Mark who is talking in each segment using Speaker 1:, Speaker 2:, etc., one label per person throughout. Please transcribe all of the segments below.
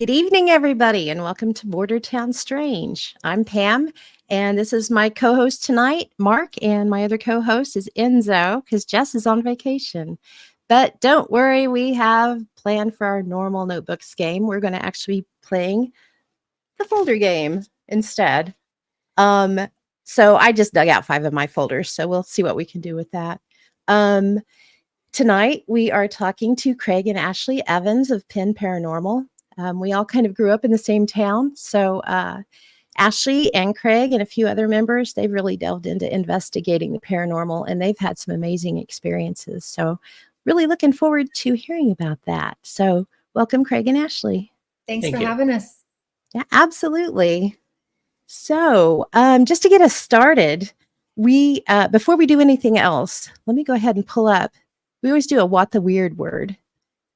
Speaker 1: Good evening, everybody, and welcome to Bordertown Strange. I'm Pam, and this is my co host tonight, Mark, and my other co host is Enzo because Jess is on vacation. But don't worry, we have planned for our normal notebooks game. We're going to actually be playing the folder game instead. Um, so I just dug out 5 of my folders, so we'll see what we can do with that. Um, Tonight, we are talking to Craig and Ashley Evans of Penn Paranormal. We all kind of grew up in the same town. So, Ashley and Craig and a few other members, they've really delved into investigating the paranormal and they've had some amazing experiences. So, really looking forward to hearing about that. So, welcome, Craig and Ashley.
Speaker 2: Thanks
Speaker 3: Thank
Speaker 2: for
Speaker 3: you.
Speaker 2: having us.
Speaker 1: Yeah, absolutely. So, just to get us started, we before we do anything else, let me go ahead and pull up. We always do a what the weird word.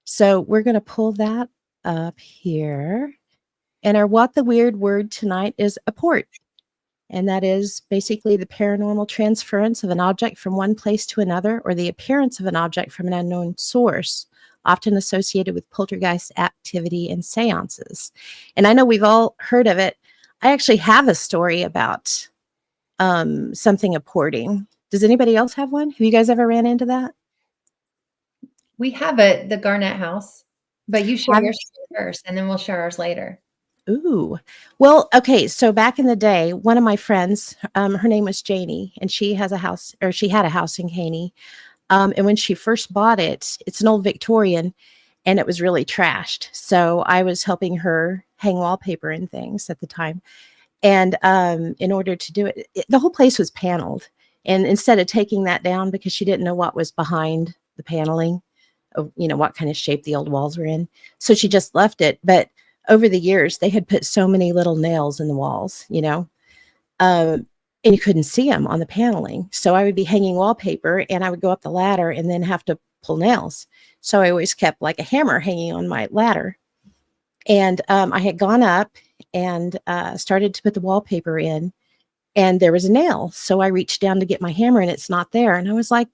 Speaker 1: So we're going to pull that up here. And our what the weird word tonight is apport. And that is basically the paranormal transference of an object from one place to another or the appearance of an object from an unknown source, often associated with poltergeist activity and seances. And I know we've all heard of it. I actually have a story about something apporting. Does anybody else have one? Have you guys ever ran into that?
Speaker 2: We have it, the Garnett House, but you share
Speaker 1: Have
Speaker 2: your story first, and then we'll share ours later.
Speaker 1: Ooh. Well, okay. So back in the day, one of my friends, her name was Janie, and she has a house, or she had a house in Caney. And when she first bought it, it's an old Victorian, and it was really trashed. So I was helping her hang wallpaper and things at the time. And in order to do it, the whole place was paneled. And instead of taking that down because she didn't know what was behind the paneling, what kind of shape the old walls were in. So she just left it. But over the years, they had put so many little nails in the walls, and you couldn't see them on the paneling. So I would be hanging wallpaper and I would go up the ladder and then have to pull nails. So I always kept like a hammer hanging on my ladder. And I had gone up and started to put the wallpaper in, and there was a nail. So I reached down to get my hammer and it's not there. And I was like,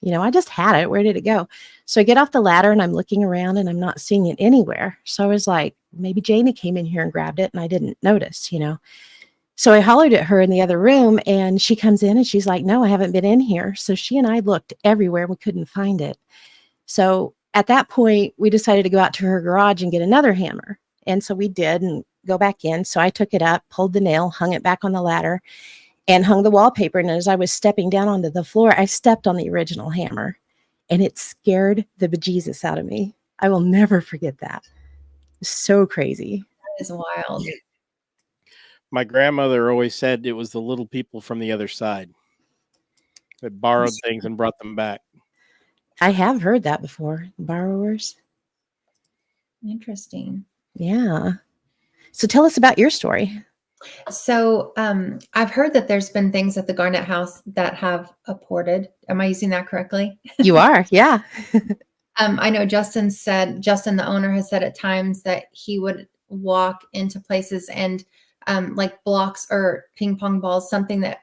Speaker 1: I just had it. Where did it go? So I get off the ladder and I'm looking around and I'm not seeing it anywhere. So I was like, maybe Janie came in here and grabbed it and I didn't notice. So I hollered at her in the other room and she comes in and she's like, no, I haven't been in here. So she and I looked everywhere. We couldn't find it. So at that point, we decided to go out to her garage and get another hammer. And so we did and go back in. So I took it up, pulled the nail, hung it back on the ladder, and hung the wallpaper. And as I was stepping down onto the floor, I stepped on the original hammer and it scared the bejesus out of me. I will never forget that. So crazy.
Speaker 2: That is wild.
Speaker 3: My grandmother always said it was the little people from the other side that borrowed things and brought them back.
Speaker 1: I have heard that before. Borrowers.
Speaker 2: Interesting.
Speaker 1: Yeah. So tell us about your story.
Speaker 2: So I've heard that there's been things at the Garnett House that have apported. Am I using that correctly?
Speaker 1: You are. Yeah.
Speaker 2: I know Justin, the owner, has said at times that he would walk into places and like blocks or ping pong balls, something that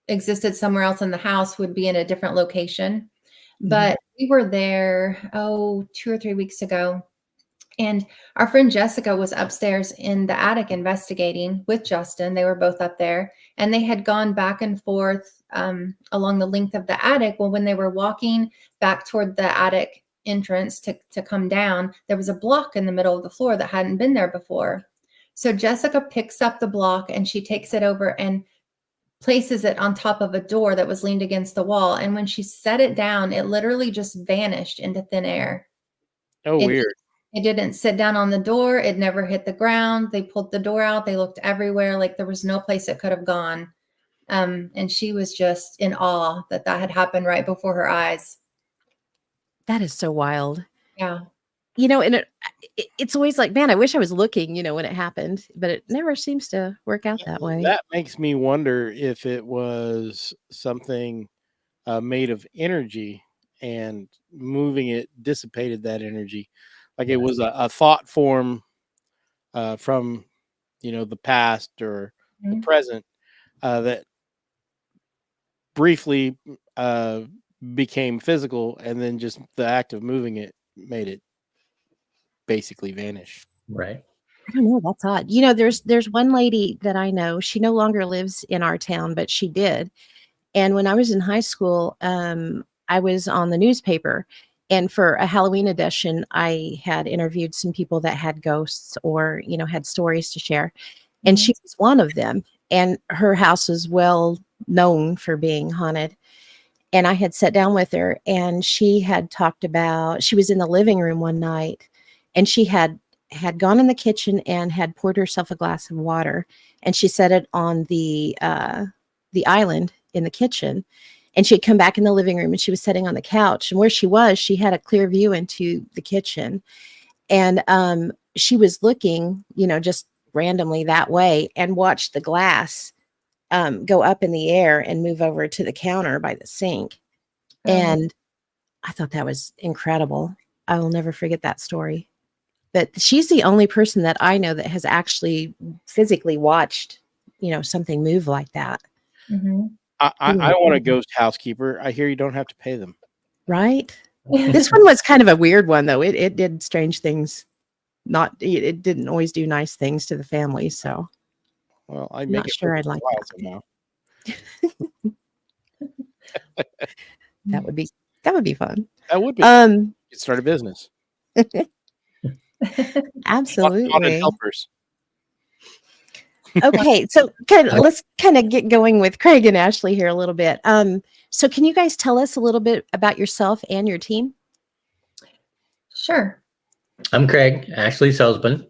Speaker 2: existed somewhere else in the house would be in a different location. But we were there, 2 or 3 weeks ago. And our friend Jessica was upstairs in the attic investigating with Justin. They were both up there and they had gone back and forth along the length of the attic. Well, when they were walking back toward the attic entrance to come down, there was a block in the middle of the floor that hadn't been there before. So Jessica picks up the block and she takes it over and places it on top of a door that was leaned against the wall. And when she set it down, it literally just vanished into thin air.
Speaker 3: Oh,
Speaker 2: It
Speaker 3: weird.
Speaker 2: It didn't sit down on the door. It never hit the ground. They pulled the door out. They looked everywhere. Like there was no place it could have gone. And she was just in awe that had happened right before her eyes.
Speaker 1: That is so wild.
Speaker 2: Yeah.
Speaker 1: And it's always like, man, I wish I was looking, when it happened, but it never seems to work out that way.
Speaker 3: That makes me wonder if it was something made of energy and moving it dissipated that energy. Like it was a thought form from, the past or the present that briefly became physical, and then just the act of moving it made it basically vanish.
Speaker 4: Right.
Speaker 1: I don't know. That's odd. You know, there's one lady that I know. She no longer lives in our town, but she did. And when I was in high school, I was on the newspaper, and for a Halloween edition, I had interviewed some people that had ghosts or had stories to share, and
Speaker 2: Mhm.
Speaker 1: she was one of them. And her house is well known for being haunted. And I had sat down with her, and she had talked about she was in the living room one night, and she had gone in the kitchen and had poured herself a glass of water, and she set it on the island in the kitchen, and she had come back in the living room, and she was sitting on the couch, and where she was, she had a clear view into the kitchen, and she was looking, just randomly that way, and watched the glass go up in the air and move over to the counter by the sink.
Speaker 2: Oh,
Speaker 1: And I thought that was incredible. I will never forget that story. But she's the only person that I know that has actually physically watched, something move like that.
Speaker 2: mhm.
Speaker 3: I want a ghost housekeeper. I hear you don't have to pay them.
Speaker 1: Right? This one was kind of a weird one, though. It did strange things. It didn't always do nice things to the family. So
Speaker 3: Well, I
Speaker 1: I'm
Speaker 3: make
Speaker 1: not
Speaker 3: it
Speaker 1: sure
Speaker 3: worth
Speaker 1: I'd
Speaker 3: my
Speaker 1: like
Speaker 3: while
Speaker 1: that.
Speaker 3: somehow.
Speaker 1: That would be fun.
Speaker 3: That would be.
Speaker 1: Um,
Speaker 3: You'd start a business. Haunted
Speaker 1: absolutely.
Speaker 3: helpers.
Speaker 1: Okay, so let's kind of get going with Craig and Ashley here a little bit. So can you guys tell us a little bit about yourself and your team?
Speaker 2: Sure.
Speaker 4: I'm Craig, Ashley's husband,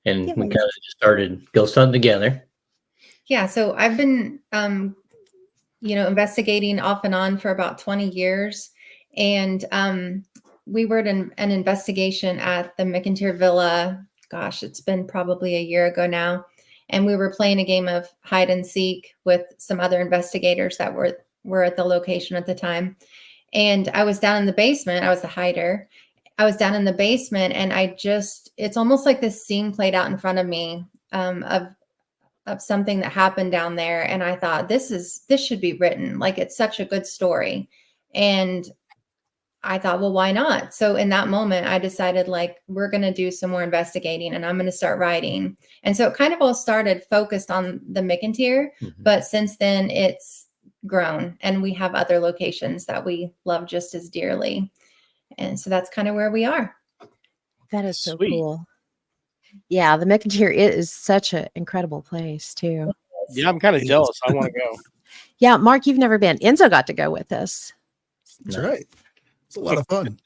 Speaker 4: and
Speaker 1: Yeah,
Speaker 4: we
Speaker 1: please.
Speaker 4: kind of just started ghost hunting together.
Speaker 2: Yeah. So I've been, investigating off and on for about 20 years. And we were at an investigation at the McIntyre Villa. Gosh, it's been probably a year ago now. And we were playing a game of hide and seek with some other investigators that were at the location at the time. And I was down in the basement. I was the hider. I was down in the basement, and it's almost like this scene played out in front of me, of something that happened down there. And I thought, this should be written. Like, it's such a good story. And I thought, well, why not? So in that moment, I decided, like, we're going to do some more investigating, and I'm going to start writing. And so it kind of all started focused on the McIntyre, but since then it's grown, and we have other locations that we love just as dearly. And so that's kind of where we are.
Speaker 1: That is so
Speaker 3: Sweet.
Speaker 1: cool. Yeah, the McIntyre is such an incredible place too.
Speaker 3: Yeah, I'm kind of jealous. I want to go.
Speaker 1: Yeah, Mark, you've never been. Enzo got to go with us.
Speaker 5: That's
Speaker 4: No.
Speaker 5: right. It's a lot of fun.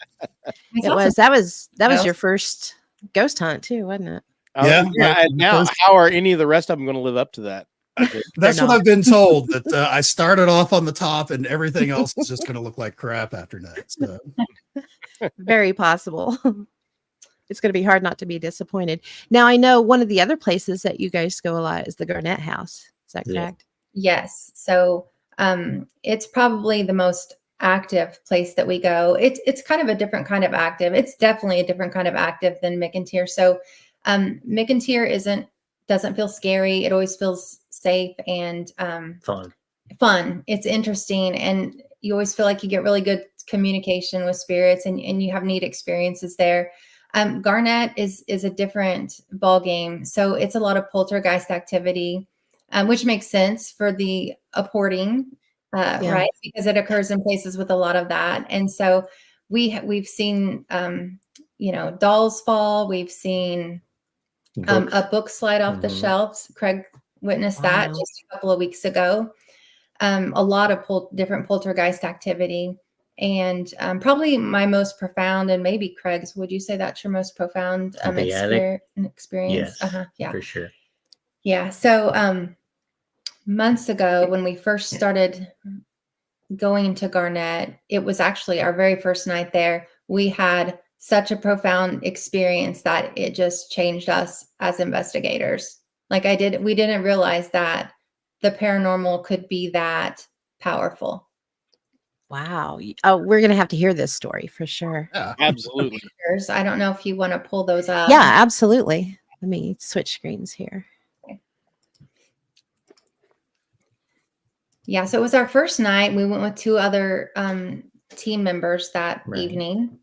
Speaker 1: It was that was
Speaker 2: else.
Speaker 1: your first ghost hunt too, wasn't it?
Speaker 5: Yeah, my
Speaker 3: And now,
Speaker 5: first-
Speaker 3: how are any of the rest of them going to live up to that?
Speaker 5: That's what
Speaker 1: not.
Speaker 5: I've been told. That I started off on the top, and everything else is just going to look like crap after that. So.
Speaker 1: Very possible. It's going to be hard not to be disappointed. Now, I know one of the other places that you guys go a lot is the Garnett House. Is that
Speaker 4: Yeah.
Speaker 1: correct?
Speaker 2: Yes. So it's probably the most active place that we go. It's kind of a different kind of active. It's definitely a different kind of active than McIntyre. So McIntyre doesn't feel scary. It always feels safe and
Speaker 4: Fun.
Speaker 2: It's interesting, and you always feel like you get really good communication with spirits, and you have neat experiences there. Garnett is a different ball game. So it's a lot of poltergeist activity, which makes sense for the apporting, right? Because it occurs in places with a lot of that. And so we've seen, dolls fall. We've seen a book slide off the shelves. Craig witnessed that just a couple of weeks ago. A lot of different poltergeist activity. And probably my most profound, and maybe Craig's, would you say that's your most profound experience?
Speaker 4: Yes,
Speaker 2: Yeah,
Speaker 4: for sure.
Speaker 2: Yeah. So months ago, when we first started going to Garnett, it was actually our very first night there. We had such a profound experience that it just changed us as investigators. We didn't realize that the paranormal could be that powerful.
Speaker 1: Wow. Oh, we're going to have to hear this story for sure.
Speaker 5: Yeah.
Speaker 3: Absolutely.
Speaker 2: I don't know if you want to pull those up.
Speaker 1: Yeah, absolutely. Let me switch screens here.
Speaker 2: Yeah, so it was our first night. We went with two other team members that evening.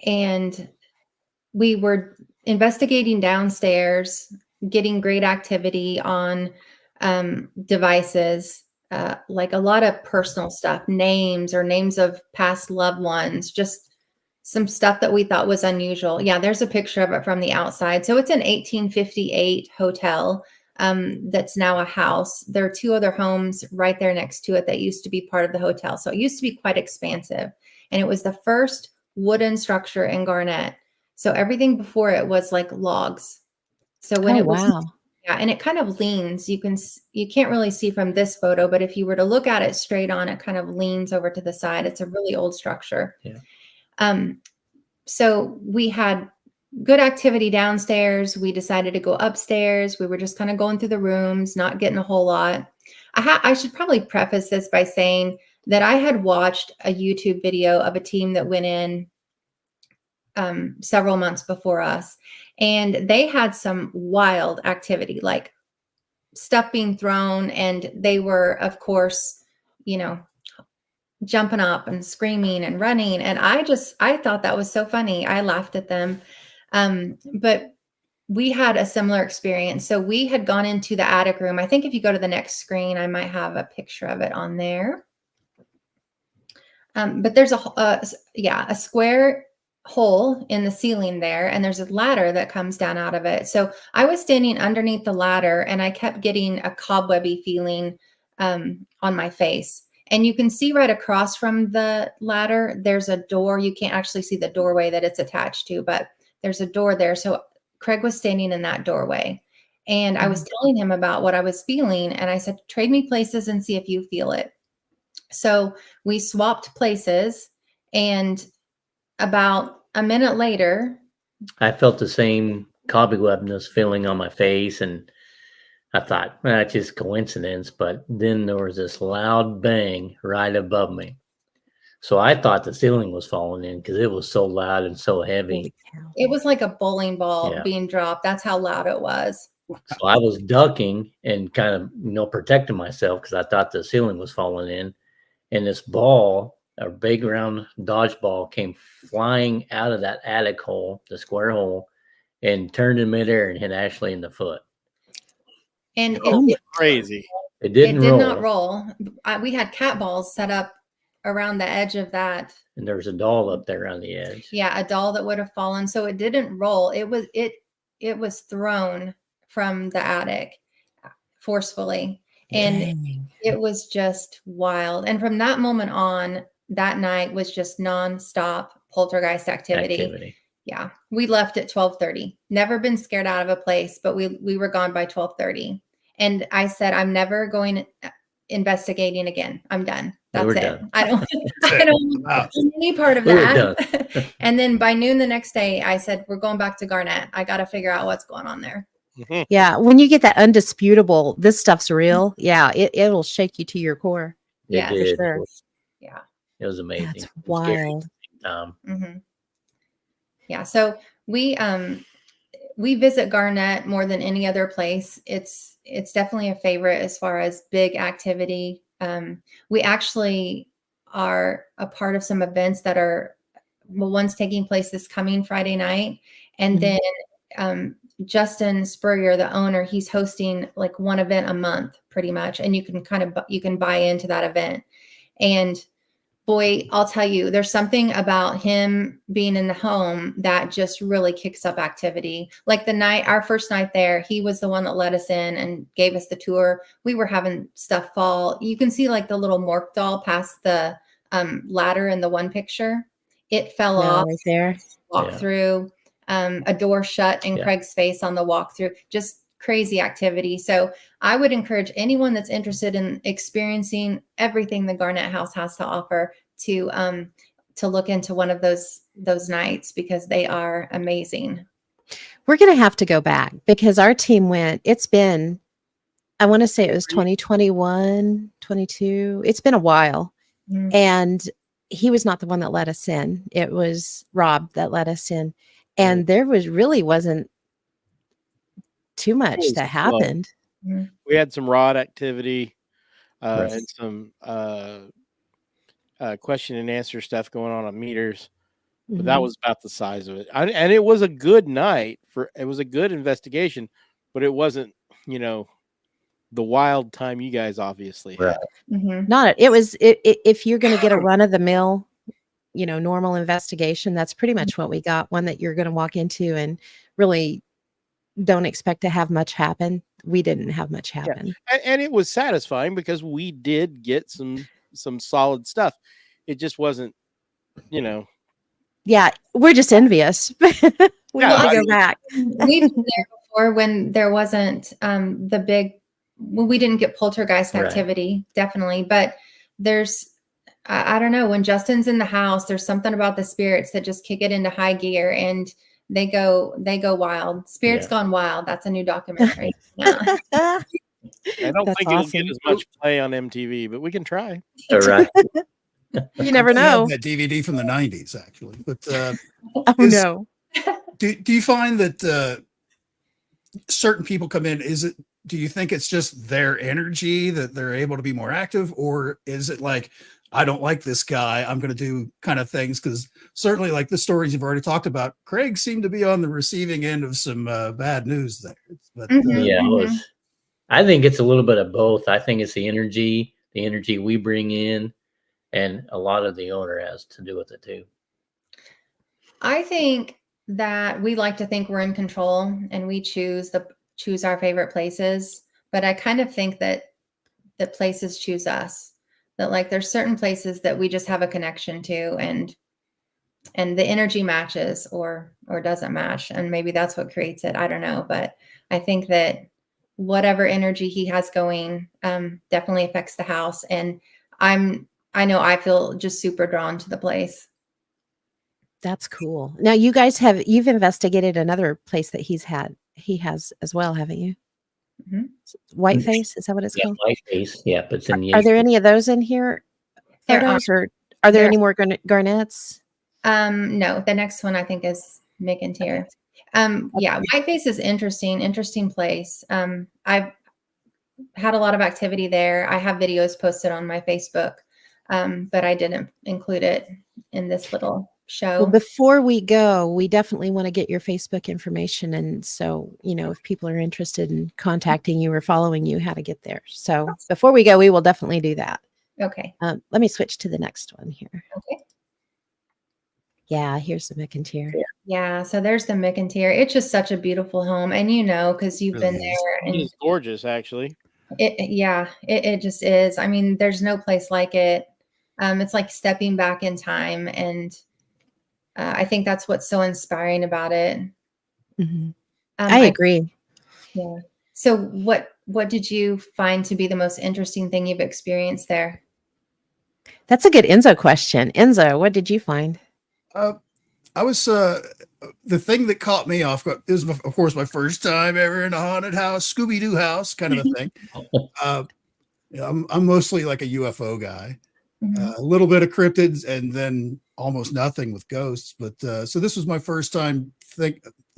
Speaker 2: And we were investigating downstairs, getting great activity on devices, like a lot of personal stuff, names or names of past loved ones, just some stuff that we thought was unusual. Yeah, there's a picture of it from the outside. So it's an 1858 hotel that's now a house. There are 2 other homes right there next to it that used to be part of the hotel. So it used to be quite expansive. And it was the first wooden structure in Garnett. So everything before it was like logs. So when
Speaker 1: Oh,
Speaker 2: it was,
Speaker 1: wow.
Speaker 2: yeah, and it kind of leans. You can't really see from this photo, but if you were to look at it straight on, it kind of leans over to the side. It's a really old structure.
Speaker 4: Yeah.
Speaker 2: So we had good activity downstairs. We decided to go upstairs. We were just kind of going through the rooms, not getting a whole lot. I should probably preface this by saying that I had watched a YouTube video of a team that went in several months before us, and they had some wild activity, like stuff being thrown, and they were, of course, jumping up and screaming and running. And I thought that was so funny. I laughed at them. But we had a similar experience. So we had gone into the attic room. I think if you go to the next screen, I might have a picture of it on there. But there's a square hole in the ceiling there, and there's a ladder that comes down out of it. So I was standing underneath the ladder, and I kept getting a cobwebby feeling on my face. And you can see right across from the ladder, there's a door. You can't actually see the doorway that it's attached to, but there's a door there. So Craig was standing in that doorway, and I was telling him about what I was feeling. And I said, trade me places and see if you feel it. So we swapped places, and about a minute later,
Speaker 4: I felt the same cobwebness feeling on my face, and I thought, it's just coincidence. But then there was this loud bang right above me. So I thought the ceiling was falling in because it was so loud and so heavy.
Speaker 1: Holy cow.
Speaker 2: it was like a bowling ball
Speaker 4: Yeah.
Speaker 2: being dropped. That's how loud it was.
Speaker 4: So I was ducking and kind of, protecting myself because I thought the ceiling was falling in. And this ball, a big round dodgeball, came flying out of that attic hole, the square hole, and turned in midair and hit Ashley in the foot.
Speaker 2: And
Speaker 3: Crazy.
Speaker 4: It didn't roll.
Speaker 2: not roll. We had cat balls set up around the edge of that.
Speaker 4: And there was a doll up there on the edge.
Speaker 2: Yeah, a doll that would have fallen. So it didn't roll. It was thrown from the attic forcefully. And
Speaker 1: Dang.
Speaker 2: it was just wild. And from that moment on, that night was just nonstop poltergeist activity. Yeah. We left at 12:30. Never been scared out of a place, but we were gone by 12:30. And I said, I'm never going investigating again. I'm done. That's it.
Speaker 4: Done.
Speaker 2: I don't want any part of that. And then by noon the next day, I said, we're going back to Garnett. I got to figure out what's going on there.
Speaker 1: Yeah. When you get that undisputable, this stuff's real. Yeah. It'll shake you to your core.
Speaker 2: Yeah,
Speaker 4: It did.
Speaker 1: for sure.
Speaker 2: Yeah.
Speaker 4: It was amazing.
Speaker 1: That's wild.
Speaker 2: Mm-hmm. Yeah. So we visit Garnett more than any other place. It's definitely a favorite as far as big activity. We actually are a part of some events that are, one's taking place this coming Friday night. And then Justin Spurrier, the owner, he's hosting like one event a month pretty much. And you can buy into that event. And boy, I'll tell you, there's something about him being in the home that just really kicks up activity. Like our first night there, he was the one that let us in and gave us the tour. We were having stuff fall. You can see like the little Mork doll past the ladder in the one picture. It fell off
Speaker 1: right there.
Speaker 2: Walk through. A door shut in Craig's face on the walkthrough. Just crazy activity. So I would encourage anyone that's interested in experiencing everything the Garnett House has to offer to look into one of those nights, because they are amazing.
Speaker 1: We're going to have to go back because our team went, I want to say it was 2021, 22. It's been a while.
Speaker 2: Mm-hmm.
Speaker 1: And he was not the one that let us in. It was Rob that let us in. And there wasn't too much that happened.
Speaker 3: We had some rod activity and some question and answer stuff going on meters. but that was about the size of it. And it was a good night it was a good investigation, but it wasn't, the wild time you guys obviously had.
Speaker 2: Mhm.
Speaker 1: Not it was if you're going to get a run of the mill, normal investigation, that's pretty much what we got. One that you're going to walk into and really don't expect to have much happen. We didn't have much happen.
Speaker 3: And it was satisfying because we did get some solid stuff. It just wasn't,
Speaker 1: Yeah, we're just envious. We
Speaker 3: Yeah,
Speaker 1: need to go back.
Speaker 2: We've been there before when there wasn't the big. Well, we didn't get poltergeist
Speaker 4: Right.
Speaker 2: activity, definitely, but there's. I don't know, when Justin's in the house, there's something about the spirits that just kick it into high gear and they go wild. Spirits
Speaker 4: Yeah.
Speaker 2: Gone Wild. That's a new documentary. Yeah.
Speaker 3: I don't
Speaker 1: That's
Speaker 3: think it'll
Speaker 1: awesome.
Speaker 3: get as much play on MTV, but we can try.
Speaker 4: All right.
Speaker 1: You never
Speaker 5: I have
Speaker 1: know.
Speaker 5: that DVD from the 90s, actually. But
Speaker 1: Oh
Speaker 5: is-
Speaker 1: no.
Speaker 5: do you find that certain people come in? Do you think it's just their energy that they're able to be more active, or is it like, I don't like this guy, I'm going to do kind of things? Because certainly, like the stories you've already talked about, Craig seemed to be on the receiving end of some bad news there. But
Speaker 2: Mhm.
Speaker 4: Yeah, I think it's a little bit of both. I think it's the energy we bring in, and a lot of the owner has to do with it too.
Speaker 2: I think that we like to think we're in control and we choose our favorite places, but I kind of think that places choose us. That like there's certain places that we just have a connection to, and the energy matches or doesn't match, and maybe that's what creates it. I don't know, but I think that whatever energy he has going definitely affects the house, and I know I feel just super drawn to the place.
Speaker 1: That's cool. Now you guys you've investigated another place that he has as well, haven't you?
Speaker 2: Mhm.
Speaker 1: Whiteface, is that what it's
Speaker 4: Yeah,
Speaker 1: called?
Speaker 4: my face. Yeah, but it's in the
Speaker 1: Are there any of those in here?
Speaker 2: There
Speaker 1: Photos, or are there
Speaker 2: There-
Speaker 1: any more garnets?
Speaker 2: No, the next one I think is McIntyre. Yeah, Whiteface is interesting place. I've had a lot of activity there. I have videos posted on my Facebook, but I didn't include it in this little show.
Speaker 1: Well, before we go, we definitely want to get your Facebook information. And so, if people are interested in contacting you or following you, how to get there. So before we go, we will definitely do that.
Speaker 2: Okay.
Speaker 1: Let me switch to the next one here.
Speaker 2: Okay.
Speaker 1: Yeah, here's the McIntyre.
Speaker 2: Yeah, so there's the McIntyre. It's just such a beautiful home, and because you've been there, and
Speaker 3: It's gorgeous, actually.
Speaker 2: it just is. I mean, there's no place like it. It's like stepping back in time, and I think that's what's so inspiring about it.
Speaker 1: Mhm. I agree.
Speaker 2: Yeah. So what did you find to be the most interesting thing you've experienced there?
Speaker 1: That's a good Enzo question. Enzo, what did you find?
Speaker 5: I was the thing that caught me off guard. It was, of course, my first time ever in a haunted house, Scooby-Doo house, kind of a thing. I'm mostly like a UFO guy.
Speaker 2: Mhm.
Speaker 5: A little bit of cryptids, and then almost nothing with ghosts. But so this was my first time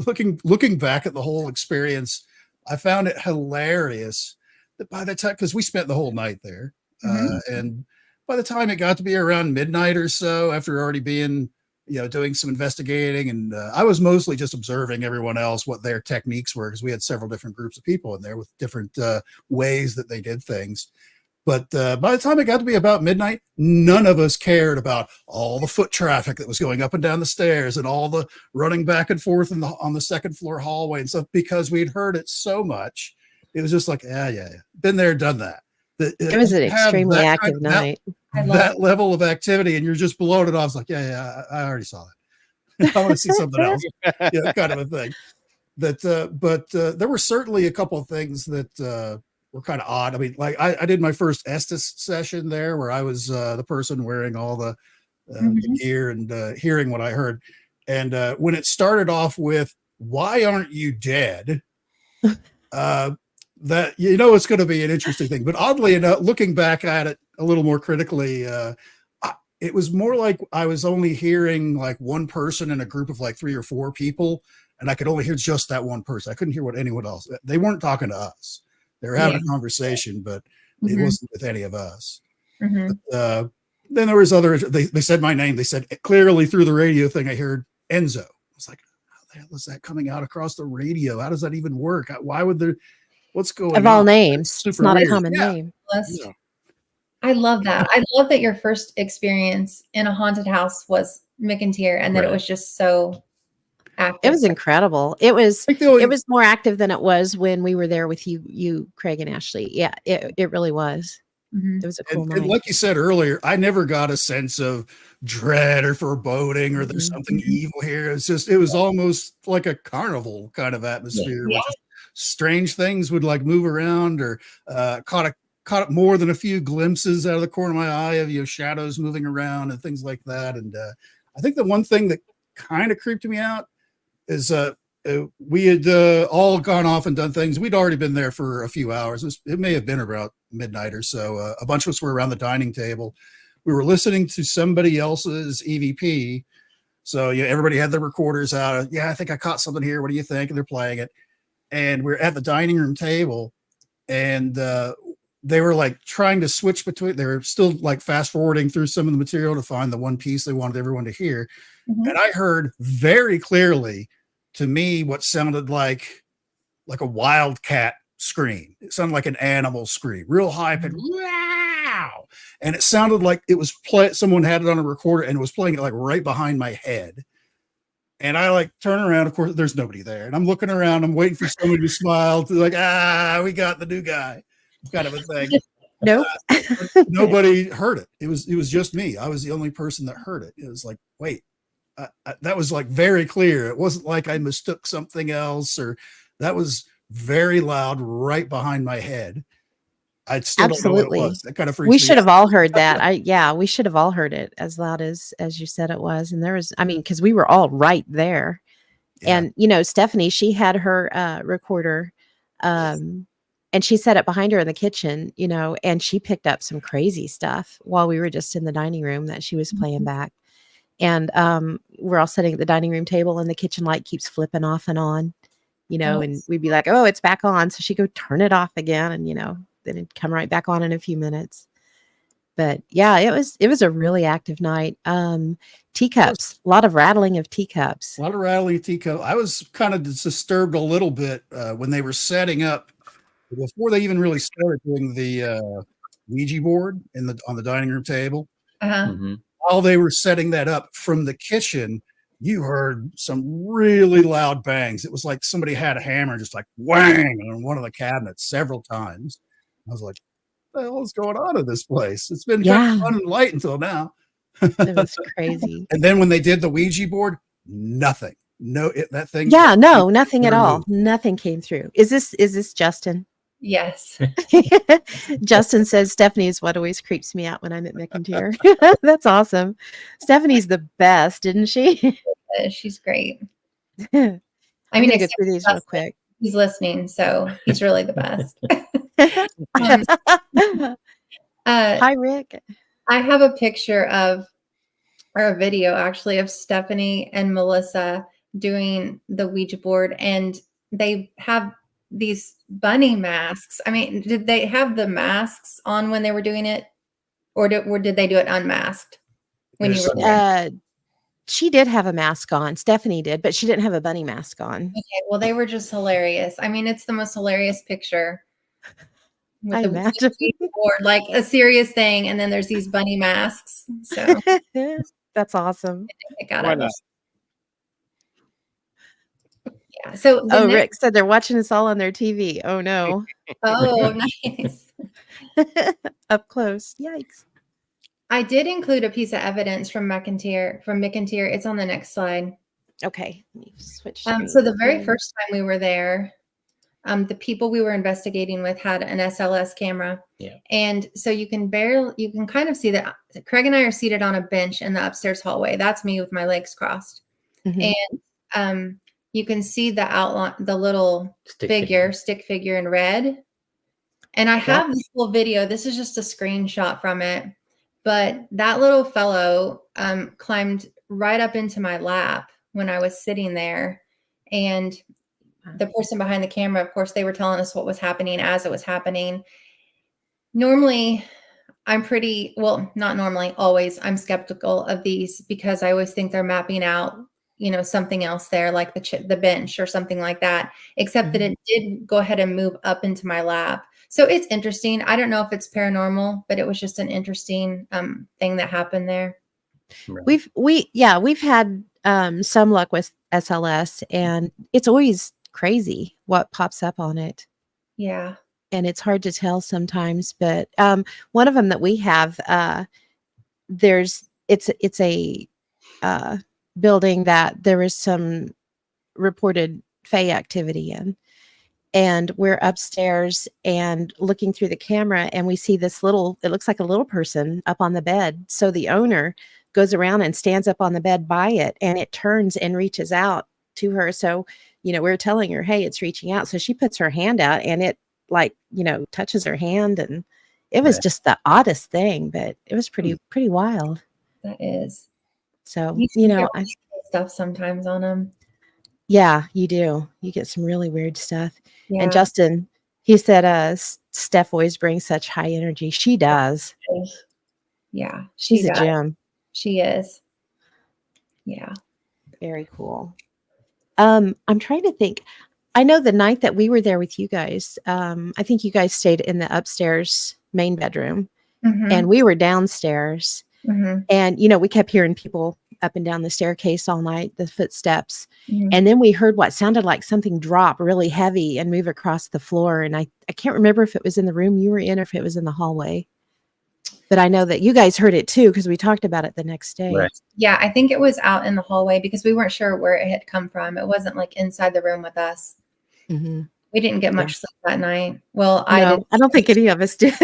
Speaker 5: looking back at the whole experience. I found it hilarious that by the time, because we spent the whole night there, and by the time it got to be around midnight or so, after already being, doing some investigating, and I was mostly just observing everyone else, what their techniques were, because we had several different groups of people in there with different ways that they did things. But by the time it got to be about midnight, none of us cared about all the foot traffic that was going up and down the stairs and all the running back and forth on the second floor hallway and stuff, because we'd heard it so much. It was just like, yeah, been there, done that.
Speaker 1: It was an extremely active night.
Speaker 5: That level of activity, and you're just blowing it off. I was like, yeah, I already saw that. I want to see something else. Kind of a thing. But there were certainly a couple of things that were kind of odd. I mean, like I did my first Estes session there, where I was the person wearing all the gear and hearing what I heard. And when it started off with, "Why aren't you dead?" That it's going to be an interesting thing. But oddly enough, looking back at it a little more critically, it was more like I was only hearing like one person in a group of like 3 or 4 people, and I could only hear just that one person. I couldn't hear what anyone else. They weren't talking to us. They were having a conversation, but it wasn't with any of us. But, then there was other, they said my name. They said clearly through the radio thing, I heard Enzo. I was like, how the hell is that coming out across the radio? How does that even work? Why would there, what's going on?
Speaker 1: Of all names, it's
Speaker 5: super
Speaker 1: not a
Speaker 5: weird.
Speaker 1: common
Speaker 5: Yeah.
Speaker 1: name.
Speaker 3: Yeah.
Speaker 2: I love that. I love that your first experience in a haunted house was McIntyre, and that it
Speaker 4: Right.
Speaker 2: was just so active.
Speaker 1: It was incredible. It was
Speaker 5: I think the only-
Speaker 1: it was more active than it was when we were there with you, Craig and Ashley. Yeah, it really was.
Speaker 2: Mhm.
Speaker 1: It was a cool
Speaker 5: and
Speaker 1: night.
Speaker 5: like you said earlier, I never got a sense of dread or foreboding or there's
Speaker 1: Mhm.
Speaker 5: something evil here. It was almost like a carnival kind of atmosphere.
Speaker 2: Yeah.
Speaker 5: Where just strange things would like move around, or caught more than a few glimpses out of the corner of my eye of shadows moving around and things like that. And I think the one thing that kind of creeped me out is we had all gone off and done things. We'd already been there for a few hours. It may have been about midnight or so. A bunch of us were around the dining table. We were listening to somebody else's EVP. So everybody had their recorders out. Yeah, I think I caught something here. What do you think? And they're playing it. And we're at the dining room table, and they were like trying to switch between. They were still like fast forwarding through some of the material to find the one piece they wanted everyone to hear.
Speaker 2: Mhm.
Speaker 5: And I heard very clearly, to me, what sounded like a wildcat scream. It sounded like an animal scream, real high pitched, wow. And it sounded like it was someone had it on a recorder and was playing it like right behind my head. And I like turn around. Of course, there's nobody there. And I'm looking around. I'm waiting for somebody to smile to like, we got the new guy, kind of a thing.
Speaker 1: Nope.
Speaker 5: Nobody heard it. It was just me. I was the only person that heard it. It was like, wait, that was like very clear. It wasn't like I mistook something else, or that was very loud right behind my head. I still don't know what it
Speaker 1: Absolutely.
Speaker 5: was. That kind of freaks
Speaker 1: We
Speaker 5: me
Speaker 1: should
Speaker 5: out.
Speaker 1: have all heard that. We should have all heard it as loud as you said it was. And there was, because we were all right there.
Speaker 5: Yeah.
Speaker 1: And Stephanie, she had her recorder, and she set it behind her in the kitchen, and she picked up some crazy stuff while we were just in the dining room that she was playing back. And we're all sitting at the dining room table, and the kitchen light keeps flipping off and on, and we'd be like, oh, it's back on. So she'd go turn it off again, and then it'd come right back on in a few minutes. But yeah, it was a really active night. Teacups, a lot of rattling of teacups.
Speaker 5: A lot of rattling teacup. I was kind of disturbed a little bit when they were setting up, before they even really started doing the Ouija board on the dining room table.
Speaker 2: Uh-huh.
Speaker 4: Mhm.
Speaker 5: While they were setting that up from the kitchen, you heard some really loud bangs. It was like somebody had a hammer just like whang on one of the cabinets several times. I was like, what the hell is going on in this place? It's been kind of fun and light until now.
Speaker 1: It was crazy.
Speaker 5: And then when they did the Ouija board, nothing. That thing.
Speaker 1: Yeah, no, nothing at all. Nothing came through. Is this Justin?
Speaker 2: Yes.
Speaker 1: Justin says Stephanie is what always creeps me out when I'm at McIntyre. That's awesome. Stephanie's the best, isn't she?
Speaker 2: She's great.
Speaker 1: I'm
Speaker 2: I mean,
Speaker 1: gonna go
Speaker 2: except
Speaker 1: through these real
Speaker 2: Justin,
Speaker 1: quick.
Speaker 2: he's listening, so he's really the best.
Speaker 1: Hi, Rick.
Speaker 2: I have a picture or a video actually of Stephanie and Melissa doing the Ouija board, and they have these bunny masks. I mean, did they have the masks on when they were doing it, or did they do it unmasked when you were there?
Speaker 1: She did have a mask on. Stephanie did, but she didn't have a bunny mask on.
Speaker 2: Okay, well, they were just hilarious. I mean, it's the most hilarious picture. With
Speaker 1: I
Speaker 2: the
Speaker 1: imagine.
Speaker 2: Ouija board, like a serious thing, and then there's these bunny masks. So
Speaker 1: That's awesome.
Speaker 2: I got
Speaker 3: Why
Speaker 2: it.
Speaker 3: not?
Speaker 2: Yeah. So
Speaker 1: Oh, Rick said they're watching us all on their TV. Oh no.
Speaker 2: Oh, nice.
Speaker 1: Up close. Yikes.
Speaker 2: I did include a piece of evidence from McIntyre. It's on the next slide.
Speaker 1: Okay. Let me switch.
Speaker 2: So the very first time we were there, the people we were investigating with had an SLS camera.
Speaker 4: Yeah.
Speaker 2: And so you can kind of see that Craig and I are seated on a bench in the upstairs hallway. That's me with my legs crossed.
Speaker 1: Mhm.
Speaker 2: And you can see the outline, the little stick figure in red. And I have this full video. This is just a screenshot from it. But that little fellow climbed right up into my lap when I was sitting there. And the person behind the camera, of course, they were telling us what was happening as it was happening. Normally, I'm pretty, well, not normally, always, I'm skeptical of these because I always think they're mapping out, something else there, like the bench or something like that, except that
Speaker 1: Mhm.
Speaker 2: it did go ahead and move up into my lap. So it's interesting. I don't know if it's paranormal, but it was just an interesting thing that happened there.
Speaker 4: Right.
Speaker 1: We've had some luck with SLS, and it's always crazy what pops up on it.
Speaker 2: Yeah.
Speaker 1: And it's hard to tell sometimes, but one of them that we have, it's a uh, building that there is some reported Fey activity in, and we're upstairs and looking through the camera, and we see this little, it looks like a little person up on the bed. So the owner goes around and stands up on the bed by it, and it turns and reaches out to her. So we're telling her, hey, it's reaching out. So she puts her hand out, and it, like, touches her hand, and it was
Speaker 4: Right.
Speaker 1: just the oddest thing, but it was pretty wild.
Speaker 2: That is.
Speaker 1: So
Speaker 2: You can get
Speaker 1: I,
Speaker 2: stuff sometimes on them.
Speaker 1: yeah, you do. You get some really weird stuff.
Speaker 2: Yeah.
Speaker 1: And Justin, he said, Steph always brings such high energy. She does.
Speaker 2: Yeah,
Speaker 1: She's
Speaker 2: she
Speaker 1: a
Speaker 2: does.
Speaker 1: gem.
Speaker 2: She is. Yeah.
Speaker 1: Very cool. I'm trying to think. I know the night that we were there with you guys, I think you guys stayed in the upstairs main bedroom,
Speaker 2: Mm-hmm.
Speaker 1: and we were downstairs.
Speaker 2: Mm-hmm.
Speaker 1: And, we kept hearing people up and down the staircase all night, the footsteps.
Speaker 2: Mm-hmm.
Speaker 1: And then we heard what sounded like something drop really heavy and move across the floor. And I can't remember if it was in the room you were in or if it was in the hallway. But I know that you guys heard it too, because we talked about it the next day.
Speaker 4: Right.
Speaker 2: Yeah, I think it was out in the hallway because we weren't sure where it had come from. It wasn't like inside the room with us.
Speaker 1: Mm-hmm.
Speaker 2: We didn't get much sleep that night. Well, I
Speaker 1: No,
Speaker 2: did.
Speaker 1: I don't think any of us did.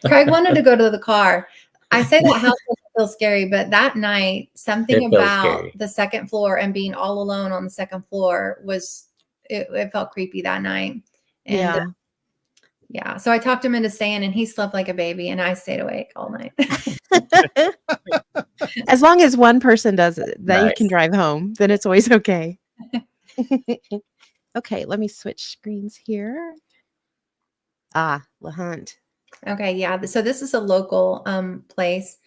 Speaker 2: Craig wanted to go to the car. I say that house doesn't feel scary, but that night, something
Speaker 4: It felt
Speaker 2: about
Speaker 4: scary.
Speaker 2: the second floor and being all alone on the second floor it felt creepy that night. And yeah, so I talked him into staying, and he slept like a baby, and I stayed awake all night.
Speaker 1: As long as one person does it, they
Speaker 4: Right.
Speaker 1: can drive home, then it's always okay. Okay, let me switch screens here. LaHunt.
Speaker 2: Okay, yeah. So this is a local place,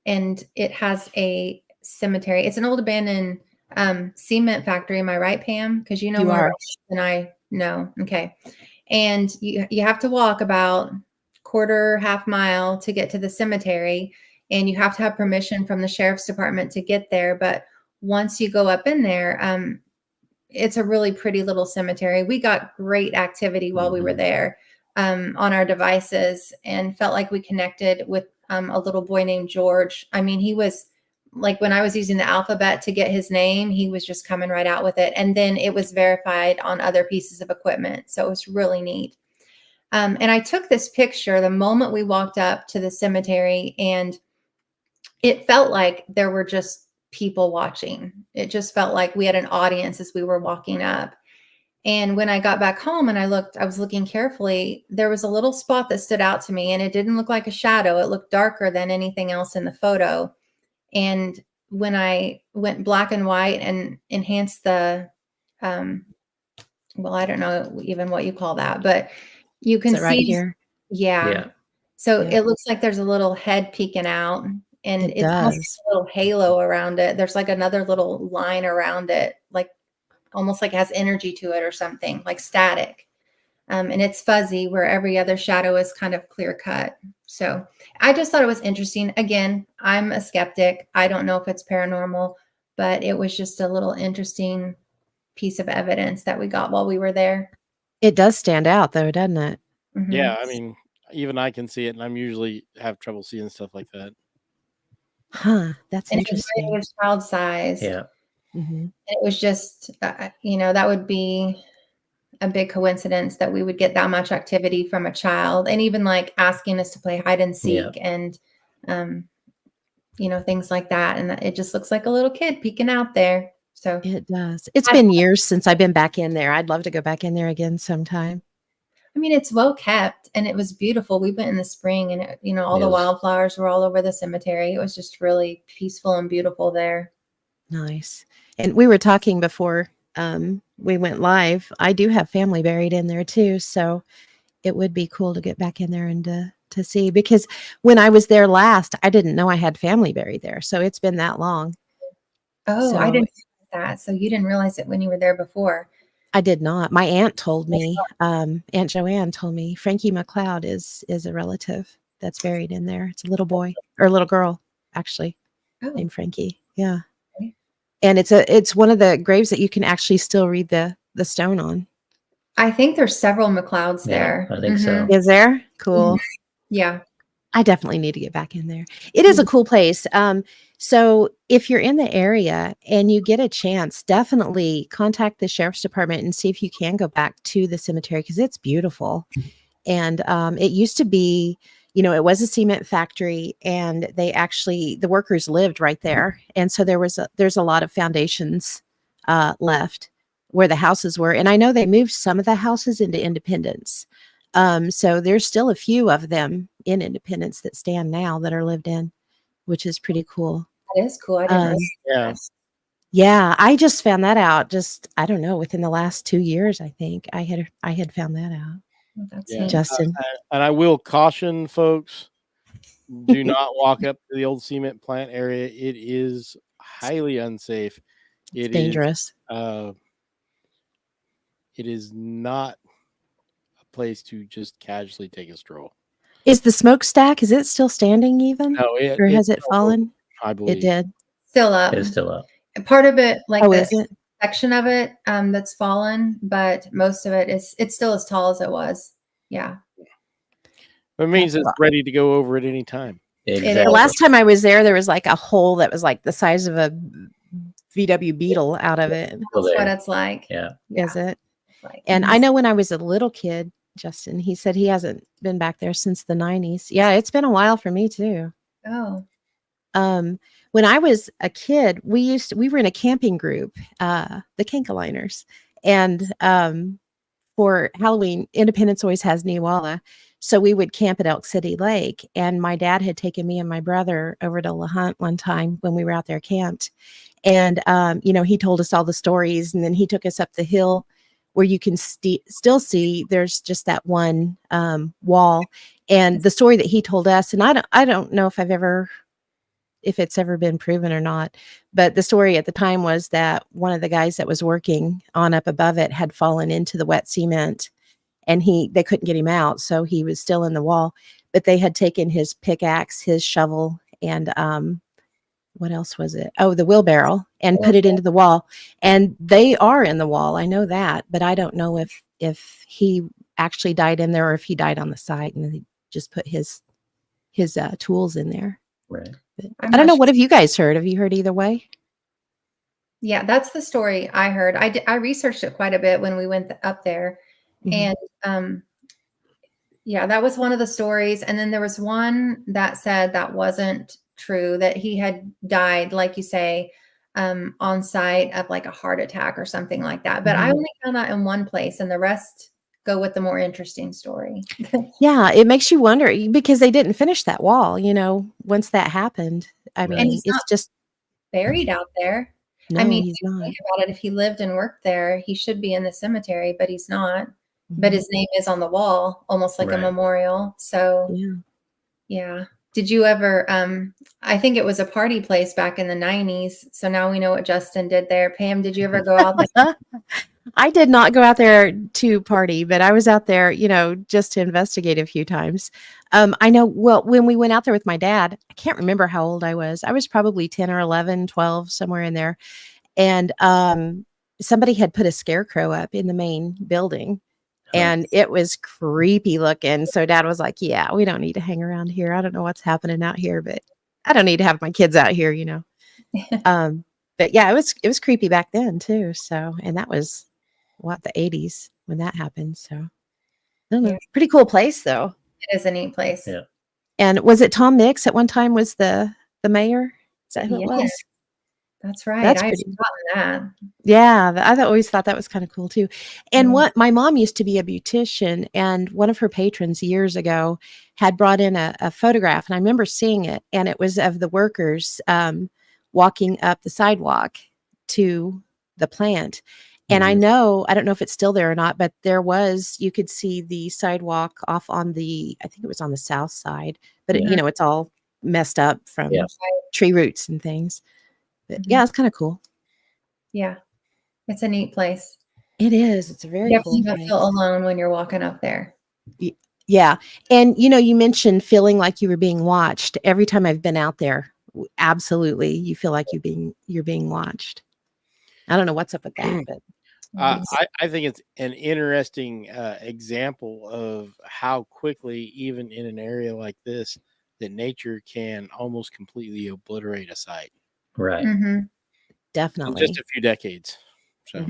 Speaker 2: and it has a cemetery. It's an old abandoned cement factory. Am I right, Pam? Because you know
Speaker 1: You
Speaker 2: more
Speaker 1: are.
Speaker 2: about it than I know. Okay. And you have to walk about half mile to get to the cemetery, and you have to have permission from the sheriff's department to get there. But once you go up in there, it's a really pretty little cemetery. We got great activity while we were there on our devices, and felt like we connected with a little boy named George. I mean, he was like, when I was using the alphabet to get his name, he was just coming right out with it. And then it was verified on other pieces of equipment. So it was really neat. And I took this picture the moment we walked up to the cemetery, and it felt like there were just people watching. It just felt like we had an audience as we were walking up. And when I got back home and I was looking carefully, there was a little spot that stood out to me, and it didn't look like a shadow. It looked darker than anything else in the photo. And when I went black and white and enhanced the, well, I don't know even what you call that, but you can
Speaker 1: Is it right
Speaker 2: see,
Speaker 1: here?
Speaker 2: yeah.
Speaker 4: Yeah.
Speaker 2: So
Speaker 1: Yeah.
Speaker 2: it looks like there's a little head peeking out, and
Speaker 1: It
Speaker 2: it's almost
Speaker 1: does.
Speaker 2: like a little halo around it. There's like another little line around it, like almost like it has energy to it or something, like static. And it's fuzzy where every other shadow is kind of clear cut. So I just thought it was interesting. Again, I'm a skeptic. I don't know if it's paranormal, but it was just a little interesting piece of evidence that we got while we were there.
Speaker 1: It does stand out though, doesn't it?
Speaker 2: Mhm.
Speaker 3: Yeah, I mean, even I can see it, and I'm usually have trouble seeing stuff like that.
Speaker 1: Huh. That's
Speaker 2: And it was
Speaker 1: interesting.
Speaker 2: very child sized.
Speaker 4: Yeah.
Speaker 1: Mm-hmm.
Speaker 2: It was just, that would be a big coincidence that we would get that much activity from a child, and even like asking us to play hide and seek and, things like that. And it just looks like a little kid peeking out there. So
Speaker 1: It does. It's been years since I've been back in there. I'd love to go back in there again sometime.
Speaker 2: I mean, it's well kept and it was beautiful. We went in the spring, and all the
Speaker 4: Yes.
Speaker 2: wildflowers were all over the cemetery. It was just really peaceful and beautiful there.
Speaker 1: Nice. And we were talking before we went live. I do have family buried in there too, so it would be cool to get back in there and to see, because when I was there last, I didn't know I had family buried there. So it's been that long.
Speaker 2: Oh, I
Speaker 1: So-
Speaker 2: didn't realize that. So you didn't realize it when you were there before.
Speaker 1: I did not. My aunt told me, Aunt Joanne told me Frankie McLeod is a relative that's buried in there. It's a little boy or a little girl, actually,
Speaker 2: Oh,
Speaker 1: named Frankie. Yeah.
Speaker 2: Okay.
Speaker 1: And it's one of the graves that you can actually still read the stone on.
Speaker 2: I think there's several McLeods
Speaker 4: Yeah,
Speaker 2: there.
Speaker 4: I think so.
Speaker 1: Is there? Cool.
Speaker 2: Yeah.
Speaker 1: I definitely need to get back in there. It is a cool place. So if you're in the area and you get a chance, definitely contact the sheriff's department and see if you can go back to the cemetery, because it's beautiful. And it used to be, it was a cement factory, and the workers lived right there. And so there's a lot of foundations left where the houses were. And I know they moved some of the houses into Independence. So there's still a few of them in Independence that stand now that are lived in, which is pretty cool.
Speaker 2: That is cool. I didn't
Speaker 1: Um,
Speaker 2: know.
Speaker 3: Yeah.
Speaker 1: Yeah, I just found that out I don't know, within the last 2 years, I think I had found that out.
Speaker 2: Well, that's
Speaker 3: Yeah.
Speaker 2: neat.
Speaker 1: Justin.
Speaker 3: And I will caution folks, do not walk up to the old cement plant area. It is highly unsafe.
Speaker 1: It's dangerous.
Speaker 3: It is not a place to just casually take a stroll.
Speaker 1: Is the smokestack, is it still standing even?
Speaker 3: No,
Speaker 1: Or has it
Speaker 3: fell over,
Speaker 1: fallen?
Speaker 3: I believe.
Speaker 1: It did.
Speaker 2: Still up.
Speaker 4: It's still up.
Speaker 2: Part of it, like
Speaker 1: Oh,
Speaker 2: the
Speaker 1: is it?
Speaker 2: section of it, that's fallen, but most of it's still as tall as it was. Yeah.
Speaker 3: It means
Speaker 1: That's
Speaker 3: it's ready to go over at any time.
Speaker 4: Exactly.
Speaker 1: The last time I was there was like a hole that was like the size of a VW Beetle out of it.
Speaker 2: That's what
Speaker 4: there.
Speaker 2: it's like.
Speaker 4: Yeah.
Speaker 1: Is it?
Speaker 2: It's like,
Speaker 1: And I know when I was a little kid, Justin, he said he hasn't been back there since the 90s. Yeah, it's been a while for me too.
Speaker 2: oh,
Speaker 1: When I was a kid, we were in a camping group, the Kankaliners, and for Halloween, Independence always has Niwala, so we would camp at Elk City Lake. And my dad had taken me and my brother over to LaHunt one time when we were out there camped, and he told us all the stories, and then he took us up the hill where you can still see there's just that one wall, and the story that he told us, and I don't know if it's ever been proven or not, but the story at the time was that one of the guys that was working on up above it had fallen into the wet cement, and they couldn't get him out, so he was still in the wall. But they had taken his pickaxe, his shovel, and what else was it? Oh, the wheelbarrow, and put it into the wall. And they are in the wall. I know that, but I don't know if he actually died in there or if he died on the site and he just put his tools in there.
Speaker 4: Right.
Speaker 1: But
Speaker 2: I'm
Speaker 1: I don't
Speaker 2: not
Speaker 1: know.
Speaker 2: sure.
Speaker 1: What have you guys heard? Have you heard either way?
Speaker 2: yeah, that's the story I heard. I researched it quite a bit when we went up there,
Speaker 1: Mhm.
Speaker 2: and yeah, that was one of the stories. And then there was one that said that wasn't true, that he had died, like you say, on site of like a heart attack or something like that. But I
Speaker 1: Mhm.
Speaker 2: only found that in one place, and the rest go with the more interesting story.
Speaker 1: Yeah, it makes you wonder because they didn't finish that wall, once that happened. I
Speaker 4: Right.
Speaker 1: mean,
Speaker 2: And he's
Speaker 1: it's
Speaker 2: not
Speaker 1: just,
Speaker 2: buried out there. I
Speaker 1: no,
Speaker 2: mean,
Speaker 1: he's
Speaker 2: if you
Speaker 1: not.
Speaker 2: think about it, if he lived and worked there, he should be in the cemetery, but he's not. But
Speaker 1: Mhm.
Speaker 2: his name is on the wall, almost like a
Speaker 4: Right.
Speaker 2: memorial. So
Speaker 1: Yeah.
Speaker 2: yeah. Did you ever I think it was a party place back in the 90s. So now we know what Justin did there. Pam, did you ever go out there?
Speaker 1: I did not go out there to party, but I was out there, just to investigate a few times. I know, well, when we went out there with my dad, I can't remember how old I was. I was probably 10 or 11, 12, somewhere in there. And somebody had put a scarecrow up in the main building, and it was creepy looking. So dad was like, yeah, we don't need to hang around here. I don't know what's happening out here, but I don't need to have my kids out here, But yeah, it was creepy back then too. So, and that was the 80s when that happened. So I don't know.
Speaker 2: Yeah.
Speaker 1: Pretty cool place though.
Speaker 2: It is a neat place.
Speaker 4: Yeah.
Speaker 1: And was it Tom Mix at one time was the mayor? Is that who it
Speaker 2: Yes.
Speaker 1: was?
Speaker 2: That's right.
Speaker 1: That's
Speaker 2: I had
Speaker 1: pretty-
Speaker 2: forgotten that.
Speaker 1: Yeah, always thought that was kind of cool too. And
Speaker 2: Mhm.
Speaker 1: what my mom used to be a beautician, and one of her patrons years ago had brought in a photograph, and I remember seeing it, and it was of the workers walking up the sidewalk to the plant. And I
Speaker 4: Mhm.
Speaker 1: know, I don't know if it's still there or not, but you could see the sidewalk off on I think it was on the south side, but
Speaker 4: Yeah.
Speaker 1: it's all messed up from
Speaker 4: Yeah.
Speaker 1: tree roots and things. But
Speaker 2: Mhm.
Speaker 1: yeah, it's kind of cool.
Speaker 2: Yeah. It's a neat place.
Speaker 1: It is. It's a very
Speaker 2: Definitely
Speaker 1: cool
Speaker 2: don't
Speaker 1: place.
Speaker 2: feel alone when you're walking up there.
Speaker 1: Yeah. And you mentioned feeling like you were being watched. Every time I've been out there, absolutely, you feel like you're being watched. I don't know what's up with that, but
Speaker 3: I think it's an interesting example of how quickly, even in an area like this, that nature can almost completely obliterate a site
Speaker 4: Right.
Speaker 2: Mm-hmm.
Speaker 3: in
Speaker 1: definitely.
Speaker 3: just a few decades. So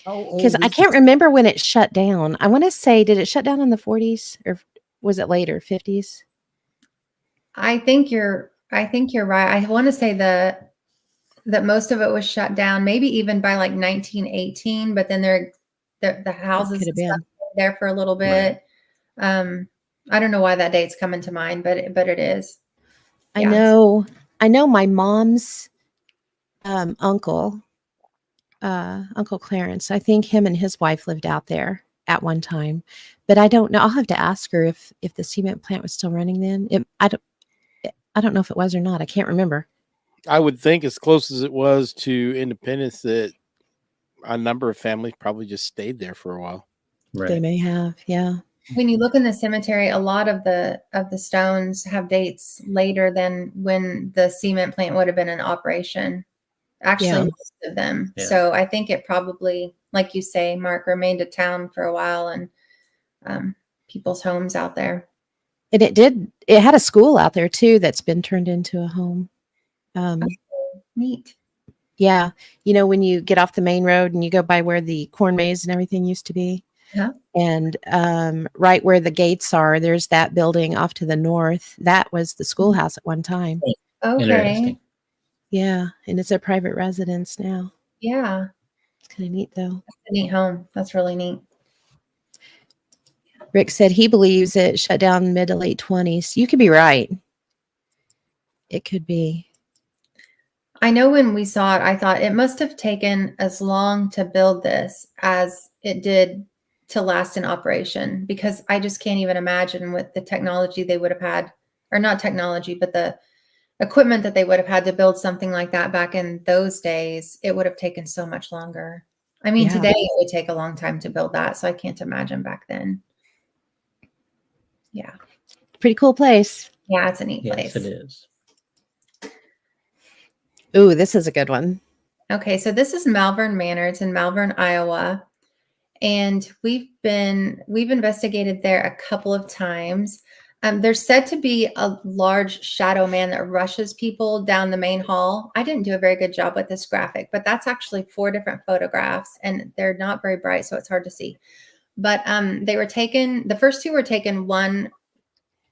Speaker 5: How
Speaker 1: Because
Speaker 5: old
Speaker 1: I
Speaker 5: is
Speaker 1: can't
Speaker 5: this?
Speaker 1: remember when it shut down. I want to say, did it shut down in the 40s or was it later, 50s?
Speaker 2: I think you're right. I want to say that most of it was shut down, maybe even by like 1918, but then the
Speaker 1: It
Speaker 2: houses
Speaker 1: could have
Speaker 2: and stuff
Speaker 1: been.
Speaker 2: were there for a little
Speaker 4: Right.
Speaker 2: bit. I don't know why that date's coming to mind, but it is.
Speaker 1: I
Speaker 2: Yeah.
Speaker 1: know my mom's uncle, Uncle Clarence. I think him and his wife lived out there at one time, but I don't know. I'll have to ask her if the cement plant was still running then. I don't know if it was or not. I can't remember.
Speaker 3: I would think, as close as it was to independence, that a number of families probably just stayed there for a while.
Speaker 1: They
Speaker 4: Right.
Speaker 1: may have, yeah.
Speaker 2: When you look in the cemetery, a lot of the stones have dates later than when the cement plant would have been in operation. Actually,
Speaker 1: Yeah.
Speaker 2: most of them.
Speaker 4: Yeah.
Speaker 2: So I think it probably, like you say, Mark, remained a town for a while, and people's homes out there.
Speaker 1: And it had a school out there too that's been turned into a home.
Speaker 2: Neat.
Speaker 1: Yeah. When you get off the main road and you go by where the corn maze and everything used to be.
Speaker 2: Yeah.
Speaker 1: And right where the gates are, there's that building off to the north. That was the schoolhouse at one time.
Speaker 2: Okay.
Speaker 4: Interesting.
Speaker 1: Yeah. And it's a private residence now.
Speaker 2: Yeah.
Speaker 1: It's kind of neat though.
Speaker 2: That's a neat home. That's really neat.
Speaker 1: Rick said he believes it shut down mid to late 20s. You could be right. It could be.
Speaker 2: I know when we saw it, I thought it must have taken as long to build this as it did to last in operation, because I just can't even imagine with the technology they would have had, or not technology, but the equipment that they would have had to build something like that back in those days. It would have taken so much longer. I mean,
Speaker 1: Yeah.
Speaker 2: today it would take a long time to build that, so I can't imagine back then. Yeah.
Speaker 1: Pretty cool place.
Speaker 2: Yeah, it's a neat
Speaker 4: Yes,
Speaker 2: place.
Speaker 4: it is.
Speaker 1: Ooh, this is a good one.
Speaker 2: Okay, so this is Malvern Manor. It's in Malvern, Iowa. And we've investigated there a couple of times. There's said to be a large shadow man that rushes people down the main hall. I didn't do a very good job with this graphic, but that's actually 4 different photographs, and they're not very bright, so it's hard to see. But they were taken, the first 2 were taken one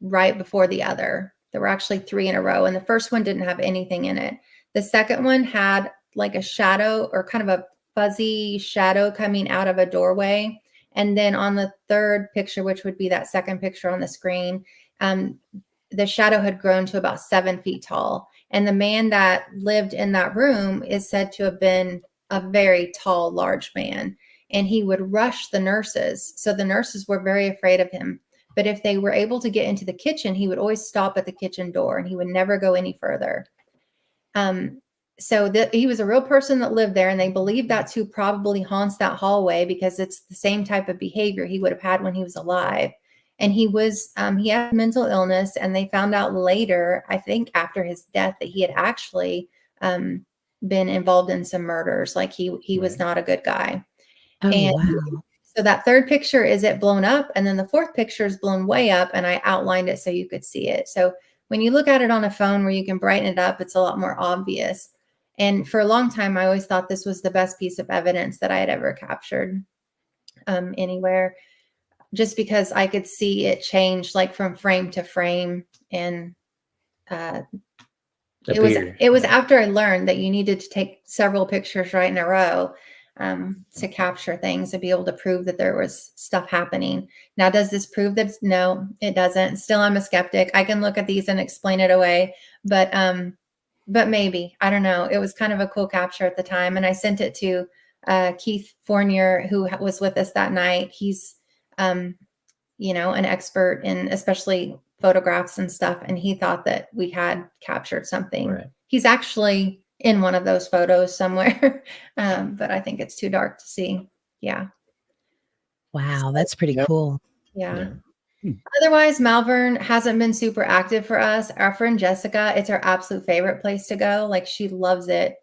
Speaker 2: right before the other. There were actually 3 in a row, and the first one didn't have anything in it. The second one had like a shadow, or kind of a fuzzy shadow coming out of a doorway. And then on the third picture, which would be that second picture on the screen, the shadow had grown to about 7 feet tall. And the man that lived in that room is said to have been a very tall, large man. And he would rush the nurses. So the nurses were very afraid of him. But if they were able to get into the kitchen, he would always stop at the kitchen door, and he would never go any further. So he was a real person that lived there, and they believe that's who probably haunts that hallway, because it's the same type of behavior he would have had when he was alive. And he had mental illness, and they found out later, I think after his death, that he had actually been involved in some murders. Like he was not a good guy.
Speaker 1: Oh,
Speaker 2: And
Speaker 1: wow.
Speaker 2: so that third picture is it blown up, and then the fourth picture is blown way up, and I outlined it so you could see it. So when you look at it on a phone where you can brighten it up, it's a lot more obvious. And for a long time, I always thought this was the best piece of evidence that I had ever captured anywhere, just because I could see it change like from frame to frame. And it was after I learned that you needed to take several pictures right in a row to capture things and be able to prove that there was stuff happening. Now, does this prove that? No, it doesn't. Still, I'm a skeptic. I can look at these and explain it away, but maybe, I don't know. It was kind of a cool capture at the time, and I sent it to Keith Fournier, who was with us that night. He's, you know, an expert in especially photographs and stuff. And he thought that we had captured something.
Speaker 4: Right.
Speaker 2: He's actually in one of those photos somewhere. But I think it's too dark to see. Yeah.
Speaker 1: Wow, that's pretty
Speaker 3: Yep.
Speaker 1: cool.
Speaker 2: Yeah.
Speaker 4: Yeah.
Speaker 2: Otherwise, Malvern hasn't been super active for us. Our friend Jessica, it's her absolute favorite place to go. Like, she loves it.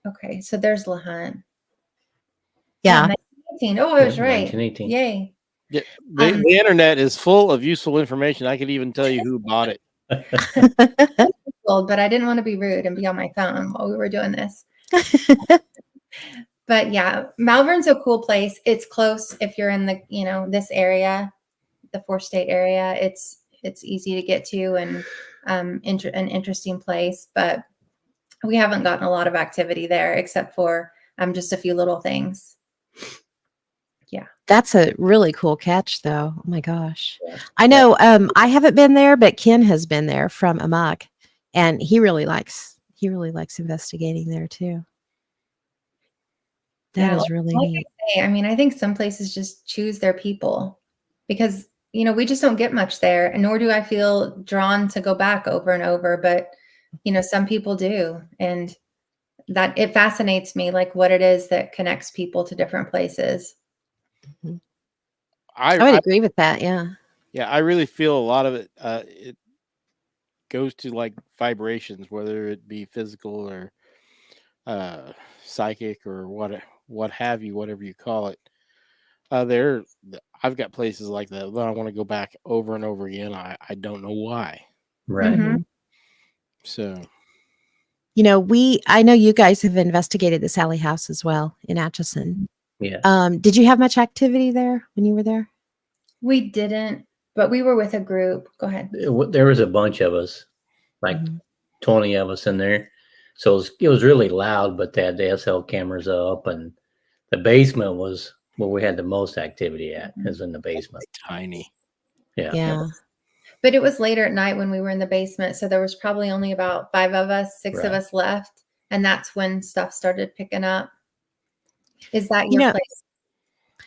Speaker 2: Okay, so there's La Hunt.
Speaker 1: Yeah.
Speaker 2: 1918. Oh, I was
Speaker 4: Yeah,
Speaker 2: right.
Speaker 4: 1918.
Speaker 2: Yay.
Speaker 3: Yeah, the internet is full of useful information. I could even tell you who bought it.
Speaker 2: But I didn't want to be rude and be on my phone while we were doing this. But yeah, Malvern's a cool place. It's close if you're in the, you know, this area, the 4-state area. It's easy to get to and an interesting place. But we haven't gotten a lot of activity there except for just a few little things. Yeah.
Speaker 1: That's a really cool catch, though. Oh my gosh.
Speaker 4: Yeah.
Speaker 1: I know I haven't been there, but Ken has been there from Amok, and he really likes investigating there too. That is really neat.
Speaker 2: I mean, I think some places just choose their people because, you know, we just don't get much there, and nor do I feel drawn to go back over and over. But, you know, some people do. And that it fascinates me, like what it is that connects people to different places.
Speaker 1: I would agree with that. Yeah.
Speaker 3: Yeah, I really feel a lot of it. It goes to like vibrations, whether it be physical or psychic or what have you, whatever you call it. I've got places like that I want to go back over and over again. I don't know why.
Speaker 4: Right.
Speaker 2: Mhm.
Speaker 3: So,
Speaker 1: You know, I know you guys have investigated the Sally House as well in Atchison.
Speaker 4: Yeah.
Speaker 1: Did you have much activity there when you were there?
Speaker 2: We didn't, but we were with a group. Go ahead.
Speaker 4: There was a bunch of us, like
Speaker 1: Mhm.
Speaker 4: 20 of us in there. So it was really loud, but they had the SL cameras up, and the basement was where we had the most activity at, is in the basement.
Speaker 3: tiny.
Speaker 4: Yeah.
Speaker 1: Yeah.
Speaker 2: But it was later at night when we were in the basement. So there was probably only about 5 of us, 6 of
Speaker 4: Right.
Speaker 2: us left. And that's when stuff started picking up. Is that
Speaker 1: You
Speaker 2: your
Speaker 1: know,
Speaker 2: place?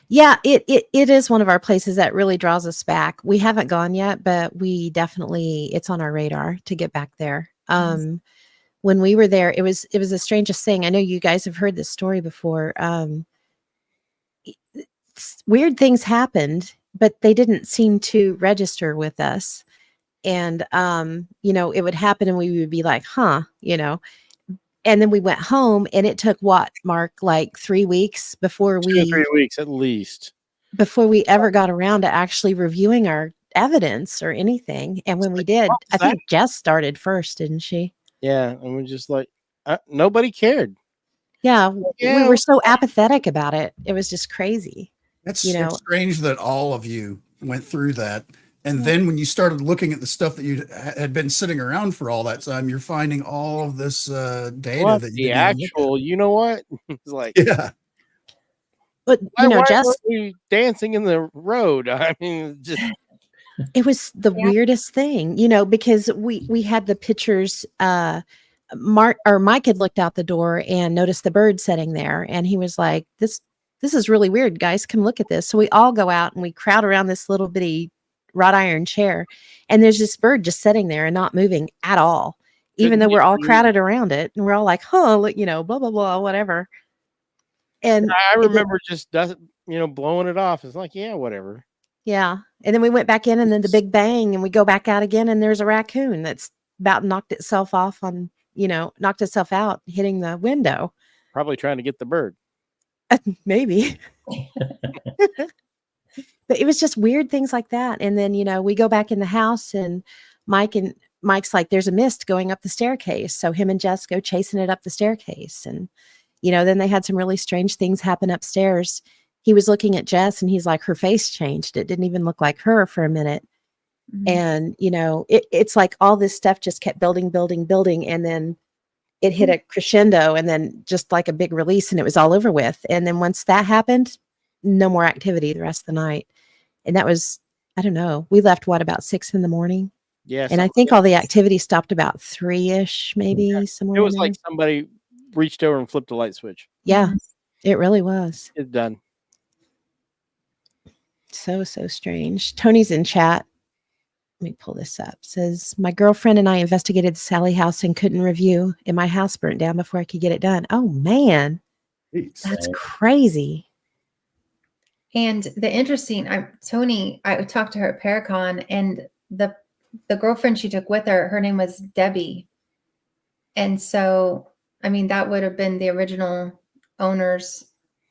Speaker 1: Yeah, it is one of our places that really draws us back. We haven't gone yet, but it's on our radar to get back there. When we were there, it was the strangest thing. I know you guys have heard this story before. Weird things happened, but they didn't seem to register with us. And you know, it would happen and we would be like, huh, you know. And then we went home, and it took what, Mark, like 3 weeks before
Speaker 3: 2 or 3 weeks at least.
Speaker 1: before we ever got around to actually reviewing our evidence or anything. And when we did, I think Jess started first, didn't she?
Speaker 3: Yeah, and we're just like, nobody cared.
Speaker 1: Yeah, we were so apathetic about it. It was just crazy.
Speaker 5: It's
Speaker 1: You know,
Speaker 5: strange that all of you went through that. And then when you started looking at the stuff that you had been sitting around for all that time, you're finding all of this data
Speaker 3: What
Speaker 5: that you
Speaker 3: the
Speaker 5: didn't even look
Speaker 3: actual, you know what? It's like,
Speaker 5: at. Yeah.
Speaker 1: but you know,
Speaker 3: why
Speaker 1: Jess,
Speaker 3: weren't we dancing in the road? I mean, just
Speaker 1: it was the weirdest thing, you know, because we had the pictures. Mike had looked out the door and noticed the bird sitting there, and he was like, "This is really weird, guys. Come look at this." So we all go out and we crowd around this little bitty wrought iron chair, and there's this bird just sitting there and not moving at all, even though we're all crowded around it, and we're all like, "Huh, look, you know, blah blah blah, whatever." And
Speaker 3: I remember just blowing it off. It's like, yeah, whatever.
Speaker 1: yeah, and then we went back in, and then the big bang, and we go back out again, and there's a raccoon that's about knocked itself out, hitting the window.
Speaker 3: Probably trying to get the bird.
Speaker 1: Maybe. But it was just weird things like that. And then, you know, we go back in the house, and Mike's like, there's a mist going up the staircase. So him and Jess go chasing it up the staircase. And, you know, then they had some really strange things happen upstairs. He was looking at Jess, and he's like, her face changed. It didn't even look like her for a minute.
Speaker 2: Mhm.
Speaker 1: And, you know, it's like all this stuff just kept building. And then it hit a crescendo, and then just like a big release, and it was all over with. And then once that happened, no more activity the rest of the night. And that was, I don't know, we left about 6 a.m.
Speaker 3: Yeah.
Speaker 1: And I think all the activity stopped about 3-ish, maybe somewhere.
Speaker 3: It was like somebody reached over and flipped a light switch.
Speaker 1: Yeah,
Speaker 2: Mhm.
Speaker 1: it really was.
Speaker 3: It's done.
Speaker 1: So strange. Tony's in chat. Let me pull this up. Says, my girlfriend and I investigated Sally house and couldn't review, and my house burnt down before I could get it done. Oh, man.
Speaker 5: Jeez.
Speaker 1: That's
Speaker 4: Right.
Speaker 1: crazy.
Speaker 2: And the interesting, Tony, I talked to her at Paracon, and the girlfriend she took with her, her name was Debbie. And so, I mean, that would have been the original owners,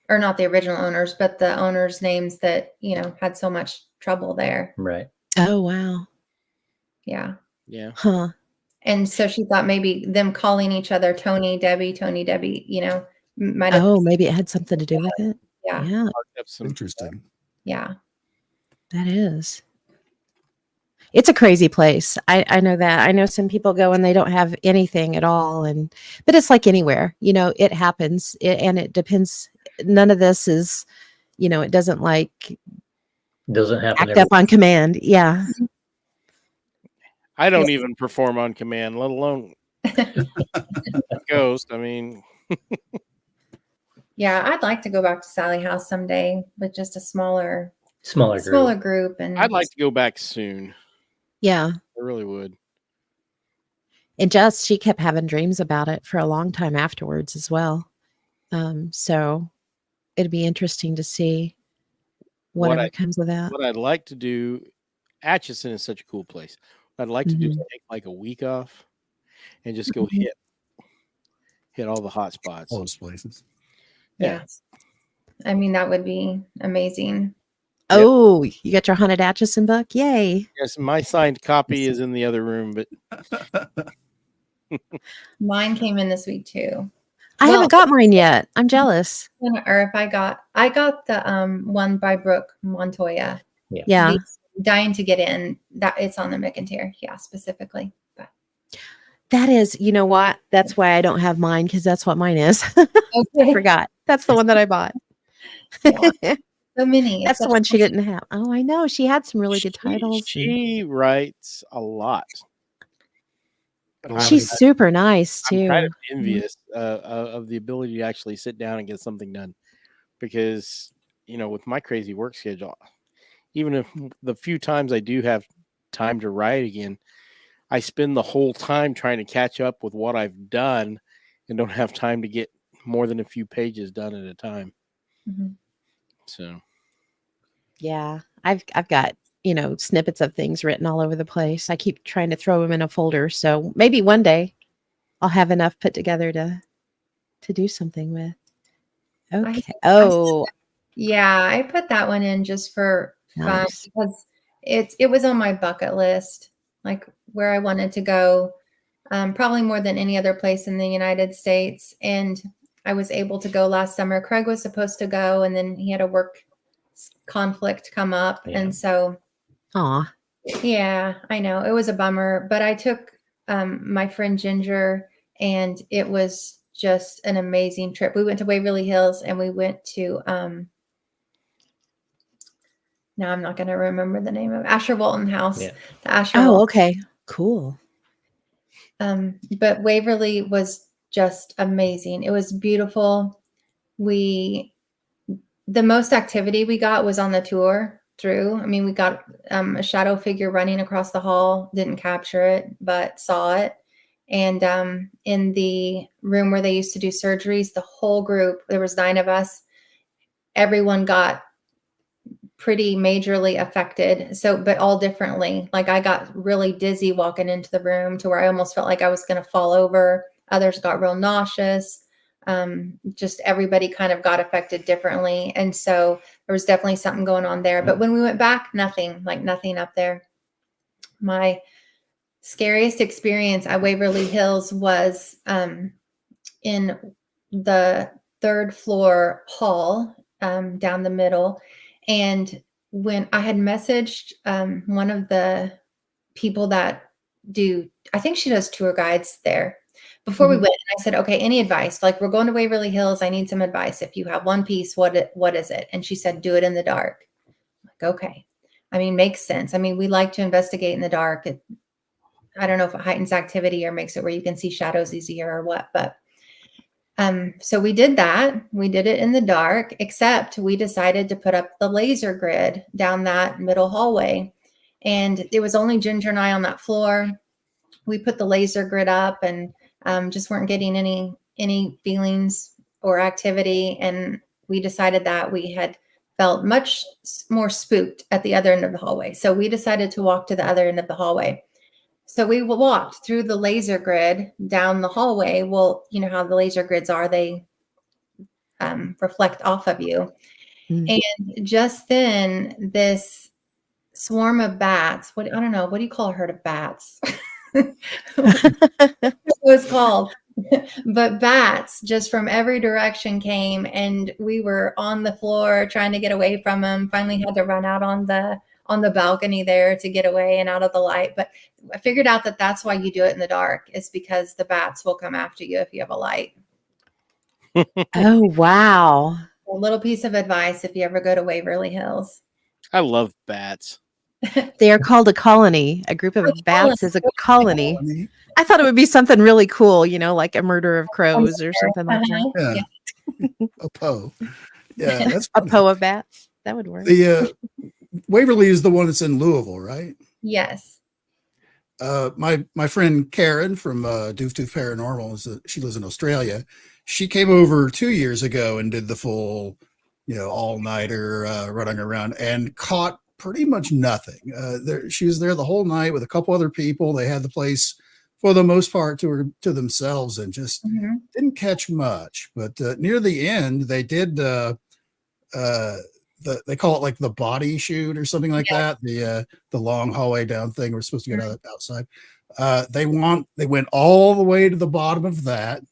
Speaker 2: or not the original owners, but the owners' names that, you know, had so much trouble there.
Speaker 4: Right.
Speaker 1: Oh, wow.
Speaker 2: Yeah.
Speaker 3: Yeah.
Speaker 1: Huh.
Speaker 2: And so she thought maybe them calling each other Tony, Debbie, you know, might have,
Speaker 1: Oh, maybe it had something to do with it.
Speaker 2: yeah,
Speaker 1: Yeah,
Speaker 3: Have some-
Speaker 5: Interesting.
Speaker 2: yeah.
Speaker 1: that is. It's a crazy place. I know that. I know some people go and they don't have anything at all, but it's like anywhere, you know, it happens, and it depends. None of this is, you know, it doesn't like
Speaker 4: Doesn't happen
Speaker 1: act
Speaker 4: every
Speaker 1: up on command. Yeah.
Speaker 3: I don't even perform on command, let alone ghost. I mean,
Speaker 2: Yeah, I'd like to go back to Sally House someday with just a smaller
Speaker 4: smaller group.
Speaker 2: group. And
Speaker 3: I'd like to go back soon.
Speaker 1: Yeah.
Speaker 3: I really would.
Speaker 1: And she kept having dreams about it for a long time afterwards as well. So it'd be interesting to see whatever comes of that.
Speaker 3: What I'd like to do, Atchison is such a cool place. What I'd like to do is take like a week off and just go
Speaker 1: Mhm.
Speaker 3: hit all the hot spots.
Speaker 5: All those places.
Speaker 3: Yeah.
Speaker 2: I mean, that would be amazing.
Speaker 3: Yep.
Speaker 1: Oh, you got your Haunted Atchison book? Yay.
Speaker 3: Yes, my signed copy is in the other room, but
Speaker 2: Mine came in this week too.
Speaker 1: I
Speaker 2: Well-
Speaker 1: haven't got mine yet. I'm jealous.
Speaker 2: Or if I got the one by Brooke Montoya.
Speaker 1: Yeah.
Speaker 2: Dying to get in. That it's on the McIntyre, yeah, specifically. But
Speaker 1: That is, you know what? That's why I don't have mine, because that's what mine is. I
Speaker 2: okay.
Speaker 1: forgot. That's the one that I bought.
Speaker 2: Yeah. So many.
Speaker 1: That's the one she didn't have. Oh, I know. She had some really good titles.
Speaker 3: She writes a lot.
Speaker 1: She's super nice
Speaker 3: I'm
Speaker 1: too.
Speaker 3: kind of envious of the ability to actually sit down and get something done, because, you know, with my crazy work schedule, even if the few times I do have time to write again, I spend the whole time trying to catch up with what I've done and don't have time to get more than a few pages done at a time.
Speaker 2: Mhm.
Speaker 3: So
Speaker 1: Yeah, I've got, you know, snippets of things written all over the place. I keep trying to throw them in a folder, so maybe one day I'll have enough put together to do something with. Okay.
Speaker 2: Yeah, I put that one in just for fun
Speaker 1: Nice.
Speaker 2: because it was on my bucket list, like where I wanted to go, probably more than any other place in the United States. And I was able to go last summer. Craig was supposed to go, and then he had a work conflict come up,
Speaker 4: Yeah.
Speaker 2: and so
Speaker 1: Aw.
Speaker 2: yeah, I know it was a bummer. But I took my friend Ginger, and it was just an amazing trip. We went to Waverly Hills, and we went to now I'm not going to remember the name of Asher Walton House.
Speaker 4: Yeah.
Speaker 2: The Asher
Speaker 1: Oh,
Speaker 2: Walton.
Speaker 1: okay. Cool.
Speaker 2: But Waverly was just amazing. It was beautiful. The most activity we got was on the tour through. I mean, we got a shadow figure running across the hall, didn't capture it, but saw it. And in the room where they used to do surgeries, the whole group, there was 9 of us, everyone got pretty majorly affected. So, but all differently. Like I got really dizzy walking into the room to where I almost felt like I was going to fall over. Others got real nauseous. Just everybody kind of got affected differently. And so there was definitely something going on there. But when we went back, nothing up there. My scariest experience at Waverly Hills was in the 3rd floor hall down the middle. And when I had messaged one of the people that I think she does tour guides there. Before we went, I said, okay, any advice? Like, we're going to Waverly Hills. I need some advice. If you have one piece, what is it? And she said, do it in the dark. I'm like, okay. I mean, makes sense. I mean, we like to investigate in the dark. I don't know if it heightens activity or makes it where you can see shadows easier or what, but So we did that. We did it in the dark, except we decided to put up the laser grid down that middle hallway. And it was only Ginger and I on that floor. We put the laser grid up and just weren't getting any feelings or activity. And we decided that we had felt much more spooked at the other end of the hallway. So we decided to walk to the other end of the hallway. So we walked through the laser grid down the hallway. Well, you know how the laser grids are, they reflect off of you.
Speaker 1: Mm.
Speaker 2: And just then this swarm of bats, I don't know, what do you call a herd of bats? It was called, but bats just from every direction came, and we were on the floor trying to get away from them. Finally had to run out on the balcony there to get away and out of the light. But I figured out that that's why you do it in the dark. It's because the bats will come after you if you have a light.
Speaker 1: Oh, wow.
Speaker 2: A little piece of advice if you ever go to Waverly Hills.
Speaker 3: I love bats.
Speaker 1: They are called a colony. A group of bats is a colony.
Speaker 5: Colony.
Speaker 1: I thought it would be something really cool, like a murder of crows or something like that.
Speaker 5: Yeah. A Poe. Yeah, that's
Speaker 1: A
Speaker 5: funny.
Speaker 1: Poe of bats. That would work.
Speaker 5: The Waverly is the one that's in Louisville, right?
Speaker 2: Yes.
Speaker 5: My friend Karen from Doof Doof Paranormal, she lives in Australia. She came over 2 years ago and did the full, all-nighter running around and caught pretty much nothing. She was there the whole night with a couple other people. They had the place for the most part to themselves and just didn't catch much. But near the end, they did they call it like the body shoot or something like that. The long hallway down thing. We're supposed to get outside. They went all the way to the bottom of that.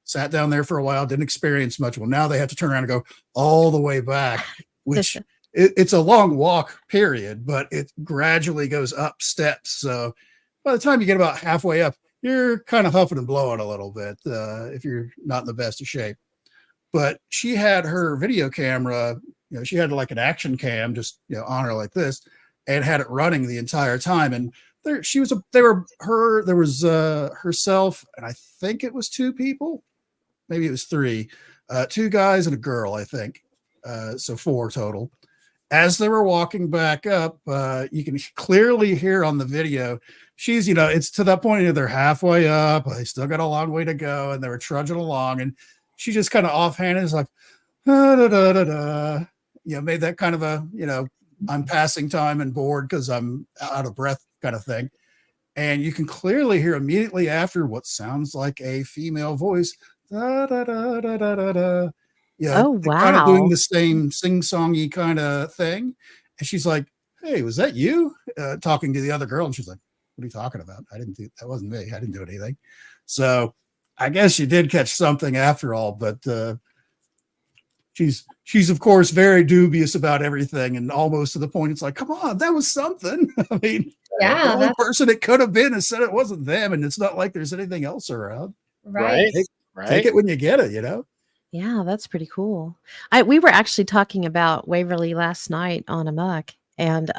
Speaker 5: Sat down there for a while, didn't experience much. Well, now they have to turn around and go all the way back, which it's a long walk period, but it gradually goes up steps. So by the time you get about halfway up, you're kind of huffing and blowing a little bit if you're not in the best of shape. But she had her video camera, she had like an action cam just on her like this and had it running the entire time. And there was herself, and I think it was two people, maybe it was three, 2 guys and a girl, I think. So 4 total. As they were walking back up, you can clearly hear on the video, she's, it's to that point, they're halfway up, they still got a long way to go, and they were trudging along, and she just kind of offhanded is like, da, da, da, da, da. Made that kind of a, I'm passing time and bored because I'm out of breath kind of thing. And you can clearly hear immediately after what sounds like a female voice. Da, da, da, da, da, da, da.
Speaker 1: Oh, wow.
Speaker 5: Kind of doing the same sing-songy kind of thing. And she's like, hey, was that you? Talking to the other girl. And she's like, what are you talking about? That wasn't me. I didn't do anything. So I guess you did catch something after all, but she's of course very dubious about everything, and almost to the point it's like, come on, that was something. I mean, the only person it could have been has said it wasn't them, and it's not like there's anything else around.
Speaker 2: Right.
Speaker 5: Take it when you get it,
Speaker 1: Yeah, that's pretty cool. We were actually talking about Waverly last night on Amok, and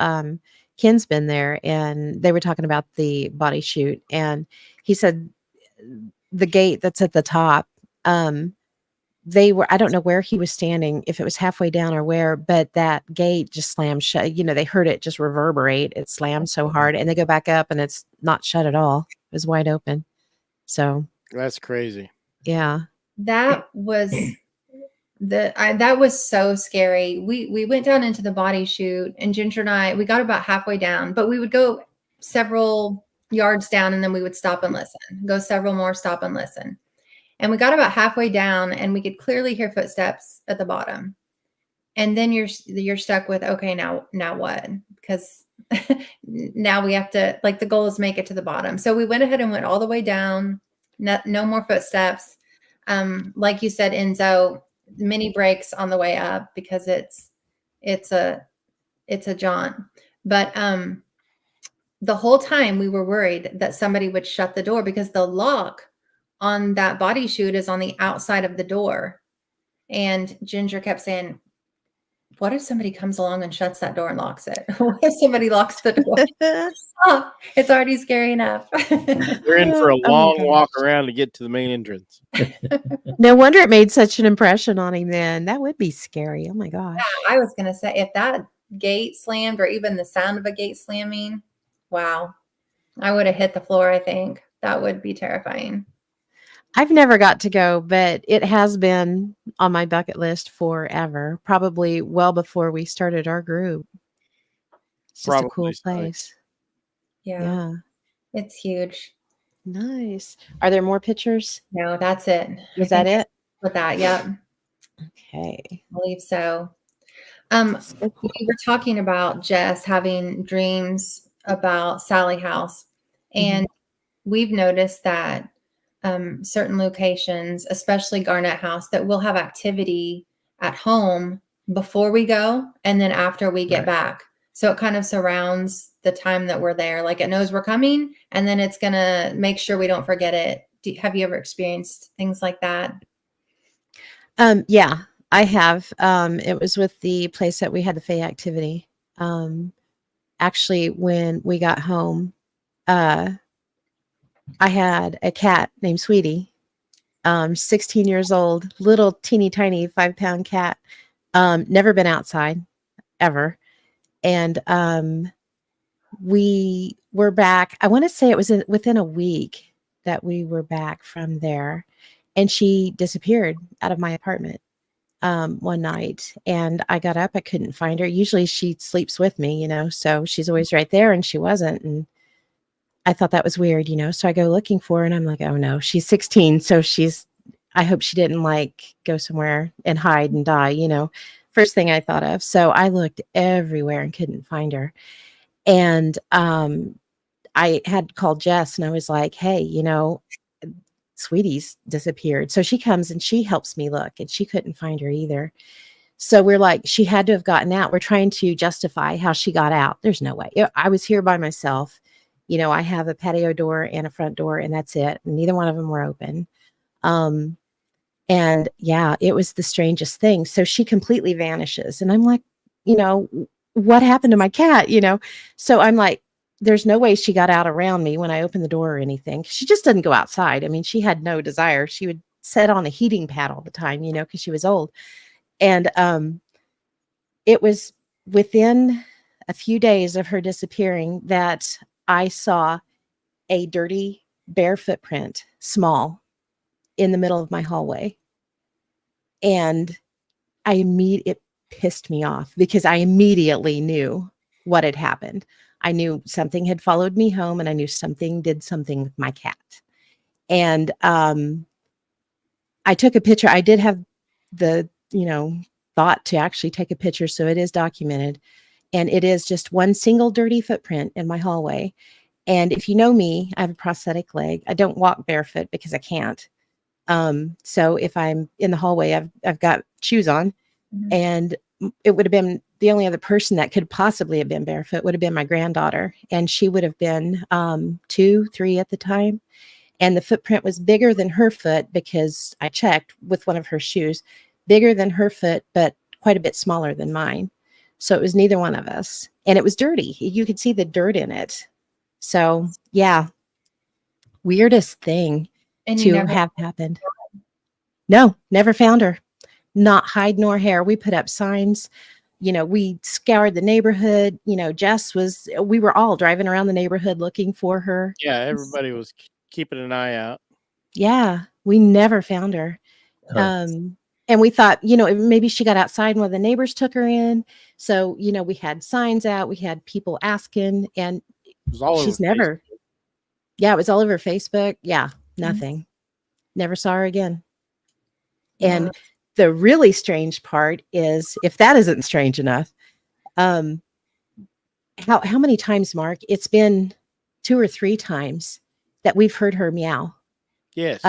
Speaker 1: Ken's been there, and they were talking about the body shoot, and he said the gate that's at the top, I don't know where he was standing, if it was halfway down or where, but that gate just slammed shut. They heard it just reverberate. It slammed so hard, and they go back up and it's not shut at all. It was wide open. So
Speaker 3: that's crazy.
Speaker 1: Yeah.
Speaker 2: That was that was so scary. We went down into the body chute, and Ginger and I, we got about halfway down, but we would go several yards down and then we would stop and listen, go several more, stop and listen. And we got about halfway down and we could clearly hear footsteps at the bottom. And then you're stuck with, okay, now what? Because now we have to, like, the goal is make it to the bottom. So we went ahead and went all the way down. No more footsteps. Like you said, Enzo, mini breaks on the way up because it's a jaunt. But the whole time we were worried that somebody would shut the door, because the lock on that body chute is on the outside of the door. And Ginger kept saying, what if somebody comes along and shuts that door and locks it? What if somebody locks the door? Oh, it's already scary enough.
Speaker 3: You're in for a
Speaker 1: Oh my
Speaker 3: long walk
Speaker 1: gosh.
Speaker 3: around to get to the main entrance.
Speaker 1: No wonder it made such an impression on him then. That would be scary. Oh my gosh.
Speaker 2: I was going to say, if that gate slammed or even the sound of a gate slamming, wow, I would have hit the floor, I think. That would be terrifying.
Speaker 1: I've never got to go, but it has been on my bucket list forever, probably well before we started our group. It's just a
Speaker 3: Probably
Speaker 1: cool
Speaker 3: so.
Speaker 1: place.
Speaker 2: Yeah,
Speaker 1: Yeah.
Speaker 2: it's huge.
Speaker 1: Nice. Are there more pictures?
Speaker 2: No, that's it.
Speaker 1: Was that it?
Speaker 2: With that, yep.
Speaker 1: Okay.
Speaker 2: I believe so.
Speaker 1: So cool.
Speaker 2: We were talking about Jess having dreams about Sally House, and we've noticed that certain locations, especially Garnett House, that we'll have activity at home before we go and then after we get back. So it kind of surrounds the time that we're there. Like it knows we're coming, and then it's going to make sure we don't forget it. Have you ever experienced things like that?
Speaker 1: Yeah, I have. It was with the place that we had the Fae activity. Actually, when we got home, I had a cat named Sweetie, 16 years old, little teeny tiny 5-pound cat. Never been outside ever. And we were back. I want to say it was within a week that we were back from there. And she disappeared out of my apartment one night. And I got up. I couldn't find her. Usually she sleeps with me, you know, so she's always right there. And she wasn't. And I thought that was weird, you know. So I go looking for her and I'm like, oh no, she's 16. So I hope she didn't like go somewhere and hide and die, you know. First thing I thought of. So I looked everywhere and couldn't find her. And I had called Jess and I was like, hey, you know, Sweetie's disappeared. So she comes and she helps me look, and she couldn't find her either. So we're like, she had to have gotten out. We're trying to justify how she got out. There's no way. I was here by myself. You know, I have a patio door and a front door, and that's it. And neither one of them were open. And yeah, it was the strangest thing. So she completely vanishes. And I'm like, you know, what happened to my cat? You know? So I'm like, there's no way she got out around me when I opened the door or anything. She just didn't go outside. I mean, she had no desire. She would sit on a heating pad all the time, you know, because she was old. And it was within a few days of her disappearing that I saw a dirty bare footprint, small, in the middle of my hallway. And it pissed me off because I immediately knew what had happened. I knew something had followed me home, and I knew something did something with my cat. And I took a picture. I did have the, you know, thought to actually take a picture. So it is documented. And it is just one single dirty footprint in my hallway. And if you know me, I have a prosthetic leg. I don't walk barefoot because I can't. So if I'm in the hallway, I've got shoes on, and it would have been the only other person that could possibly have been barefoot would have been my granddaughter. And she would have been 2, 3 at the time. And the footprint was bigger than her foot because I checked with one of her shoes, bigger than her foot, but quite a bit smaller than mine. So it was neither one of us. And it was dirty. You could see the dirt in it. So yeah, weirdest thing to have happened. No, never found her. Not hide nor hair. We put up signs. You know, we scoured the neighborhood. You know, we were all driving around the neighborhood looking for her.
Speaker 3: Yeah, everybody was keeping an eye out.
Speaker 1: Yeah, we never found her. And we thought, you know, maybe she got outside and one of the neighbors took her in. So, you know, we had signs out. We had people asking, and she's never. Facebook. Yeah, it was all over Facebook. Yeah, nothing. Never saw her again. And the really strange part is, if that isn't strange enough, how many times, Mark? It's been 2 or 3 times that we've heard her meow.
Speaker 3: Yes.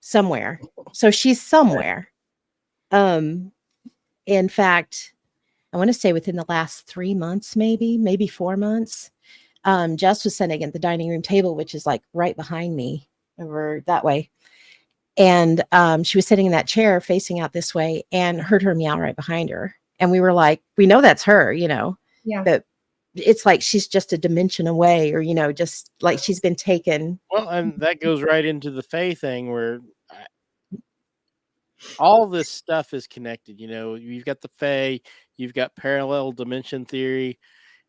Speaker 1: Somewhere. So she's somewhere. In fact, I want to say within the last 3 months, maybe 4 months, Jess was sitting at the dining room table, which is like right behind me over that way. And she was sitting in that chair facing out this way and heard her meow right behind her. And we were like, we know that's her,
Speaker 2: Yeah.
Speaker 1: but it's like she's just a dimension away, or just like she's been taken.
Speaker 3: Well, and that goes right into the Fae thing, where all this stuff is connected. You've got the Fae, you've got parallel dimension theory,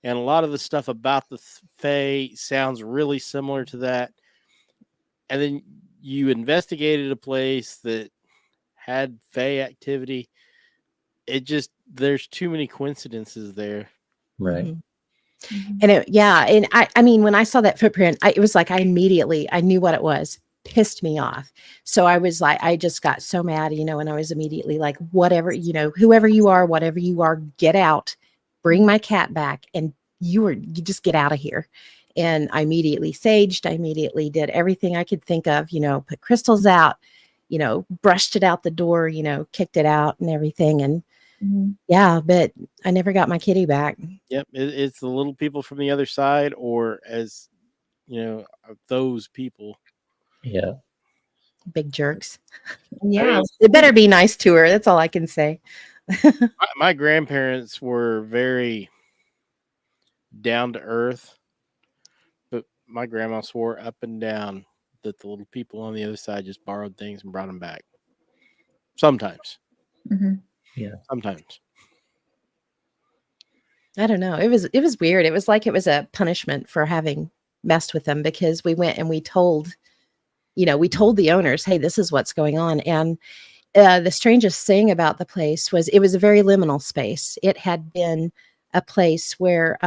Speaker 3: and a lot of the stuff about the Fae sounds really similar to that. And then you investigated a place that had Fae activity. There's too many coincidences there.
Speaker 4: Right.
Speaker 1: Mhm. And I mean, when I saw that footprint, it was like I knew what it was. Pissed me off. So I was like, I just got so mad, and I was immediately like, whatever, whoever you are, whatever you are, get out, bring my cat back, and you just get out of here. And I immediately saged. I immediately did everything I could think of, put crystals out, brushed it out the door, kicked it out and everything. And yeah, but I never got my kitty back.
Speaker 3: Yep. It's the little people from the other side, or as those people.
Speaker 4: Yeah.
Speaker 1: Big jerks.
Speaker 2: Yeah.
Speaker 1: It better be nice to her. That's all I can say.
Speaker 3: My grandparents were very down to earth, but my grandma swore up and down that the little people on the other side just borrowed things and brought them back. Sometimes.
Speaker 4: Yeah.
Speaker 3: Sometimes.
Speaker 1: I don't know. It was weird. It was like it was a punishment for having messed with them, because we went and we told the owners, hey, this is what's going on. And the strangest thing about the place was it was a very liminal space. It had been a place where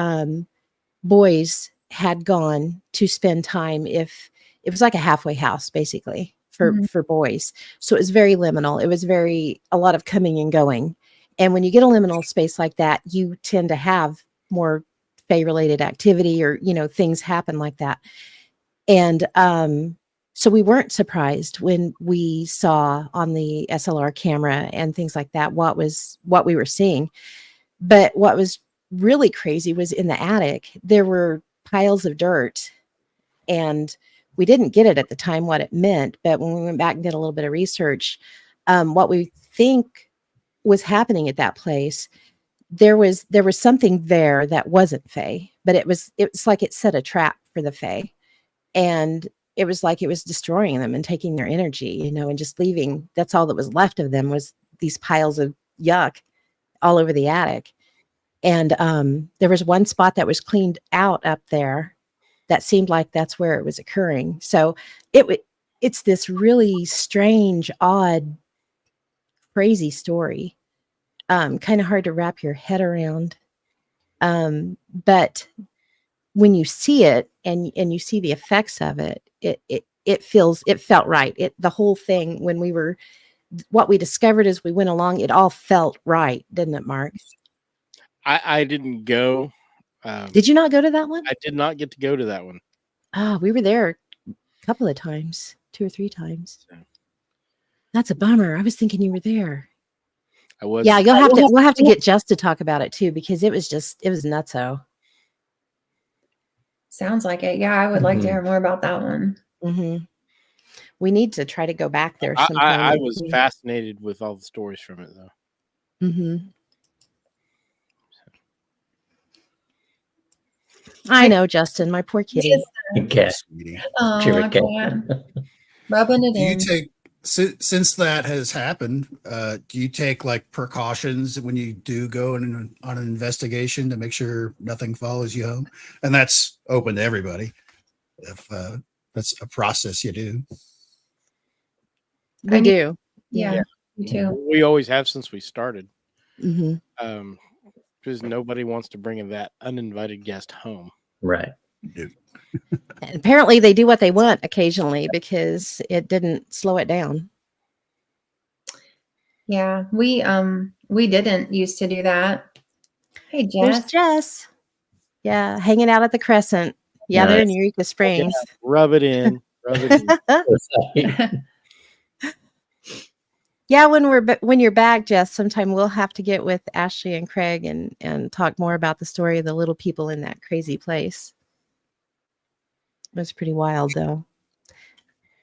Speaker 1: boys had gone to spend time. If it was like a halfway house, basically for boys. So it was very liminal. It was a lot of coming and going. And when you get a liminal space like that, you tend to have more Fae related activity, or, things happen like that. And so we weren't surprised when we saw on the SLR camera and things like that what we were seeing. But what was really crazy was in the attic, there were piles of dirt, and we didn't get it at the time what it meant. But when we went back and did a little bit of research, what we think was happening at that place, there was something there that wasn't Fae, but it's like it set a trap for the Fae. And it was like it was destroying them and taking their energy, and just leaving. That's all that was left of them, was these piles of yuck all over the attic. And there was one spot that was cleaned out up there that seemed like that's where it was occurring. So it's this really strange, odd, crazy story. Kind of hard to wrap your head around. But when you see it and you see the effects of it, it felt right. The whole thing, what we discovered as we went along, it all felt right, didn't it, Mark?
Speaker 3: I didn't go.
Speaker 1: Did you not go to that one?
Speaker 3: I did not get to go to that one.
Speaker 1: We were there a couple of times, 2 or 3 times. That's a bummer. I was thinking you were there.
Speaker 3: I was.
Speaker 1: Yeah, we'll have to get Jess to talk about it too, because it was nutso.
Speaker 2: Sounds like it. Yeah, I would like to hear more about that one.
Speaker 1: Mm-hmm. We need to try to go back there sometime.
Speaker 3: I was fascinated with all the stories from it, though.
Speaker 1: Mm-hmm. I know, Justin, my poor kitty.
Speaker 4: Okay.
Speaker 2: Oh, rubbing it in.
Speaker 5: Since that has happened, do you take like precautions when you do go on an investigation to make sure nothing follows you home? And that's open to everybody. If that's a process you do.
Speaker 1: We do.
Speaker 2: Yeah, me too.
Speaker 3: We always have since we started.
Speaker 1: Mm-hmm.
Speaker 3: Because nobody wants to bring that uninvited guest home.
Speaker 4: Right.
Speaker 1: And apparently they do what they want occasionally, because it didn't slow it down.
Speaker 2: Yeah, we didn't used to do that. Hey,
Speaker 1: There's
Speaker 2: Jess.
Speaker 1: Jess. Yeah, hanging out at the Crescent. Yeah, they're in
Speaker 4: Nice.
Speaker 1: Eureka Springs.
Speaker 3: Yeah, rub it in.
Speaker 1: Yeah, when you're back, Jess, sometime we'll have to get with Ashley and Craig and talk more about the story of the little people in that crazy place. It was pretty wild, though.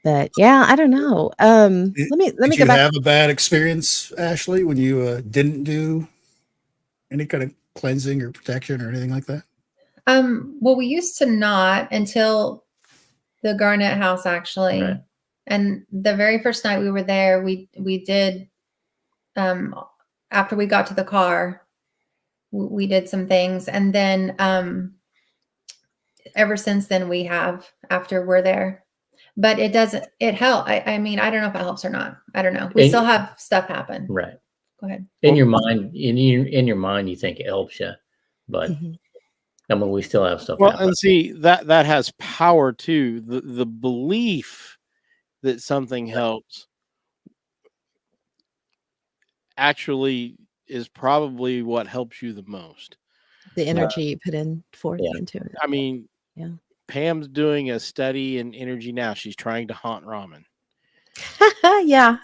Speaker 1: But yeah, I don't know. Let me
Speaker 5: Did
Speaker 1: go
Speaker 5: you
Speaker 1: back.
Speaker 5: have a bad experience, Ashley, when you didn't do any kind of cleansing or protection or anything like that?
Speaker 2: Well, we used to not until the Garnett house, actually.
Speaker 4: Right.
Speaker 2: And the very first night we were there, we did, after we got to the car, we did some things. And then, ever since then we have, after we're there, but it help. I mean, I don't know if it helps or not. I don't know. We still have stuff happen.
Speaker 4: Right.
Speaker 2: Go ahead.
Speaker 4: In your mind, in your mind, you think it helps you, but
Speaker 1: Mhm.
Speaker 4: I mean, we still have stuff
Speaker 3: Well,
Speaker 4: happen.
Speaker 3: and see that has power too. The belief that something helps actually is probably what helps you the most.
Speaker 1: The energy you put in forth
Speaker 4: Yeah.
Speaker 1: into it.
Speaker 3: I mean,
Speaker 1: Yeah.
Speaker 3: Pam's doing a study in energy now. She's trying to haunt ramen.
Speaker 1: Yeah.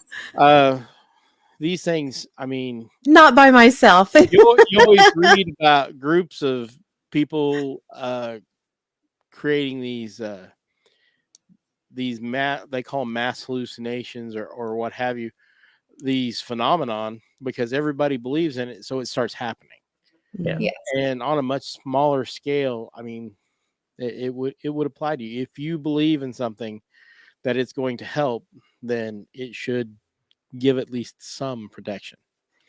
Speaker 3: These things, I mean,
Speaker 1: Not by myself.
Speaker 3: you always read about groups of people creating these they call them mass hallucinations or what have you, these phenomenon, because everybody believes in it, so it starts happening.
Speaker 4: Yeah.
Speaker 2: Yes.
Speaker 3: And on a much smaller scale, I mean, it would apply to you. If you believe in something that it's going to help, then it should give at least some protection.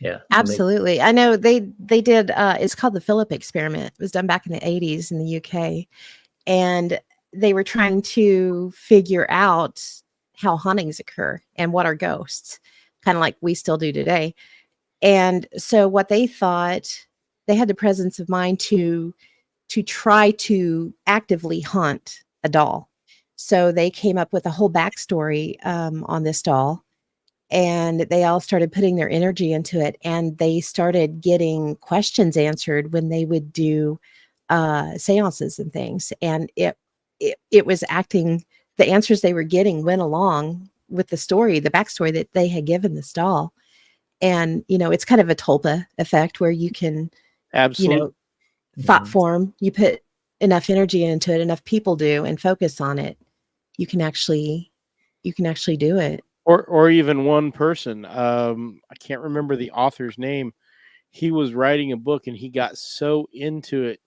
Speaker 4: Yeah.
Speaker 1: Absolutely. I know they did it's called the Philip experiment. It was done back in the 80s in the UK, and they were trying to figure out how hauntings occur and what are ghosts, kind of like we still do today. And so what they thought, they had the presence of mind to try to actively hunt a doll. So they came up with a whole backstory on this doll, and they all started putting their energy into it, and they started getting questions answered when they would do seances and things. And it was acting, the answers they were getting went along with the story, the backstory that they had given this doll. And it's kind of a tulpa effect where you can,
Speaker 3: Absolutely.
Speaker 1: thought
Speaker 4: Mhm.
Speaker 1: form, you put enough energy into it, enough people do, and focus on it, you can actually do it.
Speaker 3: Or even one person. I can't remember the author's name. He was writing a book and he got so into it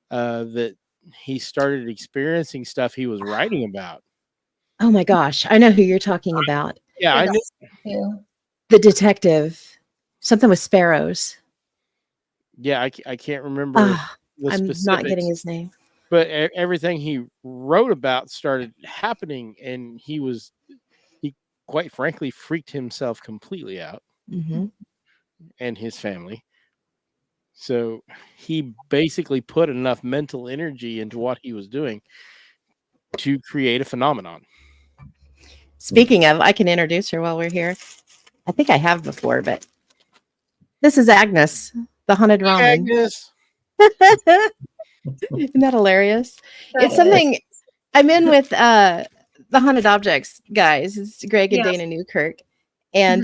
Speaker 3: that he started experiencing stuff he was writing about.
Speaker 1: Oh my gosh, I know who you're talking about.
Speaker 3: Yeah, I knew.
Speaker 2: Too.
Speaker 1: The detective, something with sparrows.
Speaker 3: Yeah, I can't remember
Speaker 1: Ah,
Speaker 3: the
Speaker 1: I'm not getting
Speaker 3: specifics,
Speaker 1: his name.
Speaker 3: but everything he wrote about started happening, and he quite frankly freaked himself completely out,
Speaker 1: Hmm.
Speaker 3: and his family. So he basically put enough mental energy into what he was doing to create a phenomenon.
Speaker 1: Speaking of, I can introduce her while we're here. I think I have before, but this is Agnes, the haunted ramen.
Speaker 3: Agnes.
Speaker 1: Isn't that hilarious?
Speaker 2: That
Speaker 1: It's
Speaker 2: is.
Speaker 1: something I'm in with the haunted objects guys. It's Greg and
Speaker 2: Yes.
Speaker 1: Dana Newkirk. And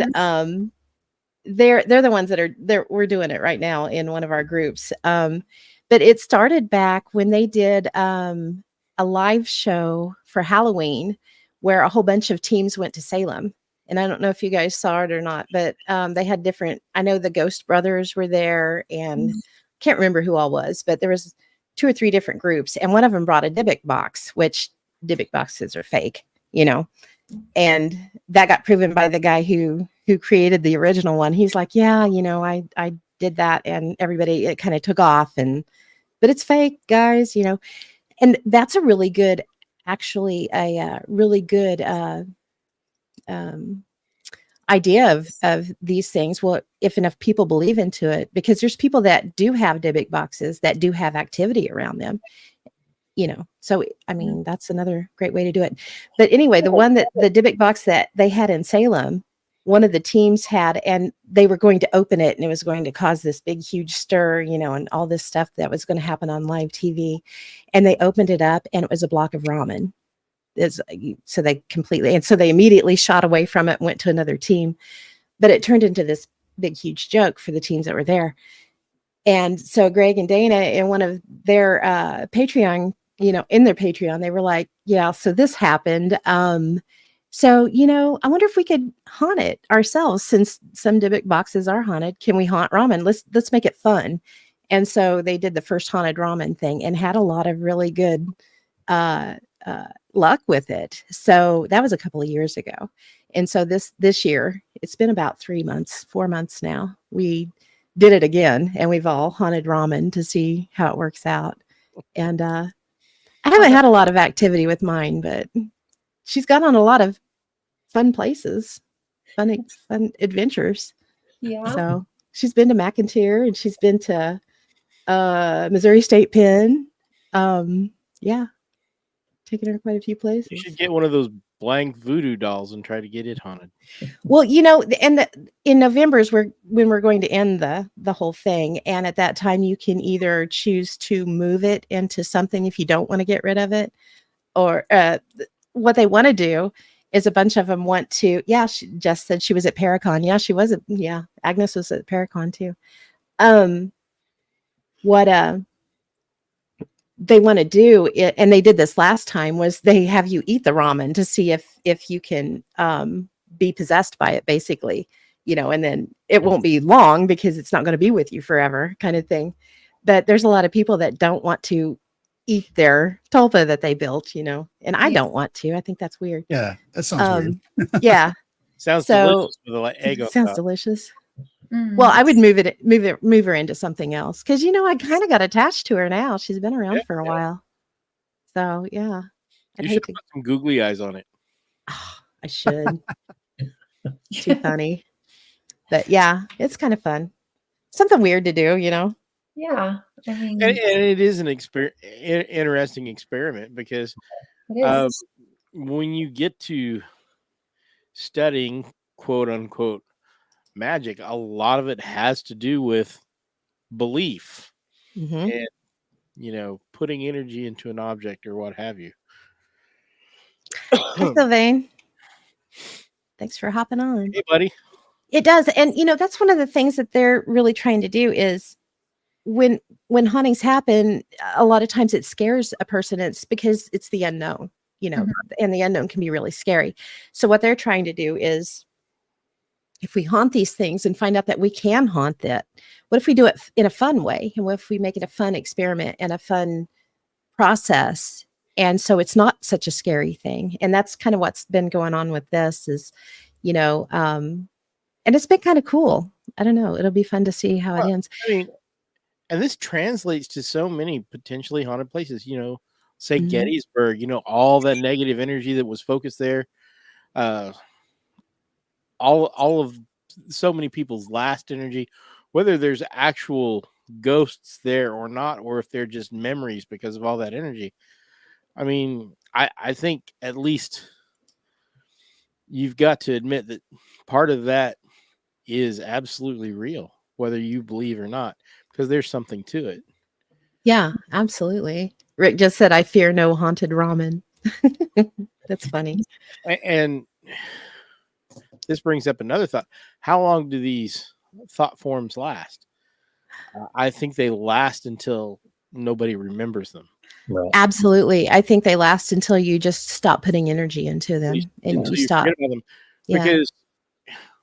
Speaker 1: they're the ones that are there. We're doing it right now in one of our groups. But it started back when they did a live show for Halloween where a whole bunch of teams went to Salem. And I don't know if you guys saw it or not, but they had different, I know the Ghost Brothers were there, and can't remember who all was, but there was 2 or 3 different groups. And one of them brought a Dybbuk box, which Dybbuk boxes are fake, and that got proven by the guy who created the original one. He's like, yeah, I did that, and everybody, it kind of took off, but it's fake, guys, and that's a really good, actually a really good idea of these things. Well, if enough people believe into it, because there's people that do have Dybbuk boxes that do have activity around them, so I mean, that's another great way to do it. But anyway, the Dybbuk box that they had in Salem, one of the teams had, and they were going to open it, and it was going to cause this big huge stir, and all this stuff that was going to happen on live TV. And they opened it up, and it was a block of ramen. So they immediately shot away from it and went to another team. But it turned into this big huge joke for the teams that were there. And so Greg and Dana, in one of their Patreon, in their Patreon, they were like, yeah, so this happened. So, you know, I wonder if we could haunt it ourselves since some Dybbuk boxes are haunted. Can we haunt ramen? Let's make it fun. And so they did the first haunted ramen thing and had a lot of really good uh, luck with it. So that was a couple of years ago. And so this year, it's been about 4 months now. We did it again, and we've all haunted ramen to see how it works out. And I haven't had a lot of activity with mine, but she's gone on a lot of fun places, fun adventures.
Speaker 2: Yeah.
Speaker 1: So she's been to McIntyre and she's been to Missouri State Pen. Yeah, taken her quite a few places.
Speaker 3: You should get one of those blank voodoo dolls and try to get it haunted.
Speaker 1: Well, you know, and in November is when we're going to end the whole thing, and at that time you can either choose to move it into something if you don't want to get rid of it, or what they want to do is a bunch of them want to. Yeah, she just said she was at Paracon. Yeah, she was. Yeah, Agnes was at Paracon too. What they want to do, and they did this last time, was they have you eat the ramen to see if you can be possessed by it, basically, you know, and then it won't be long because it's not going to be with you forever, kind of thing. But there's a lot of people that don't want to eat their tulpa that they built, you know, and I don't want to. I think that's weird.
Speaker 5: Yeah, that sounds weird.
Speaker 1: Yeah.
Speaker 3: Sounds
Speaker 1: So-
Speaker 3: delicious with a egg on
Speaker 1: Sounds
Speaker 3: top.
Speaker 1: delicious.
Speaker 2: Mm.
Speaker 1: Well, I would move her into something else because, you know, I kind of got attached to her now. She's been around for a while. So yeah, I'd
Speaker 3: You
Speaker 1: hate
Speaker 3: should
Speaker 1: to.
Speaker 3: put some googly eyes on it.
Speaker 1: I should. Too funny. But yeah, it's kind of fun. Something weird to do, you know.
Speaker 2: Yeah. I mean,
Speaker 3: And it is an interesting experiment because
Speaker 2: it is.
Speaker 3: when you get to studying quote unquote magic, a lot of it has to do with belief
Speaker 1: Mhm.
Speaker 3: and, you know, putting energy into an object or what have you.
Speaker 1: Hi, Sylvain. Thanks for hopping on.
Speaker 3: Hey, buddy.
Speaker 1: It does, and you know that's one of the things that they're really trying to do is when hauntings happen, a lot of times it scares a person. It's because it's the unknown, you know, and the unknown can be really scary. So what they're trying to do is, if we haunt these things and find out that we can haunt that, what if we do it in a fun way? And what if we make it a fun experiment and a fun process? And so it's not such a scary thing. And that's kind of what's been going on with this is, you know, and it's been kind of cool. I don't know. It'll be fun to see how it ends.
Speaker 3: I mean, and this translates to so many potentially haunted places, you know, say
Speaker 1: Mhm.
Speaker 3: Gettysburg, you know, all that negative energy that was focused there. All of so many people's last energy, whether there's actual ghosts there or not, or if they're just memories because of all that energy. I mean, I think at least you've got to admit that part of that is absolutely real, whether you believe or not, because there's something to it.
Speaker 1: Yeah, absolutely. Rick just said, I fear no haunted ramen. That's funny.
Speaker 3: And this brings up another thought. How long do these thought forms last? I think they last until nobody remembers them.
Speaker 4: Right.
Speaker 1: Absolutely. I think they last until you just stop putting energy into them and
Speaker 3: Until
Speaker 1: you
Speaker 3: you
Speaker 1: stop.
Speaker 3: forget about them.
Speaker 1: Yeah.
Speaker 3: Because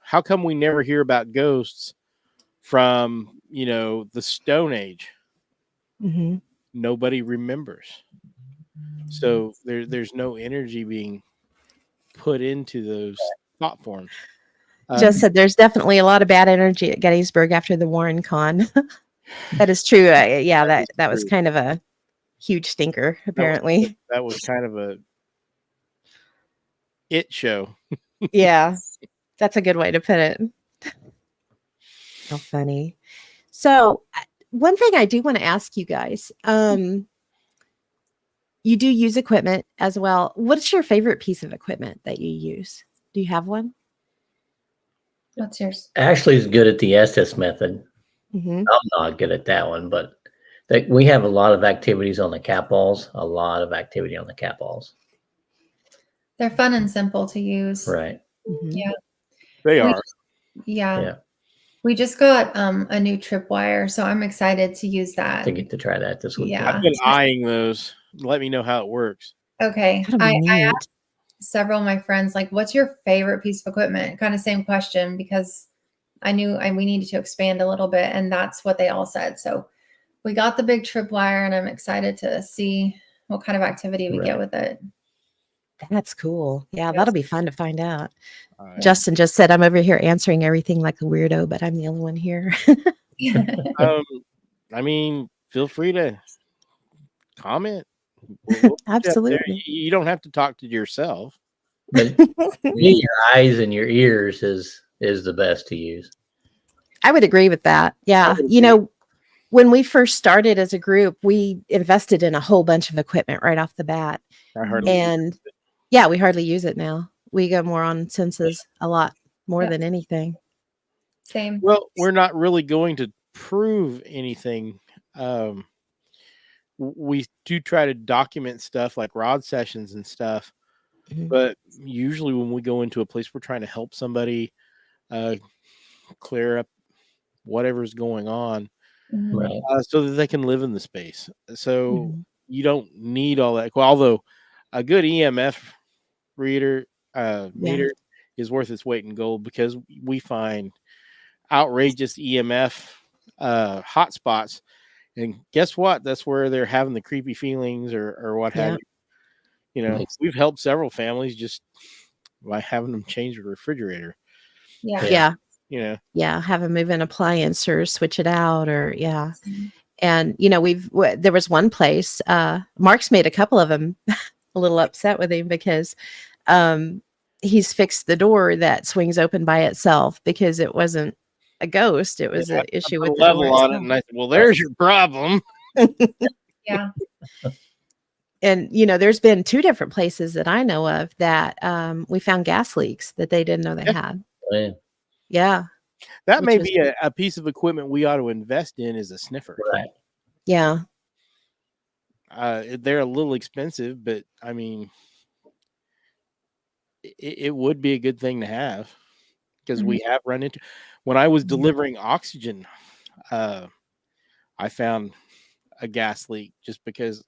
Speaker 3: how come we never hear about ghosts from, you know, the Stone Age?
Speaker 1: Hmm.
Speaker 3: Nobody remembers. So there's no energy being put into those thought forms.
Speaker 1: Just said there's definitely a lot of bad energy at Gettysburg after the Warren Con. That is true. Yeah, that was kind of a huge stinker, apparently.
Speaker 3: that was kind of a it show.
Speaker 1: Yeah, that's a good way to put it. How funny. So one thing I do want to ask you guys, you do use equipment as well. What's your favorite piece of equipment that you use? Do you have one?
Speaker 2: What's yours?
Speaker 4: Ashley's good at the SS method.
Speaker 1: Mm-hmm.
Speaker 4: I'm not good at that one, but we have a lot of activities on the cat balls. A lot of activity on the cat balls.
Speaker 2: They're fun and simple to use.
Speaker 4: Right.
Speaker 1: Mm-hmm.
Speaker 2: Yeah.
Speaker 3: They
Speaker 2: We-
Speaker 3: are.
Speaker 2: Yeah.
Speaker 4: Yeah.
Speaker 2: We just got a new tripwire, so I'm excited to use that.
Speaker 4: To get to try that this week.
Speaker 2: Yeah.
Speaker 3: I've been eyeing those. Let me know how it works.
Speaker 2: Okay.
Speaker 1: That'll be
Speaker 2: I
Speaker 1: neat.
Speaker 2: several of my friends, like, what's your favorite piece of equipment? Kind of same question, because I knew we needed to expand a little bit, and that's what they all said. So we got the big tripwire, and I'm excited to see what kind of activity we get with it.
Speaker 1: That's cool. Yeah,
Speaker 2: Yes.
Speaker 1: that'll be fun to find out.
Speaker 3: All right.
Speaker 1: Justin just said, I'm over here answering everything like a weirdo, but I'm the only one here.
Speaker 3: I mean, feel free to comment. We'll put you up there.
Speaker 1: Absolutely.
Speaker 3: You don't have to talk to yourself.
Speaker 4: But me, your eyes and your ears is the best to use.
Speaker 1: I would agree with that. Yeah.
Speaker 3: would
Speaker 1: You
Speaker 3: agree.
Speaker 1: know, when we first started as a group, we invested in a whole bunch of equipment right off the bat.
Speaker 3: I hardly
Speaker 1: And yeah, we hardly use it now. We go more on senses a lot more
Speaker 2: Yep.
Speaker 1: than anything.
Speaker 2: Same.
Speaker 3: Well, we're not really going to prove anything. We do try to document stuff like rod sessions and stuff,
Speaker 1: Mhm.
Speaker 3: but usually when we go into a place, we're trying to help somebody clear up whatever's going on,
Speaker 2: Mhm.
Speaker 4: Right.
Speaker 3: so that they can live in the space. So
Speaker 1: Mhm.
Speaker 3: you don't need all that. Well, although a good EMF meter is worth its weight in gold, because we find outrageous EMF hotspots, and guess what? That's where they're having the creepy feelings or what have
Speaker 1: Yeah.
Speaker 3: you. You know,
Speaker 4: Makes-
Speaker 3: we've helped several families just by having them change the refrigerator.
Speaker 2: Yeah.
Speaker 1: Yeah.
Speaker 3: You know,
Speaker 1: Yeah. Have a move in appliance or switch it out or yeah.
Speaker 2: Mhm.
Speaker 1: And, you know, there was one place, Mark's made a couple of them a little upset with him because he's fixed the door that swings open by itself because it wasn't a ghost. It was
Speaker 3: yeah,
Speaker 1: an issue
Speaker 3: put
Speaker 1: with
Speaker 3: a
Speaker 1: the door
Speaker 3: level on it,
Speaker 1: itself.
Speaker 3: and I said, "Well, there's your problem."
Speaker 2: Yeah.
Speaker 1: And, you know, there's been 2 different places that I know of that we found gas leaks that they didn't know they
Speaker 3: Yeah.
Speaker 1: had.
Speaker 4: Yeah.
Speaker 1: Yeah.
Speaker 3: That
Speaker 1: Which
Speaker 3: may
Speaker 1: was-
Speaker 3: be a piece of equipment we ought to invest in, is a sniffer.
Speaker 4: Right.
Speaker 1: Yeah.
Speaker 3: They're a little expensive, but I mean, it would be a good thing to have, because we have run into, when I was delivering oxygen, I found a gas leak just because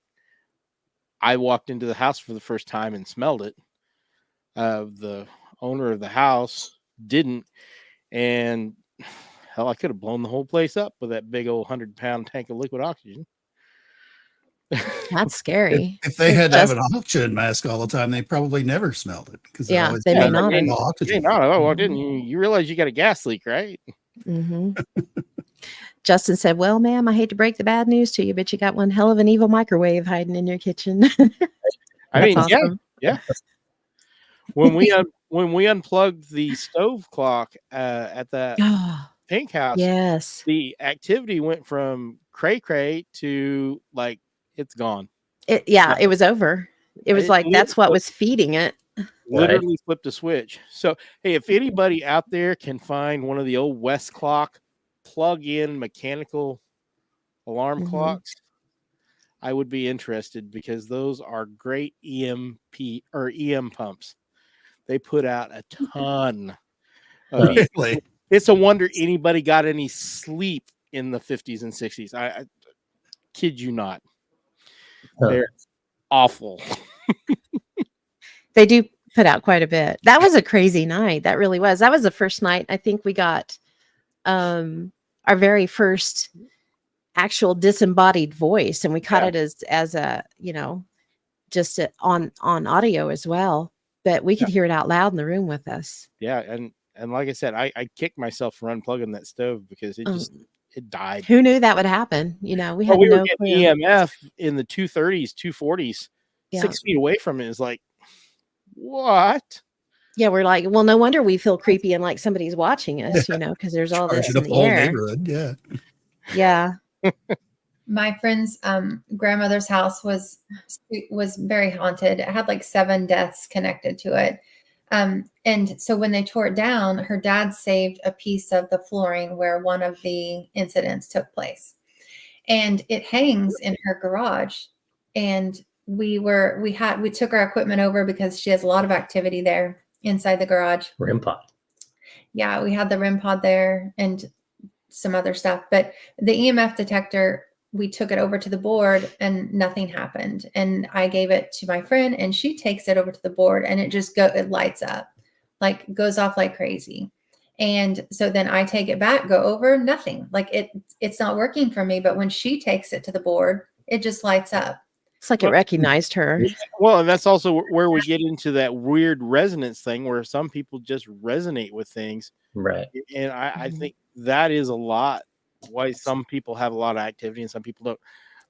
Speaker 3: I walked into the house for the first time and smelled it. The owner of the house didn't, and hell, I could have blown the whole place up with that big old 100-pound tank of liquid oxygen.
Speaker 1: That's scary.
Speaker 5: If they
Speaker 1: It's
Speaker 5: had to have
Speaker 1: just-
Speaker 5: an oxygen mask all the time, they probably never smelled it because
Speaker 1: Yeah, they may not have.
Speaker 5: no
Speaker 3: Hey,
Speaker 5: oxygen.
Speaker 3: no, I walked in. You realize you got a gas leak, right?
Speaker 1: Mhm. Justin said, "Well, ma'am, I hate to break the bad news to you, but you got one hell of an evil microwave hiding in your kitchen."
Speaker 3: I
Speaker 1: That's
Speaker 3: mean,
Speaker 1: awesome.
Speaker 3: yeah. When we unplugged the stove clock at that
Speaker 1: Oh,
Speaker 3: pink house,
Speaker 1: yes.
Speaker 3: the activity went from cray to like it's gone.
Speaker 1: It was over. It was
Speaker 3: It
Speaker 1: like that's what was feeding it.
Speaker 3: literally flipped a switch. So, hey, if anybody out there can find one of the old West clock plug-in mechanical alarm
Speaker 1: Mhm.
Speaker 3: clocks, I would be interested, because those are great EMP or EM pumps. They put out a ton of EM.
Speaker 5: Really?
Speaker 3: It's a wonder anybody got any sleep in the 50s and 60s. I kid you not.
Speaker 4: Huh.
Speaker 3: They're awful.
Speaker 1: They do put out quite a bit. That was a crazy night. That really was. That was the first night I think we got our very first actual disembodied voice, and we caught it as a, you know, just on audio as well, but we could hear it out loud in the room with us.
Speaker 3: Yeah, and like I said, I kicked myself for unplugging that stove because it just it died.
Speaker 1: Who knew that would happen? You know, we had
Speaker 3: Well, we were
Speaker 1: no
Speaker 3: getting
Speaker 1: clue.
Speaker 3: EMF in the 230s, 240s,
Speaker 1: Yeah.
Speaker 3: 6 feet away from it. Is like, what?
Speaker 1: Yeah, we're like, well, no wonder we feel creepy and like somebody's watching us, you know, because there's all this
Speaker 5: Charging
Speaker 1: in
Speaker 5: up
Speaker 1: the
Speaker 5: the whole
Speaker 1: air.
Speaker 5: neighborhood. Yeah.
Speaker 1: Yeah.
Speaker 2: My friend's grandmother's house was very haunted. It had like 7 deaths connected to it. And so when they tore it down, her dad saved a piece of the flooring where one of the incidents took place. And it hangs in her garage. And we took our equipment over because she has a lot of activity there inside the garage.
Speaker 4: REM pod.
Speaker 2: Yeah, we had the REM pod there and some other stuff, but the EMF detector we took it over to the board and nothing happened. And I gave it to my friend and she takes it over to the board and it lights up, like goes off like crazy. And so then I take it back, go over, nothing. Like it's not working for me. But when she takes it to the board, it just lights up.
Speaker 1: It's like it recognized her.
Speaker 3: Well, and that's also where we get into that weird resonance thing where some people just resonate with things.
Speaker 4: Right.
Speaker 3: And I think that is a lot why some people have a lot of activity and some people don't.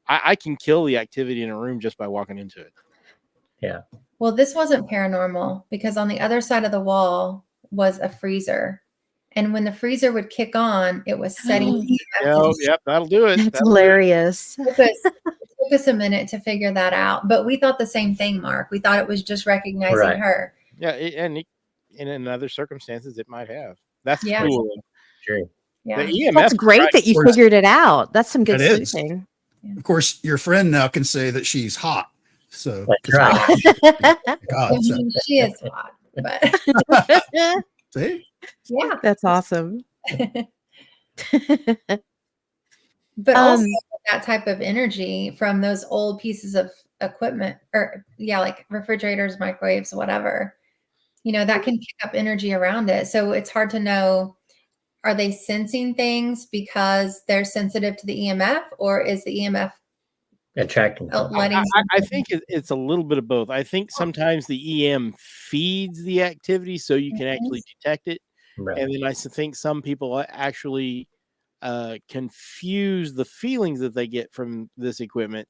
Speaker 3: I can kill the activity in a room just by walking into it.
Speaker 4: Yeah.
Speaker 2: Well, this wasn't paranormal because on the other side of the wall was a freezer. And when the freezer would kick on, it was setting.
Speaker 3: Yep, that'll do it.
Speaker 1: That's hilarious.
Speaker 2: It took us a minute to figure that out. But we thought the same thing, Mark. We thought it was just recognizing her.
Speaker 3: Yeah, and in other circumstances, it might have. That's
Speaker 2: Yeah.
Speaker 3: cool.
Speaker 4: Sure.
Speaker 2: Yeah.
Speaker 3: The EMF
Speaker 1: That's great that you figured it out. That's some good
Speaker 5: It is.
Speaker 1: sleuthing.
Speaker 5: Of course, your friend now can say that she's hot. So
Speaker 4: That's right.
Speaker 2: I
Speaker 5: God, so,
Speaker 2: mean, she is hot, but
Speaker 5: see?
Speaker 2: yeah.
Speaker 1: That's awesome.
Speaker 2: But also that type of energy from those old pieces of equipment or like refrigerators, microwaves, whatever, that can pick up energy around it. So it's hard to know, are they sensing things because they're sensitive to the EMF, or is the EMF
Speaker 4: attracting?
Speaker 3: I think it's a little bit of both. I think sometimes the EM feeds the activity so you can actually detect it.
Speaker 4: Right.
Speaker 3: And then I think some people actually confuse the feelings that they get from this equipment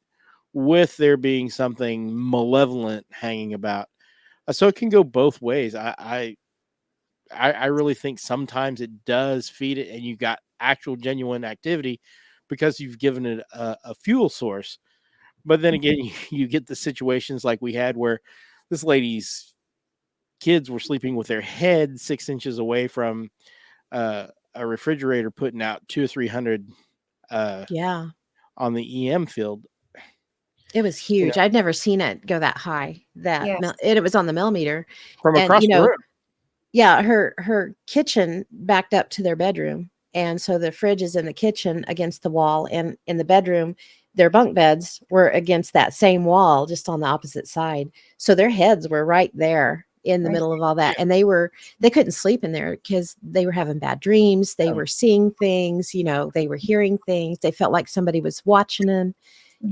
Speaker 3: with there being something malevolent hanging about. So it can go both ways. I really think sometimes it does feed it and you got actual genuine activity because you've given it a fuel source. But then again, you get the situations like we had where this lady's kids were sleeping with their head 6 inches away from a refrigerator putting out 200 or 300 on the EM field.
Speaker 1: It was huge. I'd never seen it go that high. It was on the millimeter
Speaker 3: from across the room.
Speaker 1: Yeah, her kitchen backed up to their bedroom. And so the fridge is in the kitchen against the wall, and in the bedroom, their bunk beds were against that same wall, just on the opposite side. So their heads were right there in the middle of all that. And they couldn't sleep in there because they were having bad dreams. They were seeing things, they were hearing things. They felt like somebody was watching them,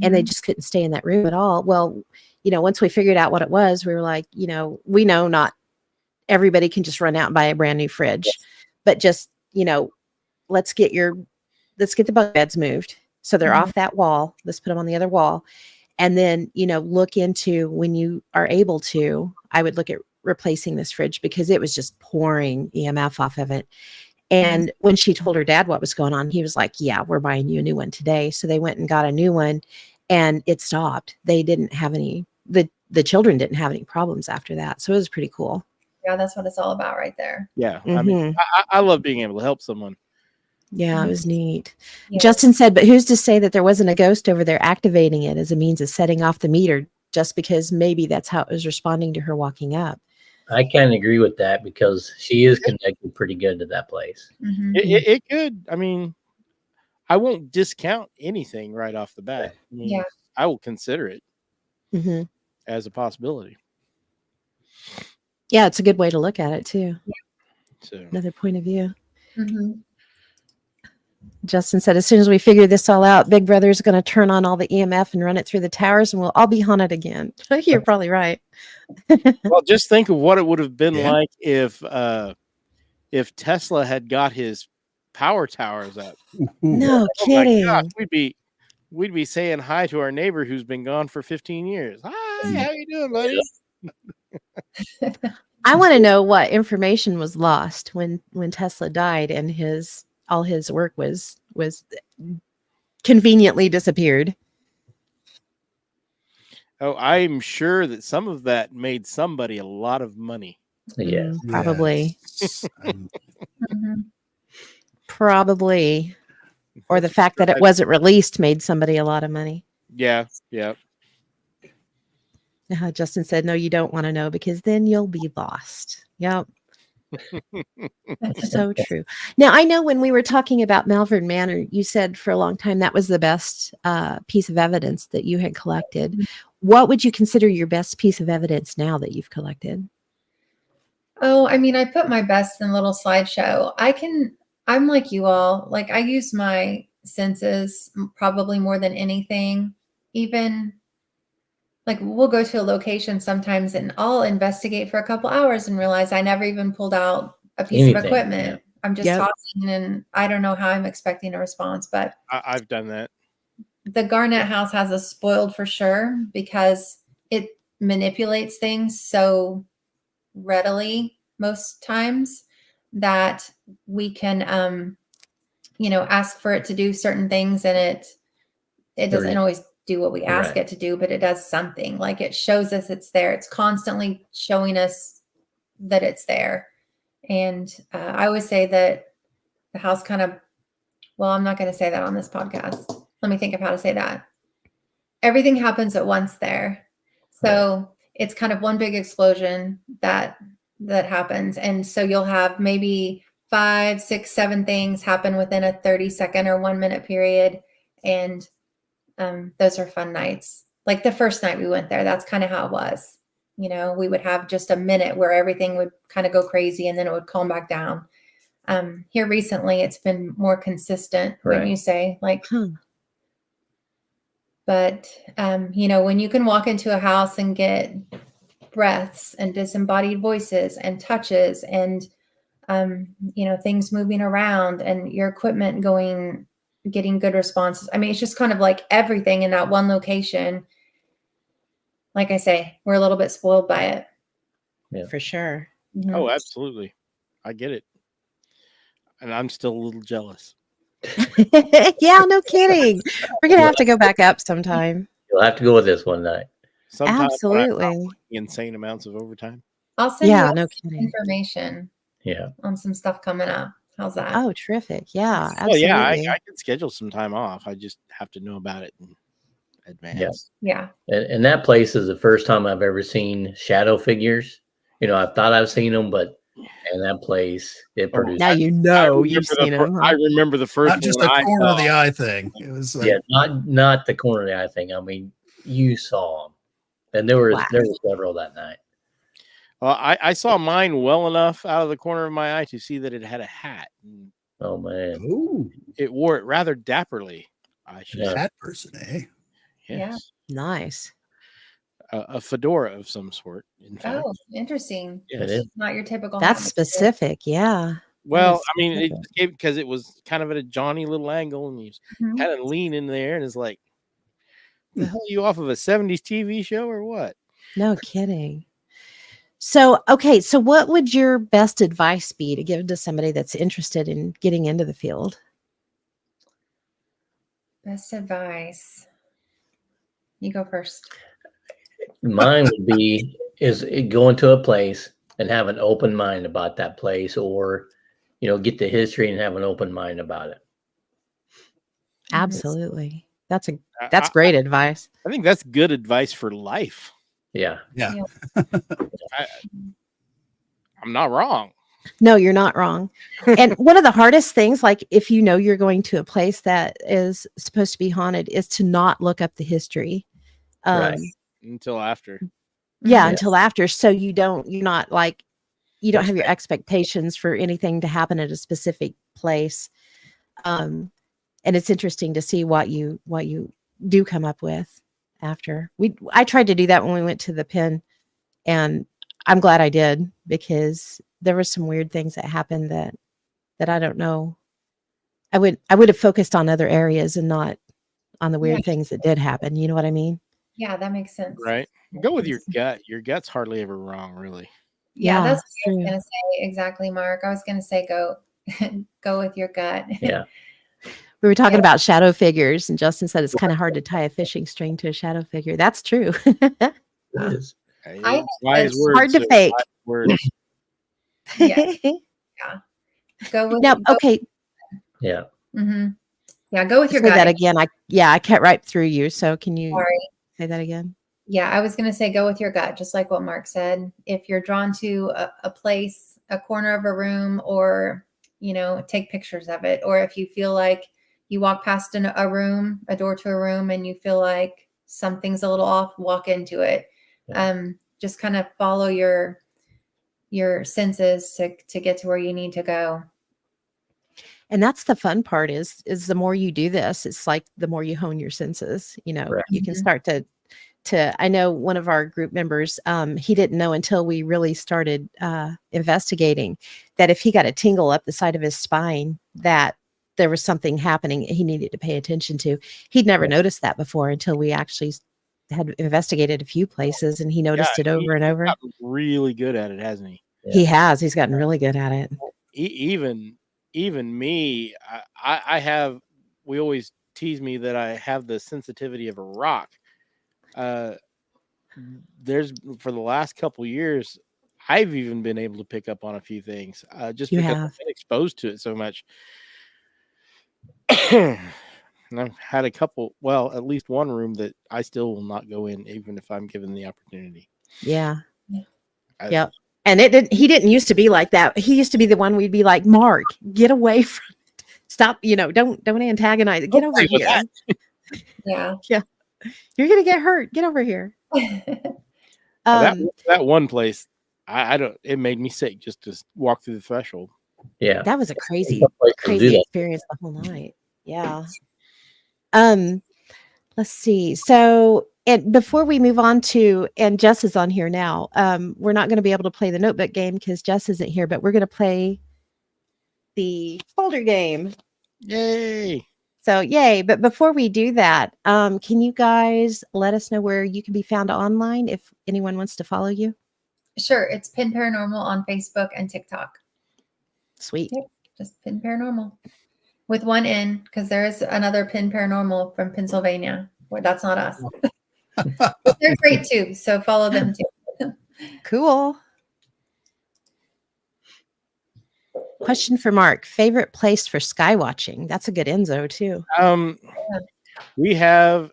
Speaker 1: and they just couldn't stay in that room at all. Well, once we figured out what it was, we were like, we know not everybody can just run out and buy a brand new fridge, but just, let's get the bunk beds moved. So they're off that wall. Let's put them on the other wall. And then, look into, when you are able to, I would look at replacing this fridge because it was just pouring EMF off of it. And when she told her dad what was going on, he was like, yeah, we're buying you a new one today. So they went and got a new one and it stopped. They didn't have any, the children didn't have any problems after that. So it was pretty cool.
Speaker 2: Yeah, that's what it's all about right there.
Speaker 3: Yeah. I mean, I love being able to help someone.
Speaker 1: Yeah, it was neat.
Speaker 2: Yeah.
Speaker 1: Justin said, but who's to say that there wasn't a ghost over there activating it as a means of setting off the meter, just because maybe that's how it was responding to her walking up.
Speaker 4: I can't agree with that because she is connected pretty good to that place.
Speaker 3: It could. I mean, I won't discount anything right off the bat. I mean, I will consider it as a possibility.
Speaker 1: Yeah, it's a good way to look at it too.
Speaker 3: So
Speaker 1: another point of view. Justin said, as soon as we figure this all out, Big Brother is going to turn on all the EMF and run it through the towers, and we'll all be haunted again. You're probably right.
Speaker 3: Well, just think of what it would have been like if Tesla had got his power towers up.
Speaker 1: No kidding.
Speaker 3: My gosh, we'd be saying hi to our neighbor who's been gone for 15 years. Hi, how you doing, buddy?
Speaker 1: I want to know what information was lost when Tesla died and all his work was conveniently disappeared.
Speaker 3: Oh, I'm sure that some of that made somebody a lot of money.
Speaker 4: Yeah,
Speaker 1: probably. Probably. Or the fact that it wasn't released made somebody a lot of money.
Speaker 3: Yeah.
Speaker 1: Justin said, no, you don't want to know because then you'll be lost. Yep. So true. Now, I know when we were talking about Malvern Manor, you said for a long time that was the best piece of evidence that you had collected. What would you consider your best piece of evidence now that you've collected?
Speaker 2: Oh, I mean, I put my best in a little slideshow. I'm like you all, like I use my senses probably more than anything. Even like we'll go to a location sometimes and I'll investigate for a couple hours and realize I never even pulled out a piece of
Speaker 4: Anything,
Speaker 2: equipment.
Speaker 4: yeah.
Speaker 2: I'm just
Speaker 1: Yep.
Speaker 2: talking and I don't know how I'm expecting a response, but
Speaker 3: I've done that.
Speaker 2: the Garnett house has us spoiled for sure because it manipulates things so readily most times that we can ask for it to do certain things and it doesn't
Speaker 4: Right.
Speaker 2: always do what we ask
Speaker 4: Right.
Speaker 2: it to do, but it does something. Like it shows us it's there. It's constantly showing us that it's there. And I always say that the house kind of, well, I'm not going to say that on this podcast. Let me think of how to say that. Everything happens at once there. So it's kind of one big explosion that happens. And so you'll have maybe 5, 6, 7 things happen within a 30-second or 1 minute period. And those are fun nights. Like the first night we went there, that's kind of how it was. We would have just a minute where everything would kind of go crazy and then it would calm back down. Here recently, it's been more consistent, wouldn't you say? Like, but when you can walk into a house and get breaths and disembodied voices and touches and things moving around and your equipment getting good responses. I mean, it's just kind of like everything in that one location. Like I say, we're a little bit spoiled by it.
Speaker 4: Yeah.
Speaker 1: For sure.
Speaker 2: Mhm.
Speaker 3: Oh, absolutely. I get it. And I'm still a little jealous.
Speaker 1: Yeah, no kidding. We're going to have to go back up sometime.
Speaker 4: You'll have to go with this one night.
Speaker 3: Sometimes when I'm
Speaker 1: Absolutely.
Speaker 3: working insane amounts of overtime.
Speaker 2: I'll send
Speaker 1: Yeah,
Speaker 2: you
Speaker 1: no
Speaker 2: some
Speaker 1: kidding.
Speaker 2: information
Speaker 4: Yeah.
Speaker 2: on some stuff coming up. How's that?
Speaker 1: Oh, terrific. Yeah,
Speaker 3: Well, yeah,
Speaker 1: absolutely.
Speaker 3: I can schedule some time off. I just have to know about it in advance.
Speaker 2: Yeah.
Speaker 4: And that place is the first time I've ever seen shadow figures. I thought I've seen them, but in that place, it produced.
Speaker 1: Now you
Speaker 3: I
Speaker 1: know you've
Speaker 3: remember
Speaker 1: seen them.
Speaker 3: I remember the first
Speaker 5: Not just
Speaker 3: one
Speaker 5: a
Speaker 3: I
Speaker 5: corner of
Speaker 3: saw.
Speaker 5: the eye thing. It was like,
Speaker 4: Yeah, not the corner of the eye thing. I mean, you saw them, and there were several that night.
Speaker 3: Well, I saw mine well enough out of the corner of my eye to see that it had a hat. And
Speaker 4: Oh man,
Speaker 5: ooh,
Speaker 3: it wore it rather dapperly. I should say.
Speaker 5: that person, eh?
Speaker 3: Yes.
Speaker 1: Nice.
Speaker 3: A fedora of some sort, in fact.
Speaker 2: Oh, interesting.
Speaker 3: Yes.
Speaker 4: It is.
Speaker 2: Not your typical.
Speaker 1: That's
Speaker 2: hat material.
Speaker 1: specific. Yeah.
Speaker 3: Well,
Speaker 1: is
Speaker 3: I mean, it
Speaker 1: specific.
Speaker 3: just gave because it was kind of at a Johnny little angle, and he's
Speaker 2: Mhm.
Speaker 3: kind of lean in there, and it's like, the hell are you off of a 70s TV show or what?
Speaker 1: No kidding. So, okay. So, what would your best advice be to give to somebody that's interested in getting into the field?
Speaker 2: Best advice. You go first.
Speaker 4: Mine would be is go into a place and have an open mind about that place, or get the history and have an open mind about it.
Speaker 1: Absolutely. That's
Speaker 3: I-
Speaker 1: great advice.
Speaker 3: I think that's good advice for life.
Speaker 4: Yeah.
Speaker 5: Yeah.
Speaker 3: I'm not wrong.
Speaker 1: No, you're not wrong. And one of the hardest things, like if you know you're going to a place that is supposed to be haunted, is to not look up the history.
Speaker 4: Right.
Speaker 3: Until after.
Speaker 1: Yeah,
Speaker 4: Yeah.
Speaker 1: until after. So you don't have your
Speaker 4: Expect-
Speaker 1: expectations for anything to happen at a specific place. And it's interesting to see what you do come up with after. I tried to do that when we went to the pen, and I'm glad I did, because there were some weird things that happened that I don't know. I would have focused on other areas and not on the weird things that did happen. You know what I mean?
Speaker 2: Yeah, that makes sense.
Speaker 3: Right. Go with your gut. Your gut's hardly ever wrong, really.
Speaker 2: Yeah,
Speaker 1: Yeah,
Speaker 2: that's what I was
Speaker 1: true.
Speaker 2: gonna say. Exactly, Mark. I was gonna say go with your gut.
Speaker 4: Yeah.
Speaker 1: We were talking
Speaker 2: Yeah.
Speaker 1: about shadow figures, and Justin said it's kind of hard to tie a fishing string to a shadow figure. That's true.
Speaker 4: It is.
Speaker 2: I-
Speaker 3: Wise
Speaker 2: it's
Speaker 3: words.
Speaker 1: hard to
Speaker 3: sir.
Speaker 1: fake.
Speaker 3: Wise words.
Speaker 2: Yeah. Go with
Speaker 1: Now, okay,
Speaker 4: Yeah.
Speaker 2: Yeah, go with
Speaker 1: say
Speaker 2: your gut.
Speaker 1: that again. I cut right through you. So can you
Speaker 2: Sorry.
Speaker 1: say that again?
Speaker 2: Yeah, I was going to say go with your gut, just like what Mark said. If you're drawn to a place, a corner of a room, or, you know, take pictures of it. Or if you feel like you walk past a room, a door to a room, and you feel like something's a little off, walk into it. Just kind of follow your senses to get to where you need to go.
Speaker 1: And that's the fun part is the more you do this, it's like the more you hone your senses, you know,
Speaker 4: Right.
Speaker 1: you can start to I know one of our group members, he didn't know until we really started investigating that if he got a tingle up the side of his spine, that there was something happening he needed to pay attention to. He'd never noticed that before until we actually had investigated a few places, and he noticed it over and over.
Speaker 3: Gotten really good at it, hasn't he?
Speaker 1: He has. He's gotten really good at it.
Speaker 3: Even me, I have. We always tease me that I have the sensitivity of a rock. There's for the last couple years, I've even been able to pick up on a few things just because I've been exposed to it so much. And I've had a couple, well, at least one room that I still will not go in, even if I'm given the opportunity.
Speaker 1: Yeah. Yep. And he didn't used to be like that. He used to be the one we'd be like, Mark, get away from it. Stop, you know, don't antagonize it. Get over here.
Speaker 2: Yeah.
Speaker 1: Yeah. You're gonna get hurt. Get over here.
Speaker 3: That one place, I don't, it made me sick just to walk through the threshold.
Speaker 4: Yeah.
Speaker 1: That was a crazy
Speaker 4: that.
Speaker 1: experience the whole night. Yeah. Let's see. So, and before we move on to, and Jess is on here now, we're not going to be able to play the notebook game because Jess isn't here, but we're going to play the folder game.
Speaker 3: Yay.
Speaker 1: So yay. But before we do that, can you guys let us know where you can be found online if anyone wants to follow you?
Speaker 2: Sure. It's Pin Paranormal on Facebook and TikTok.
Speaker 1: Sweet.
Speaker 2: Yep. Just Pin Paranormal with one N, because there is another Pin Paranormal from Pennsylvania. Well, that's not us. But they're great too. So follow them too.
Speaker 1: Cool. Question for Mark. Favorite place for sky watching? That's a good Enzo too.
Speaker 3: We have,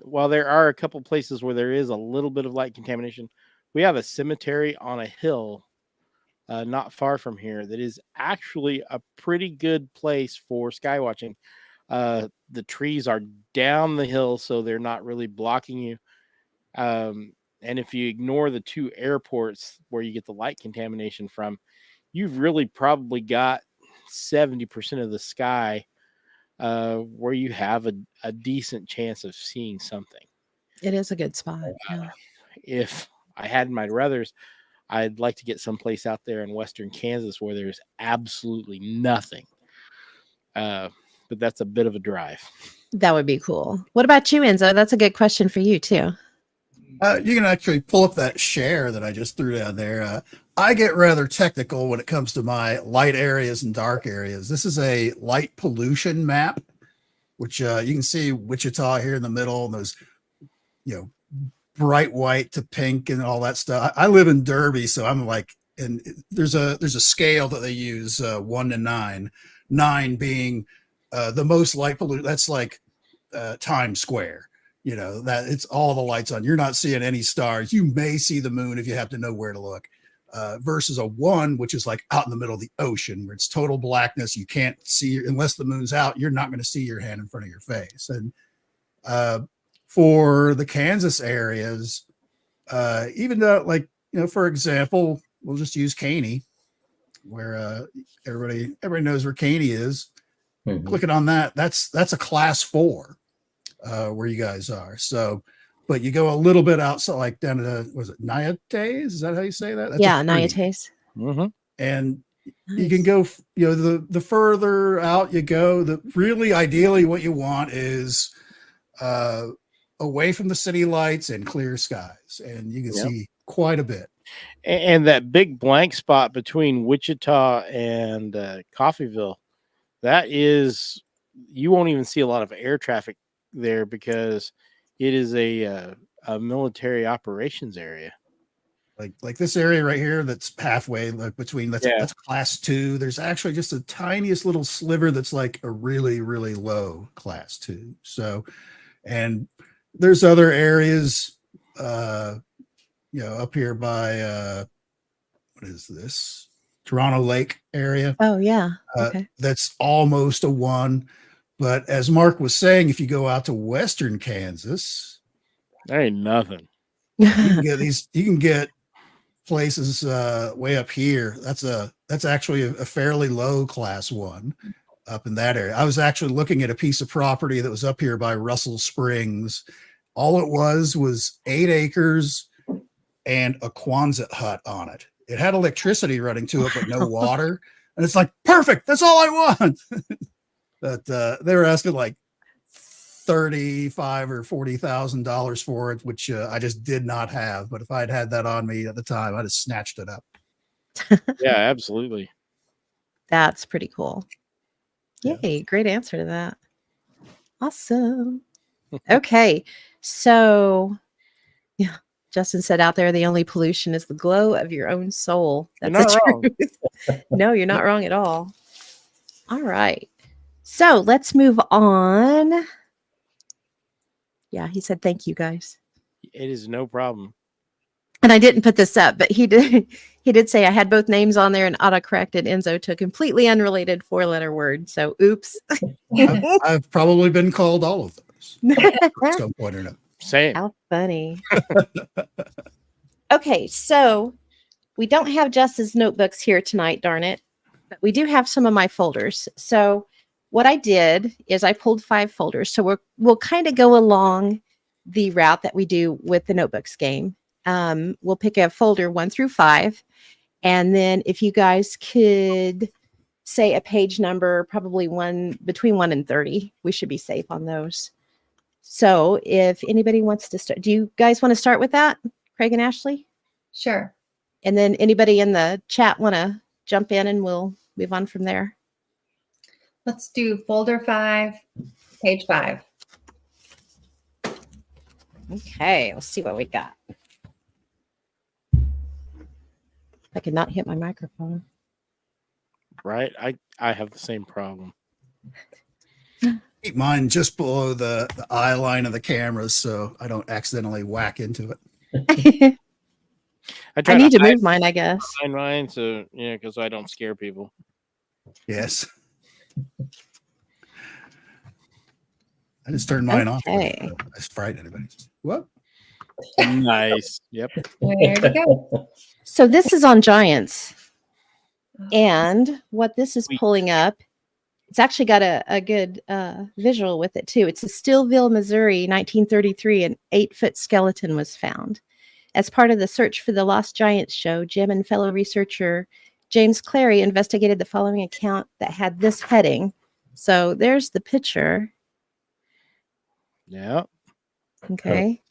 Speaker 3: while there are a couple places where there is a little bit of light contamination, we have a cemetery on a hill not far from here that is actually a pretty good place for sky watching. The trees are down the hill, so they're not really blocking you. And if you ignore the two airports where you get the light contamination from, you've really probably got 70% of the sky where you have a decent chance of seeing something.
Speaker 1: It is a good spot. Yeah.
Speaker 3: If I had my druthers, I'd like to get someplace out there in western Kansas where there's absolutely nothing. But that's a bit of a drive.
Speaker 1: That would be cool. What about you, Enzo? That's a good question for you too.
Speaker 5: You can actually pull up that share that I just threw down there. I get rather technical when it comes to my light areas and dark areas. This is a light pollution map, which you can see Wichita here in the middle, and those, you know, bright white to pink and all that stuff. I live in Derby, so I'm like, and there's a scale that they use, 1 to 9, 9 being the most light polluted. That's like Times Square. You know, that it's all the lights on. You're not seeing any stars. You may see the moon if you have to know where to look. Versus a 1, which is like out in the middle of the ocean where it's total blackness. You can't see unless the moon's out. You're not going to see your hand in front of your face. And for the Kansas areas, even though, like, you know, for example, we'll just use Caney, where everybody knows where Caney is.
Speaker 4: Mm-hmm.
Speaker 5: Clicking on that, that's a class 4 where you guys are. So, but you go a little bit outside, like down to was it Nyates? Is that how you say that? That's
Speaker 1: yeah, Nyates.
Speaker 5: Mm-hmm. And
Speaker 1: nice.
Speaker 5: You can go, you know, the further out you go, the really ideally what you want is away from the city lights and clear skies, and you can see quite a bit.
Speaker 3: And that big blank spot between Wichita and Coffeyville, that is, you won't even see a lot of air traffic there because it is a military operations area.
Speaker 5: Like this area right here, that's halfway, like between that's class 2. There's actually just the tiniest little sliver that's like a really, really low class 2. So, and there's other areas, you know, up here by what is this? Toronto Lake area.
Speaker 1: Oh yeah. Okay.
Speaker 5: That's almost a 1. But as Mark was saying, if you go out to western Kansas,
Speaker 3: There ain't nothing.
Speaker 5: you can get you can get places way up here. That's actually a fairly low class 1 up in that area. I was actually looking at a piece of property that was up here by Russell Springs. All it was 8 acres and a Quonset hut on it. It had electricity running to it, but no water. And it's like, perfect. That's all I want. But they were asking like $35,000 or $40,000 for it, which I just did not have. But if I'd had that on me at the time, I'd have snatched it up.
Speaker 3: Yeah, absolutely.
Speaker 1: That's pretty cool.
Speaker 5: Yeah.
Speaker 1: Yay, great answer to that. Awesome. Okay. So yeah, Justin said out there the only pollution is the glow of your own soul.
Speaker 3: You're
Speaker 1: That's the
Speaker 3: not wrong.
Speaker 1: truth. No, you're not wrong at all. All right. So let's move on. Yeah, he said thank you guys.
Speaker 3: It is no problem.
Speaker 1: And I didn't put this up, but he did say I had both names on there and autocorrected Enzo to a completely unrelated 4-letter word. So oops.
Speaker 5: I've probably been called all of those at some point or another.
Speaker 3: Same.
Speaker 1: How funny. Okay, so we don't have Justin's notebooks here tonight, darn it. But we do have some of my folders. So what I did is I pulled 5 folders. So we'll kind of go along the route that we do with the notebooks game. We'll pick a folder 1 through 5. And then if you guys could say a page number, probably between 1 and 30, we should be safe on those. So if anybody wants to start, do you guys want to start with that, Craig and Ashley?
Speaker 2: Sure.
Speaker 1: And then anybody in the chat want to jump in and we'll move on from there.
Speaker 2: Let's do folder 5, page 5.
Speaker 1: Okay, let's see what we got. I could not hit my microphone.
Speaker 3: Right? I have the same problem.
Speaker 5: Keep mine just below the eye line of the cameras so I don't accidentally whack into it.
Speaker 3: I
Speaker 1: need to move mine, I guess.
Speaker 3: hide mine, so yeah, because I don't scare people.
Speaker 5: Yes. I just turned mine off.
Speaker 1: Okay.
Speaker 5: I frightened anybody. What?
Speaker 3: Nice. Yep.
Speaker 2: Where to go?
Speaker 1: So this is on Giants. And what this is
Speaker 3: Sweet.
Speaker 1: pulling up, it's actually got a good visual with it too. It's a Stillville, Missouri, 1933. An 8-foot skeleton was found. As part of the search for the Lost Giants show, Jim and fellow researcher James Clary investigated the following account that had this heading. So there's the picture.
Speaker 3: Yeah.
Speaker 1: Okay.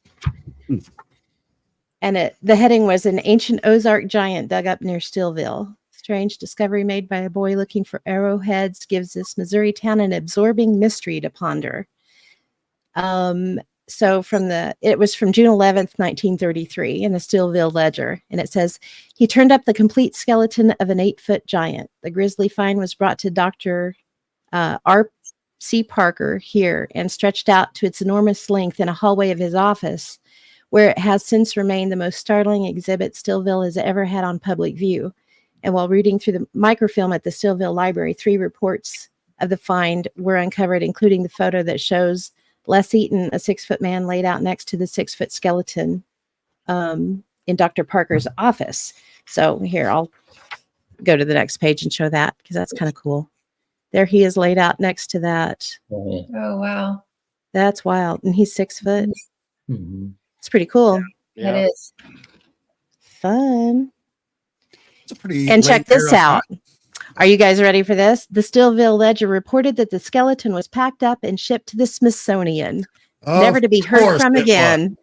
Speaker 1: And the heading was an ancient Ozark giant dug up near Stillville. Strange discovery made by a boy looking for arrowheads gives this Missouri town an absorbing mystery to ponder. So it was from June 11th, 1933 in the Stillville Ledger. And it says, he turned up the complete skeleton of an 8-foot giant. The grisly find was brought to Dr. R.C. Parker here and stretched out to its enormous length in a hallway of his office, where it has since remained the most startling exhibit Stillville has ever had on public view. And while reading through the microfilm at the Stillville Library, 3 reports of the find were uncovered, including the photo that shows Les Eaton, a 6-foot man, laid out next to the 6-foot skeleton in Dr. Parker's office. So here, I'll go to the next page and show that because that's kind of cool. There he is laid out next to that.
Speaker 2: Oh, wow.
Speaker 1: That's wild. And he's 6 foot.
Speaker 4: Mhm.
Speaker 1: It's pretty cool.
Speaker 3: Yeah.
Speaker 2: It is.
Speaker 1: Fun.
Speaker 5: It's a pretty.
Speaker 1: And check
Speaker 5: late
Speaker 1: this
Speaker 5: era
Speaker 1: out. Are you guys ready for this? The Stillville Ledger reported that the skeleton was packed up and shipped to the Smithsonian, never to be heard from again.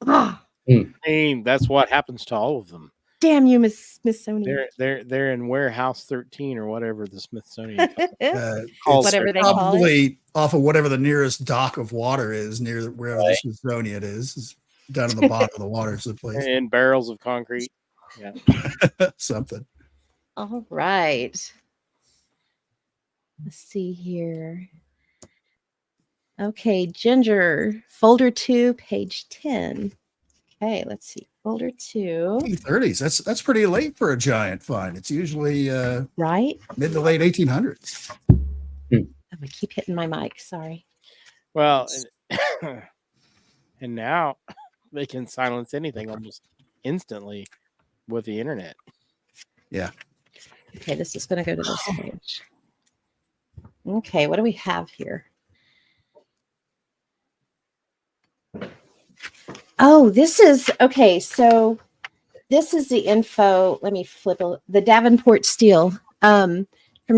Speaker 1: Oh,
Speaker 3: I mean, that's what happens to all of them.
Speaker 1: damn you, Miss Smithsonian.
Speaker 3: They're in warehouse 13 or whatever the Smithsonian
Speaker 5: It's
Speaker 1: Whatever they call it.
Speaker 5: probably off of whatever the nearest dock of water is near wherever the Smithsonian is down in the bottom of the water someplace.
Speaker 3: in barrels of concrete. Yeah.
Speaker 5: Something.
Speaker 1: All right. Let's see here. Okay, Ginger, folder 2, page 10. Okay, let's see. Folder 2.
Speaker 5: 1930s. That's pretty late for a giant find. It's usually
Speaker 1: Right?
Speaker 5: mid to late 1800s.
Speaker 1: Oh, I keep hitting my mic. Sorry.
Speaker 3: Well, and now they can silence anything almost instantly with the internet.
Speaker 5: Yeah.
Speaker 1: Okay, this is going to go to this page. Okay, what do we have here? Oh, this is okay. So this is the info. Let me flip the Davenport steel from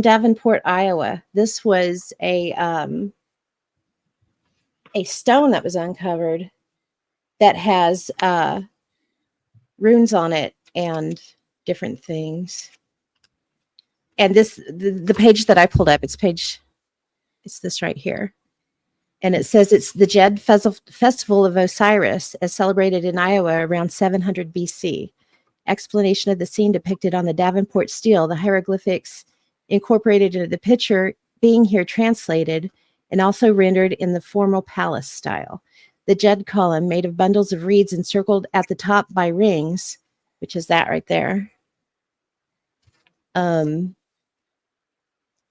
Speaker 1: Davenport, Iowa. This was a stone that was uncovered that has runes on it and different things. And this the page that I pulled up, it's this right here. And it says it's the Jed Festival of Osiris, as celebrated in Iowa around 700 BC. Explanation of the scene depicted on the Davenport steel, the hieroglyphics incorporated into the picture being here translated and also rendered in the formal palace style. The Jed column, made of bundles of reeds encircled at the top by rings, which is that right there,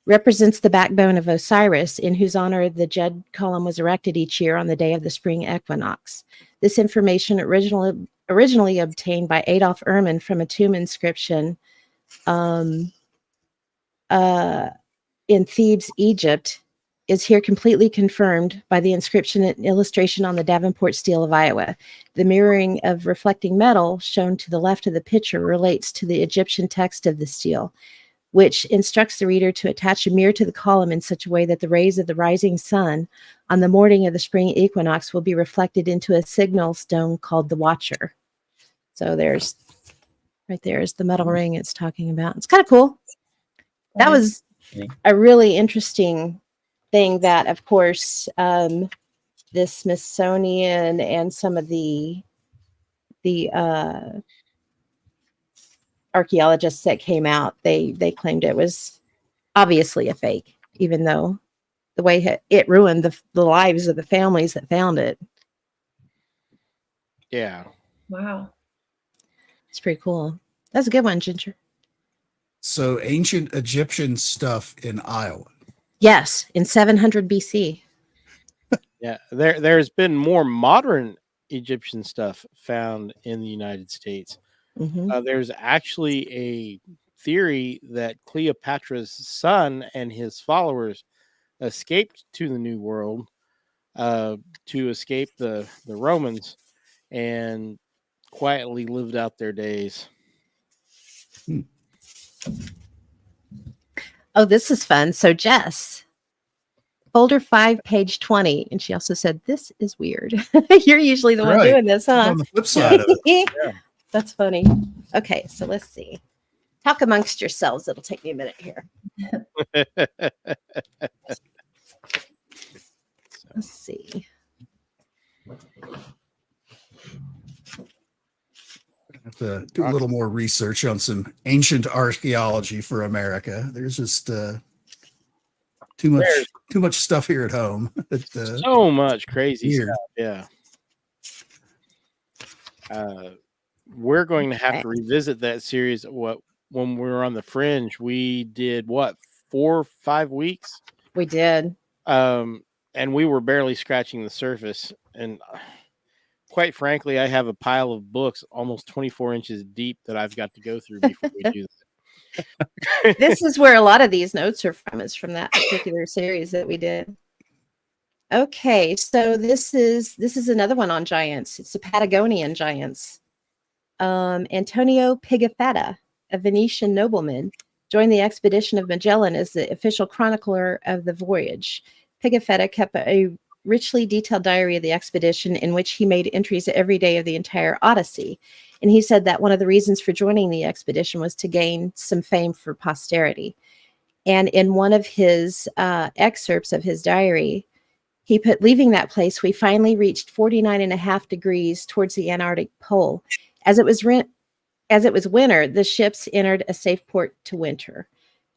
Speaker 1: represents the backbone of Osiris, in whose honor the Jed column was erected each year on the day of the spring equinox. This information, originally obtained by Adolf Ehrman from a tomb inscription in Thebes, Egypt, is here completely confirmed by the inscription and illustration on the Davenport steel of Iowa. The mirroring of reflecting metal shown to the left of the picture relates to the Egyptian text of the steel, which instructs the reader to attach a mirror to the column in such a way that the rays of the rising sun on the morning of the spring equinox will be reflected into a signal stone called the Watcher. So there's, right there is the metal ring it's talking about. It's kind of cool. That was a really interesting thing that, of course, the Smithsonian and some of the archaeologists that came out, they claimed it was obviously a fake, even though the way it ruined the lives of the families that found it.
Speaker 3: Yeah.
Speaker 2: Wow.
Speaker 1: It's pretty cool. That's a good one, Ginger.
Speaker 5: So ancient Egyptian stuff in Iowa.
Speaker 1: Yes, in 700 BC.
Speaker 3: Yeah. There's been more modern Egyptian stuff found in the United States.
Speaker 1: Mm-hmm.
Speaker 3: There's actually a theory that Cleopatra's son and his followers escaped to the New World to escape the Romans and quietly lived out their days.
Speaker 1: Oh, this is fun. So Jess, folder 5, page 20. And she also said, this is weird. You're usually the one
Speaker 5: Right.
Speaker 1: doing this, huh?
Speaker 5: On the flip side of it.
Speaker 3: Yeah.
Speaker 1: That's funny. Okay, so let's see. Talk amongst yourselves. It'll take me a minute here. Let's see.
Speaker 5: Have to do a little more research on some ancient archaeology for America. There's just too much stuff here at home.
Speaker 3: So much crazy
Speaker 5: Weird.
Speaker 3: stuff. Yeah. We're going to have to revisit that series. When we were on the Fringe, we did 4 or 5 weeks.
Speaker 1: We did.
Speaker 3: And we were barely scratching the surface. And quite frankly, I have a pile of books almost 24 inches deep that I've got to go through before we do that.
Speaker 1: This is where a lot of these notes are from. It's from that particular series that we did. Okay, so this is another one on giants. It's the Patagonian giants. Antonio Pigafetta, a Venetian nobleman, joined the expedition of Magellan as the official chronicler of the voyage. Pigafetta kept a richly detailed diary of the expedition in which he made entries every day of the entire Odyssey. And he said that one of the reasons for joining the expedition was to gain some fame for posterity. And in one of his excerpts of his diary, he put, leaving that place, we finally reached 49.5 degrees towards the Antarctic pole. As it was winter, the ships entered a safe port to winter.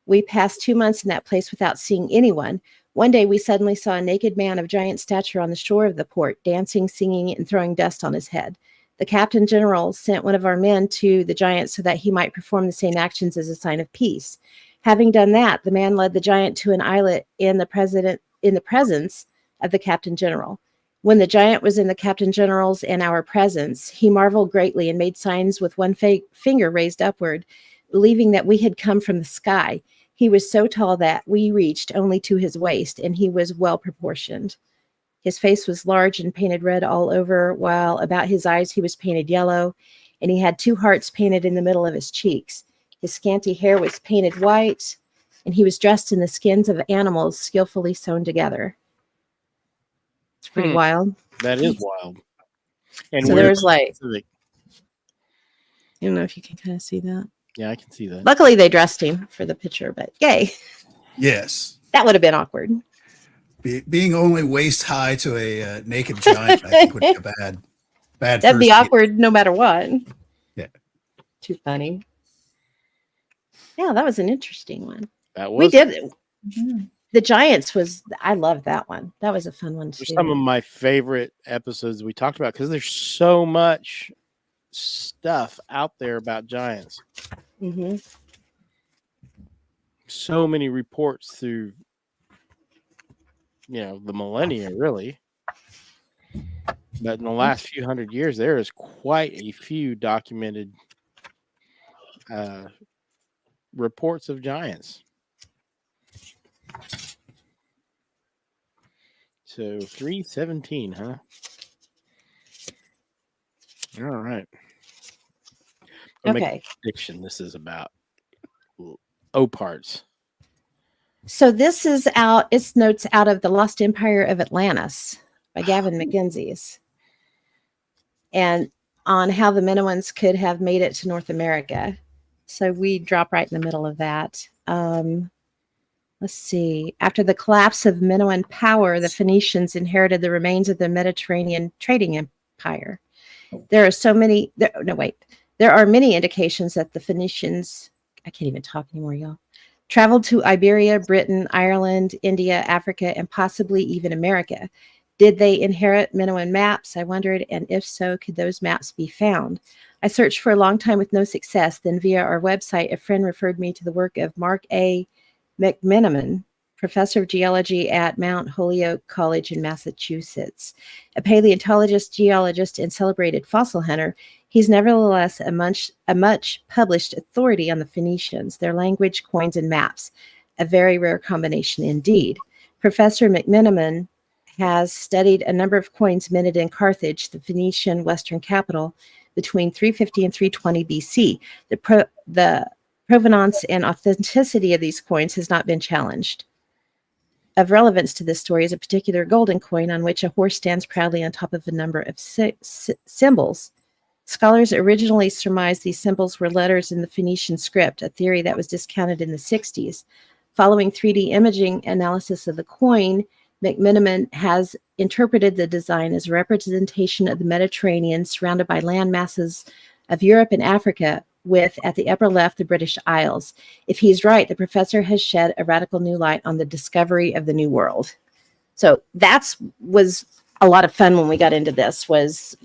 Speaker 1: We passed 2 months in that place without seeing anyone. One day we suddenly saw a naked man of giant stature on the shore of the port, dancing, singing, and throwing dust on his head. The Captain General sent one of our men to the giant so that he might perform the same actions as a sign of peace. Having done that, the man led the giant to an islet in the presence of the Captain General. When the giant was in the Captain General's and our presence, he marveled greatly and made signs with one finger raised upward, believing that we had come from the sky. He was so tall that we reached only to his waist, and he was well proportioned. His face was large and painted red all over, while about his eyes he was painted yellow, and he had 2 hearts painted in the middle of his cheeks. His scanty hair was painted white, and he was dressed in the skins of animals skillfully sewn together. It's pretty wild.
Speaker 3: That is wild. And
Speaker 1: So
Speaker 3: we're
Speaker 1: there's like,
Speaker 3: specific.
Speaker 1: I don't know if you can kind of see that.
Speaker 3: Yeah, I can see that.
Speaker 1: Luckily, they dressed him for the picture, but yay.
Speaker 5: Yes.
Speaker 1: That would have been awkward.
Speaker 5: Being only waist high to a naked giant, I think would be a bad.
Speaker 1: That'd be awkward no matter what.
Speaker 5: Yeah.
Speaker 1: Too funny. Yeah, that was an interesting one.
Speaker 3: That was
Speaker 1: We did. The Giants was, I love that one. That was a fun one too.
Speaker 3: some of my favorite episodes we talked about because there's so much stuff out there about giants.
Speaker 1: Mm-hmm.
Speaker 3: So many reports through, the millennia, really. But in the last few hundred years, there is quite a few documented reports of giants. So 317, huh? All right.
Speaker 1: Okay.
Speaker 3: Prediction. This is about Oparts.
Speaker 1: So this is out, it's notes out of The Lost Empire of Atlantis by Gavin McGinzy's. And on how the Minoans could have made it to North America. So we drop right in the middle of that. Let's see. After the collapse of Minoan power, the Phoenicians inherited the remains of the Mediterranean trading empire. There are many indications that the Phoenicians, I can't even talk anymore, y'all, traveled to Iberia, Britain, Ireland, India, Africa, and possibly even America. Did they inherit Minoan maps? I wondered, and if so, could those maps be found? I searched for a long time with no success. Then via our website, a friend referred me to the work of Mark A. McMenamin, professor of geology at Mount Holyoke College in Massachusetts. A paleontologist, geologist, and celebrated fossil hunter, he's nevertheless a much published authority on the Phoenicians, their language, coins, and maps. A very rare combination indeed. Professor McMenamin has studied a number of coins minted in Carthage, the Phoenician western capital, between 350 and 320 BC. The provenance and authenticity of these coins has not been challenged. Of relevance to this story is a particular golden coin on which a horse stands proudly on top of a number of symbols. Scholars originally surmised these symbols were letters in the Phoenician script, a theory that was discounted in the 60s. Following 3D imaging analysis of the coin, McMenamin has interpreted the design as a representation of the Mediterranean surrounded by land masses of Europe and Africa, with, at the upper left, the British Isles. If he's right, the professor has shed a radical new light on the discovery of the New World. So was a lot of fun when we got into this, was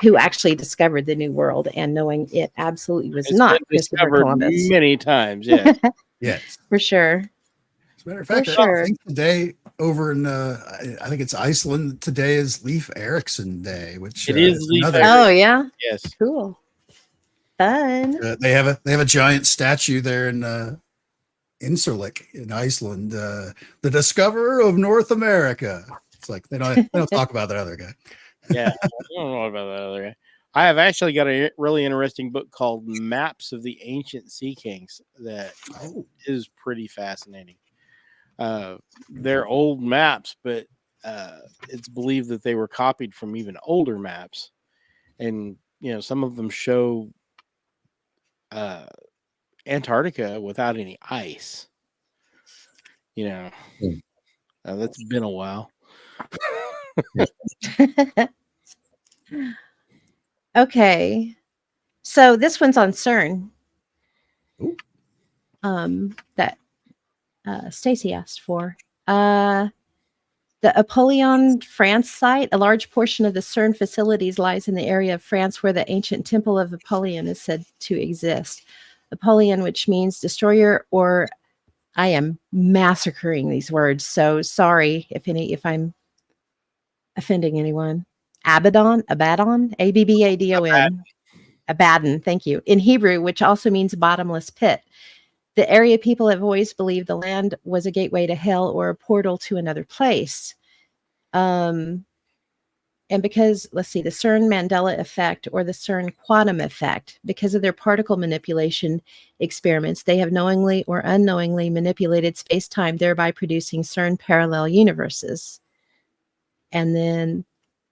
Speaker 1: who actually discovered the New World, and knowing it absolutely was not Christopher Columbus.
Speaker 3: Many times, yeah.
Speaker 5: Yes.
Speaker 1: For sure.
Speaker 5: As a matter of fact, I think today over in, I think it's Iceland, today is Leif Erikson Day, which
Speaker 3: it is Leif
Speaker 5: another.
Speaker 1: Oh, yeah?
Speaker 3: Yes.
Speaker 1: Cool. Fun.
Speaker 5: They have a giant statue there in Incirlik in Iceland, the discoverer of North America. It's like they don't talk about that other guy.
Speaker 3: Yeah, I don't know about that other guy. I have actually got a really interesting book called Maps of the Ancient Sea Kings that is pretty fascinating. They're old maps, but it's believed that they were copied from even older maps. And, some of them show Antarctica without any ice. That's been a while.
Speaker 1: Okay. So this one's on CERN. That Stacy asked for. The Apollyon, France site, a large portion of the CERN facilities lies in the area of France where the ancient temple of Apollyon is said to exist. Apollyon, which means destroyer, or I am massacring these words, so sorry if I'm offending anyone. Abaddon, Abbadon, Abaddon, thank you. In Hebrew, which also means bottomless pit. The area people have always believed the land was a gateway to hell or a portal to another place. And because, let's see, the CERN Mandela effect or the CERN quantum effect, because of their particle manipulation experiments, they have knowingly or unknowingly manipulated space-time, thereby producing CERN parallel universes. And then,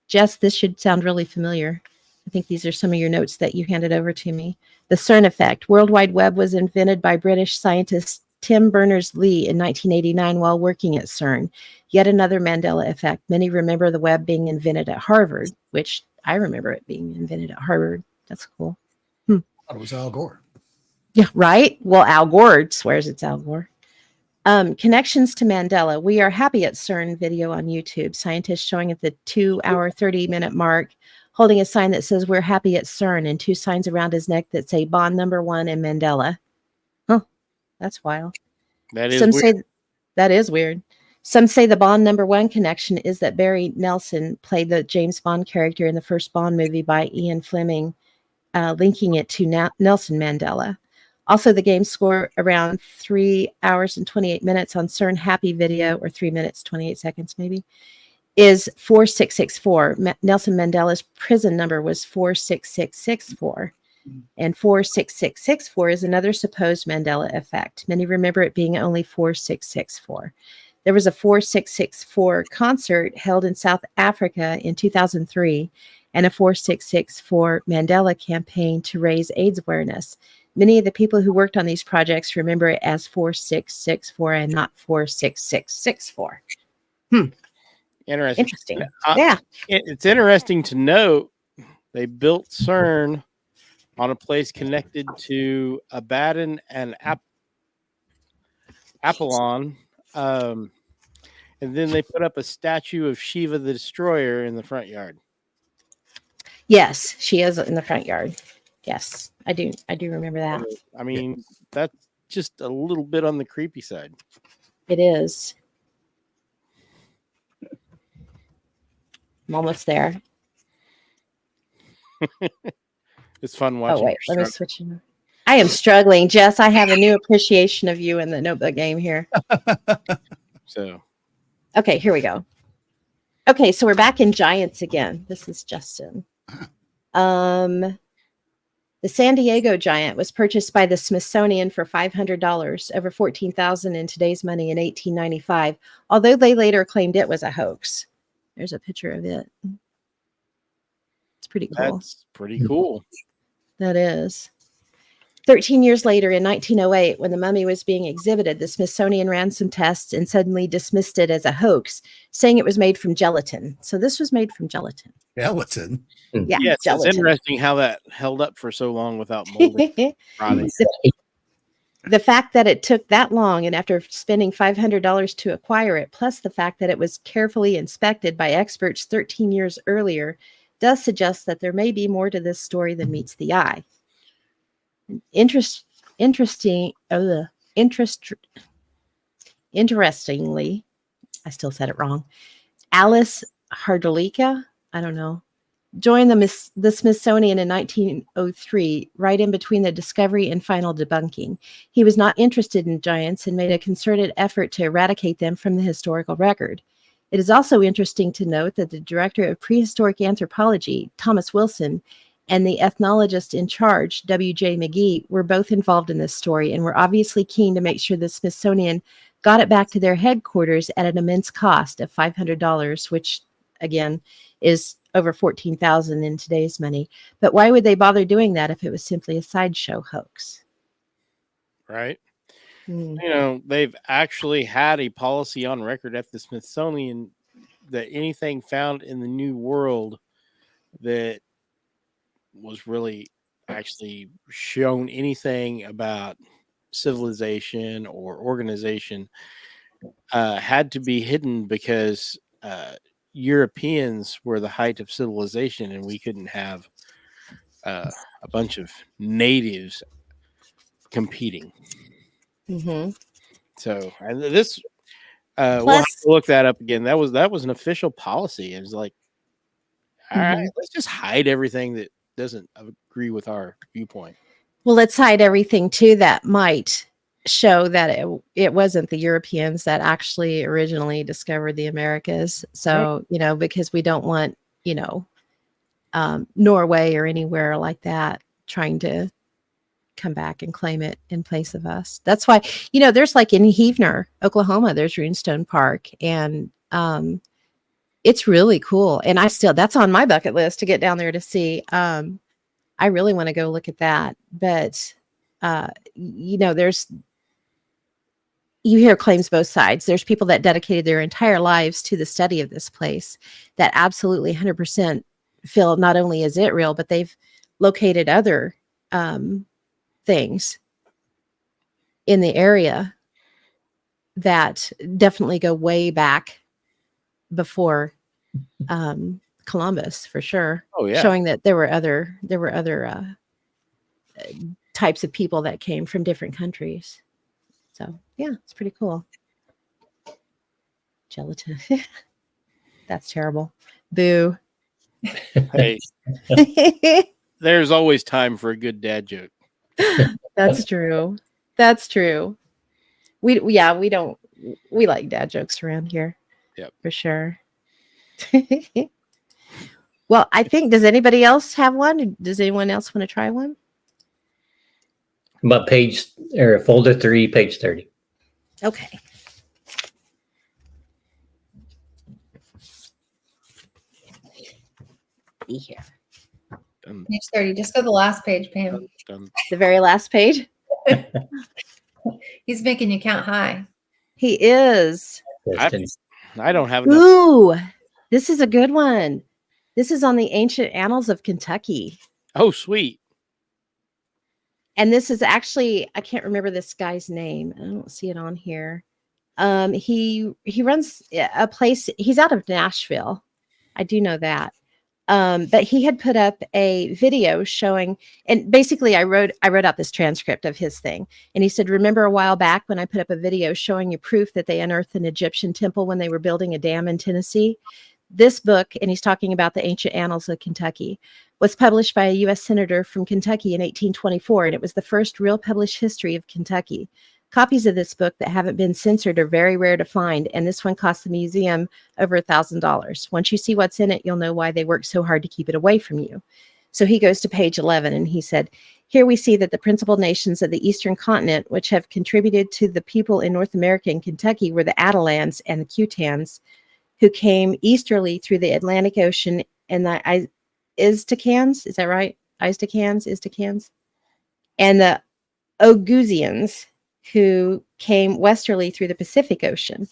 Speaker 1: Jess, this should sound really familiar. I think these are some of your notes that you handed over to me. The CERN effect. World Wide Web was invented by British scientist Tim Berners-Lee in 1989 while working at CERN. Yet another Mandela effect. Many remember the web being invented at Harvard, which I remember it being invented at Harvard. That's cool.
Speaker 5: I thought it was Al Gore.
Speaker 1: Yeah, right? Well, Al Gore swears it's Al Gore. Connections to Mandela. We are happy at CERN video on YouTube. Scientists showing at the 2-hour, 30-minute mark, holding a sign that says we're happy at CERN and 2 signs around his neck that say bond number 1 and Mandela. Huh, that's wild.
Speaker 3: That is
Speaker 1: Some
Speaker 3: weird.
Speaker 1: say that is weird. Some say the Bond number 1 connection is that Barry Nelson played the James Bond character in the first Bond movie by Ian Fleming, linking it to Nelson Mandela. Also, the game score around 3 hours and 28 minutes on CERN Happy Video, or 3 minutes, 28 seconds maybe, is 4664. Nelson Mandela's prison number was 46664. And 46664 is another supposed Mandela effect. Many remember it being only 4664. There was a 4664 concert held in South Africa in 2003 and a 4664 Mandela campaign to raise AIDS awareness. Many of the people who worked on these projects remember it as 4664 and not 46664.
Speaker 3: Interesting.
Speaker 1: Interesting. Yeah.
Speaker 3: It's interesting to note they built CERN on a place connected to Abaddon and Apollon. And then they put up a statue of Shiva the Destroyer in the front yard.
Speaker 1: Yes, she is in the front yard. Yes, I do remember that.
Speaker 3: I mean, that's just a little bit on the creepy side.
Speaker 1: It is. I'm almost there.
Speaker 3: It's fun watching.
Speaker 1: Oh, wait, let me switch. I am struggling, Jess. I have a new appreciation of you in the Notebook game here.
Speaker 3: So,
Speaker 1: okay, here we go. Okay, so we're back in Giants again. This is Justin. The San Diego Giant was purchased by the Smithsonian for $500, over $14,000 in today's money in 1895, although they later claimed it was a hoax. There's a picture of it. It's pretty cool.
Speaker 3: that's pretty cool.
Speaker 1: That is. 13 years later, in 1908, when the mummy was being exhibited, the Smithsonian ran some tests and suddenly dismissed it as a hoax, saying it was made from gelatin. So this was made from gelatin.
Speaker 5: Gelatin.
Speaker 1: Yeah,
Speaker 3: Yes,
Speaker 1: gelatin.
Speaker 3: it's interesting how that held up for so long without molding.
Speaker 1: The fact that it took that long and after spending $500 to acquire it, plus the fact that it was carefully inspected by experts 13 years earlier, does suggest that there may be more to this story than meets the eye. Interestingly, I still said it wrong. Alice Hardalika, I don't know, joined the Smithsonian in 1903, right in between the discovery and final debunking. He was not interested in giants and made a concerted effort to eradicate them from the historical record. It is also interesting to note that the director of prehistoric anthropology, Thomas Wilson, and the ethnologist in charge, W.J. McGee, were both involved in this story and were obviously keen to make sure the Smithsonian got it back to their headquarters at an immense cost of $500, which, again, is over $14,000 in today's money. But why would they bother doing that if it was simply a sideshow hoax?
Speaker 3: Right. You know, they've actually had a policy on record at the Smithsonian that anything found in the New World that was really actually shown anything about civilization or organization had to be hidden because Europeans were the height of civilization, and we couldn't have a bunch of natives competing.
Speaker 1: Mm-hmm.
Speaker 3: So, and this we'll have
Speaker 1: Plus,
Speaker 3: to look that up again. That was an official policy. It was like, all right,
Speaker 1: Mhm.
Speaker 3: let's just hide everything that doesn't agree with our viewpoint.
Speaker 1: well, let's hide everything too that might show that it wasn't the Europeans that actually originally discovered the Americas. So, because we don't want, Norway or anywhere like that trying to come back and claim it in place of us. That's why, there's like in Heavener, Oklahoma, there's Runestone Park, and it's really cool. And that's on my bucket list to get down there to see. I really want to go look at that. But, you hear claims both sides. There's people that dedicated their entire lives to the study of this place that absolutely 100% feel not only is it real, but they've located other things in the area that definitely go way back before Columbus, for sure.
Speaker 3: Oh yeah,
Speaker 1: Showing that there were other types of people that came from different countries. So yeah, it's pretty cool. Gelatin. That's terrible. Boo.
Speaker 3: hey, there's always time for a good dad joke.
Speaker 1: That's true. That's true. We like dad jokes around here.
Speaker 3: Yep.
Speaker 1: For sure. Well, I think, does anybody else have one? Does anyone else want to try one?
Speaker 4: But folder 3, page 30.
Speaker 1: Okay. Be here.
Speaker 2: Page 30. Just go to the last page, Pam.
Speaker 1: The very last page.
Speaker 2: He's making you count high.
Speaker 1: He is.
Speaker 3: I don't have enough.
Speaker 1: Ooh, this is a good one. This is on the Ancient Annals of Kentucky.
Speaker 3: Oh, sweet.
Speaker 1: And this is actually, I can't remember this guy's name. I don't see it on here. He runs a place. He's out of Nashville. I do know that. But he had put up a video showing, and basically I wrote out this transcript of his thing. And he said, remember a while back when I put up a video showing you proof that they unearthed an Egyptian temple when they were building a dam in Tennessee? This book, and he's talking about the Ancient Annals of Kentucky, was published by a U.S. senator from Kentucky in 1824, and it was the first real published history of Kentucky. Copies of this book that haven't been censored are very rare to find, and this one cost the museum over $1,000. Once you see what's in it, you'll know why they worked so hard to keep it away from you. So he goes to page 11, and he said, here we see that the principal nations of the eastern continent, which have contributed to the people in North America and Kentucky, were the Adelans and the Cutans, who came easterly through the Atlantic Ocean, and the Iztacans, is that right? Iztacans, and the Oguzians, who came westerly through the Pacific Ocean.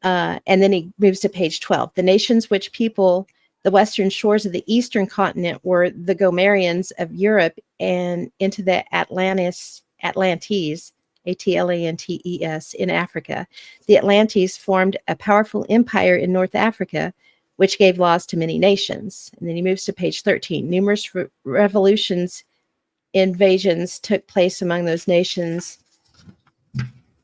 Speaker 1: And then he moves to page 12. The nations which people the western shores of the eastern continent were the Gomerians of Europe and into the Atlantes, Atlantes, in Africa. The Atlantes formed a powerful empire in North Africa, which gave laws to many nations. And then he moves to page 13. Numerous revolutions, invasions took place among those nations.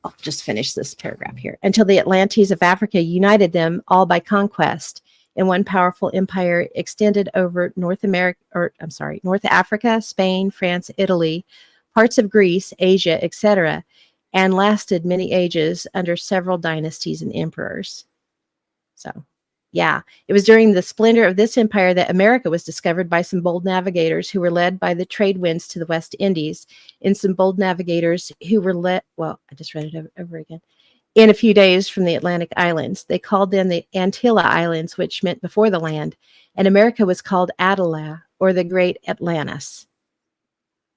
Speaker 1: I'll just finish this paragraph here. Until the Atlantes of Africa united them all by conquest, and one powerful empire extended over North Africa, Spain, France, Italy, parts of Greece, Asia, etc., and lasted many ages under several dynasties and emperors. So, yeah, it was during the splendor of this empire that America was discovered by some bold navigators who were led by the trade winds to the West Indies, and some bold navigators who were I just read it over again. In a few days from the Atlantic Islands. They called them the Antilla Islands, which meant before the land, and America was called Attila, or the Great Atlantis.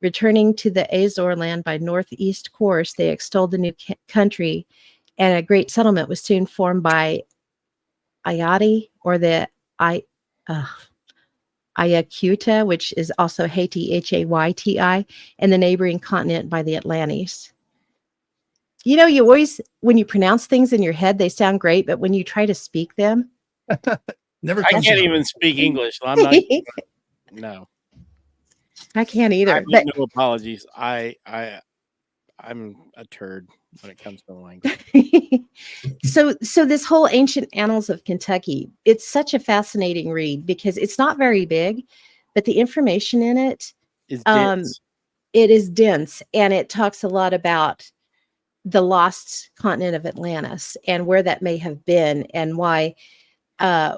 Speaker 1: Returning to the Azore land by northeast course, they extolled the new country, and a great settlement was soon formed by Ayati, or the Ayacuta, which is also Haiti, Hayti, and the neighboring continent by the Atlantes. You know, you always, when you pronounce things in your head, they sound great, but when you try to speak them,
Speaker 5: Never
Speaker 3: I
Speaker 5: comes
Speaker 3: can't
Speaker 5: up.
Speaker 3: even speak English. So I'm not. No,
Speaker 1: I can't
Speaker 3: I
Speaker 1: either.
Speaker 3: make
Speaker 1: But
Speaker 3: no apologies. I'm a turd when it comes to language.
Speaker 1: so this whole Ancient Annals of Kentucky, it's such a fascinating read because it's not very big, but the information in it,
Speaker 3: It's
Speaker 1: um,
Speaker 3: dense.
Speaker 1: it is dense, and it talks a lot about the lost continent of Atlantis and where that may have been, and why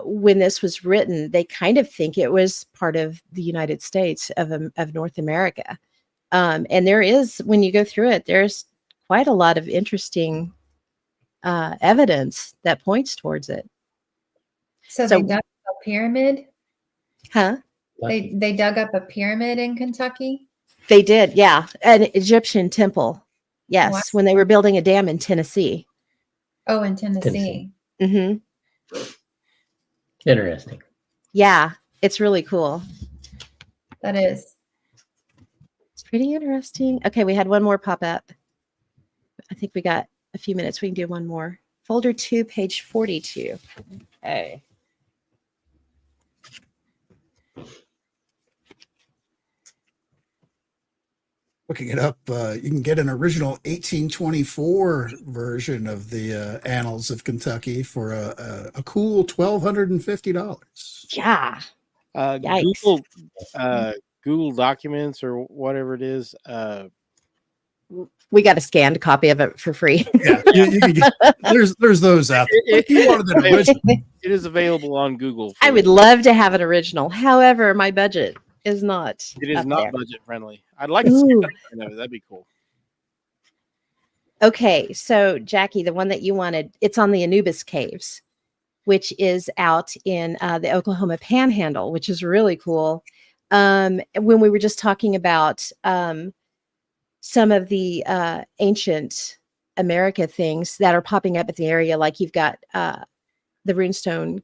Speaker 1: when this was written, they kind of think it was part of the United States of North America. And there is, when you go through it, there's quite a lot of interesting evidence that points towards it.
Speaker 2: So
Speaker 1: So-
Speaker 2: they dug up a pyramid.
Speaker 1: Huh?
Speaker 2: They dug up a pyramid in Kentucky.
Speaker 1: They did, yeah. An Egyptian temple. Yes,
Speaker 2: Wow.
Speaker 1: when they were building a dam in Tennessee.
Speaker 2: Oh, in Tennessee.
Speaker 1: Hmm.
Speaker 4: Interesting.
Speaker 1: Yeah, it's really cool.
Speaker 2: That is.
Speaker 1: It's pretty interesting. Okay, we had one more pop up. I think we got a few minutes. We can do one more. Folder 2, page 42. Okay.
Speaker 5: Looking it up, you can get an original 1824 version of the Annals of Kentucky for a cool $1,250.
Speaker 1: Yeah. Yikes.
Speaker 3: Google Documents or whatever it is.
Speaker 1: We got a scanned copy of it for free.
Speaker 5: Yeah, you can get, there's those out there. If you wanted an original,
Speaker 3: It is available on Google.
Speaker 1: I would love to have an original. However, my budget is not.
Speaker 3: It is
Speaker 1: up
Speaker 3: not
Speaker 1: there.
Speaker 3: budget friendly. I'd like to see
Speaker 1: Ooh.
Speaker 3: that kind of it. That'd be cool.
Speaker 1: Okay, so Jackie, the one that you wanted, it's on the Anubis Caves, which is out in the Oklahoma Panhandle, which is really cool. When we were just talking about some of the ancient America things that are popping up at the area, like you've got the runestone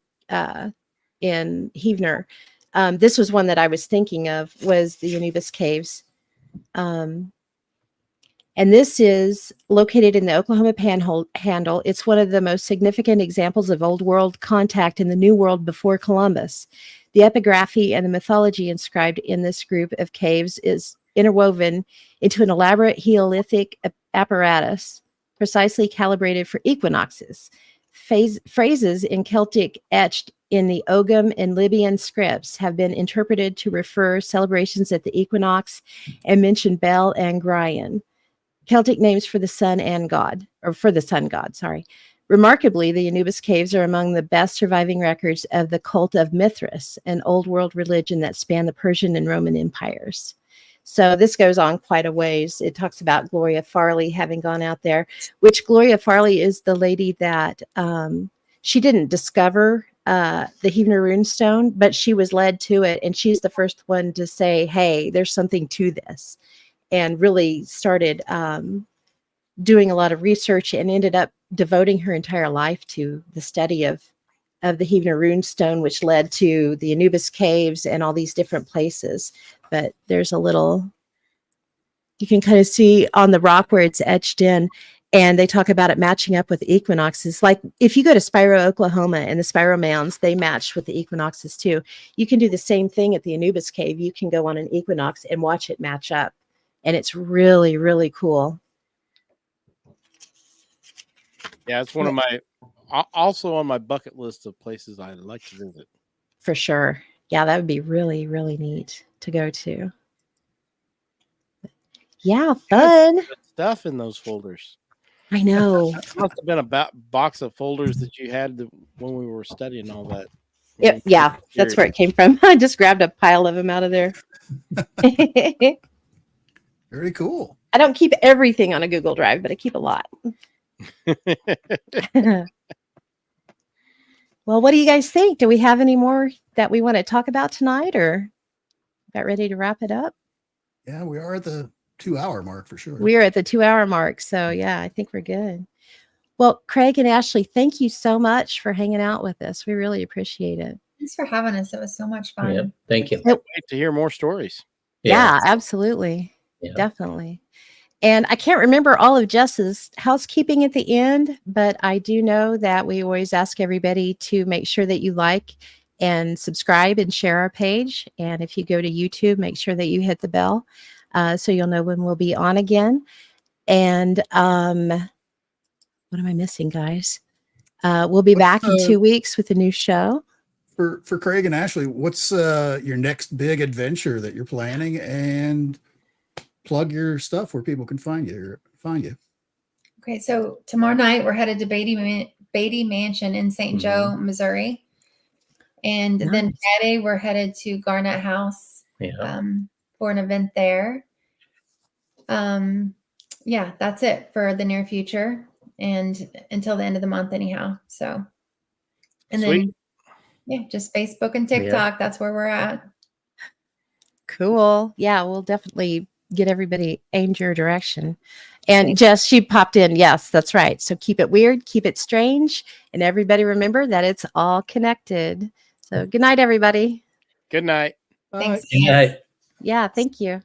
Speaker 1: in Heavener. This was one that I was thinking of, was the Anubis Caves. And this is located in the Oklahoma Panhandle. It's one of the most significant examples of Old World contact in the New World before Columbus. The epigraphy and the mythology inscribed in this group of caves is interwoven into an elaborate Neolithic apparatus, precisely calibrated for equinoxes. Phrases in Celtic etched in the Ogham and Libyan scripts have been interpreted to refer celebrations at the equinox and mention Bel and Grian, Celtic names for the sun and god, or for the sun god, sorry. Remarkably, the Anubis Caves are among the best surviving records of the cult of Mithras, an old world religion that spanned the Persian and Roman empires. So this goes on quite a ways. It talks about Gloria Farley having gone out there, which Gloria Farley is the lady that she didn't discover the Heavener runestone, but she was led to it. And she's the first one to say, hey, there's something to this, and really started doing a lot of research and ended up devoting her entire life to the study of the Heavener runestone, which led to the Anubis Caves and all these different places. But there's a little, you can kind of see on the rock where it's etched in, and they talk about it matching up with equinoxes. Like if you go to Spiro, Oklahoma, and the Spiro Mounds, they match with the equinoxes too. You can do the same thing at the Anubis Cave. You can go on an equinox and watch it match up. And it's really, really cool.
Speaker 3: Yeah, it's one of my also on my bucket list of places I'd like to visit.
Speaker 1: For sure. Yeah, that would be really, really neat to go to. Yeah, fun.
Speaker 3: Good stuff in those folders.
Speaker 1: I know.
Speaker 3: It must have been a box of folders that you had when we were studying all that.
Speaker 1: Yeah, that's where it came from. I just grabbed a pile of them out of there.
Speaker 5: Very cool.
Speaker 1: I don't keep everything on a Google Drive, but I keep a lot. Well, what do you guys think? Do we have any more that we want to talk about tonight, or about ready to wrap it up?
Speaker 5: Yeah, we are at the 2-hour mark for sure.
Speaker 1: We are at the 2-hour mark. So yeah, I think we're good. Well, Craig and Ashley, thank you so much for hanging out with us. We really appreciate it.
Speaker 2: Thanks for having us. It was so much fun.
Speaker 4: Yep. Thank you.
Speaker 3: Wait to hear more stories.
Speaker 1: Yeah, absolutely.
Speaker 4: Yeah.
Speaker 1: Definitely. And I can't remember all of Jess's housekeeping at the end, but I do know that we always ask everybody to make sure that you like and subscribe and share our page. And if you go to YouTube, make sure that you hit the bell so you'll know when we'll be on again. And what am I missing, guys? We'll be back in 2 weeks with a new show.
Speaker 5: For Craig and Ashley, what's your next big adventure that you're planning? And plug your stuff where people can find you.
Speaker 2: Okay, so tomorrow night we're headed to Beatty Mansion in St. Joe, Missouri, and then Friday we're headed to Garnett House for an event there. Yeah, that's it for the near future and until the end of the month, anyhow. So, and
Speaker 3: Sweet.
Speaker 2: then just Facebook and TikTok. That's where we're at.
Speaker 1: Cool. Yeah, we'll definitely get everybody aimed your direction. And Jess, she popped in. Yes, that's right. So keep it weird, keep it strange, and everybody remember that it's all connected. So good night, everybody.
Speaker 3: Good night.
Speaker 2: Thanks.
Speaker 4: Good night.
Speaker 1: Yeah, thank you.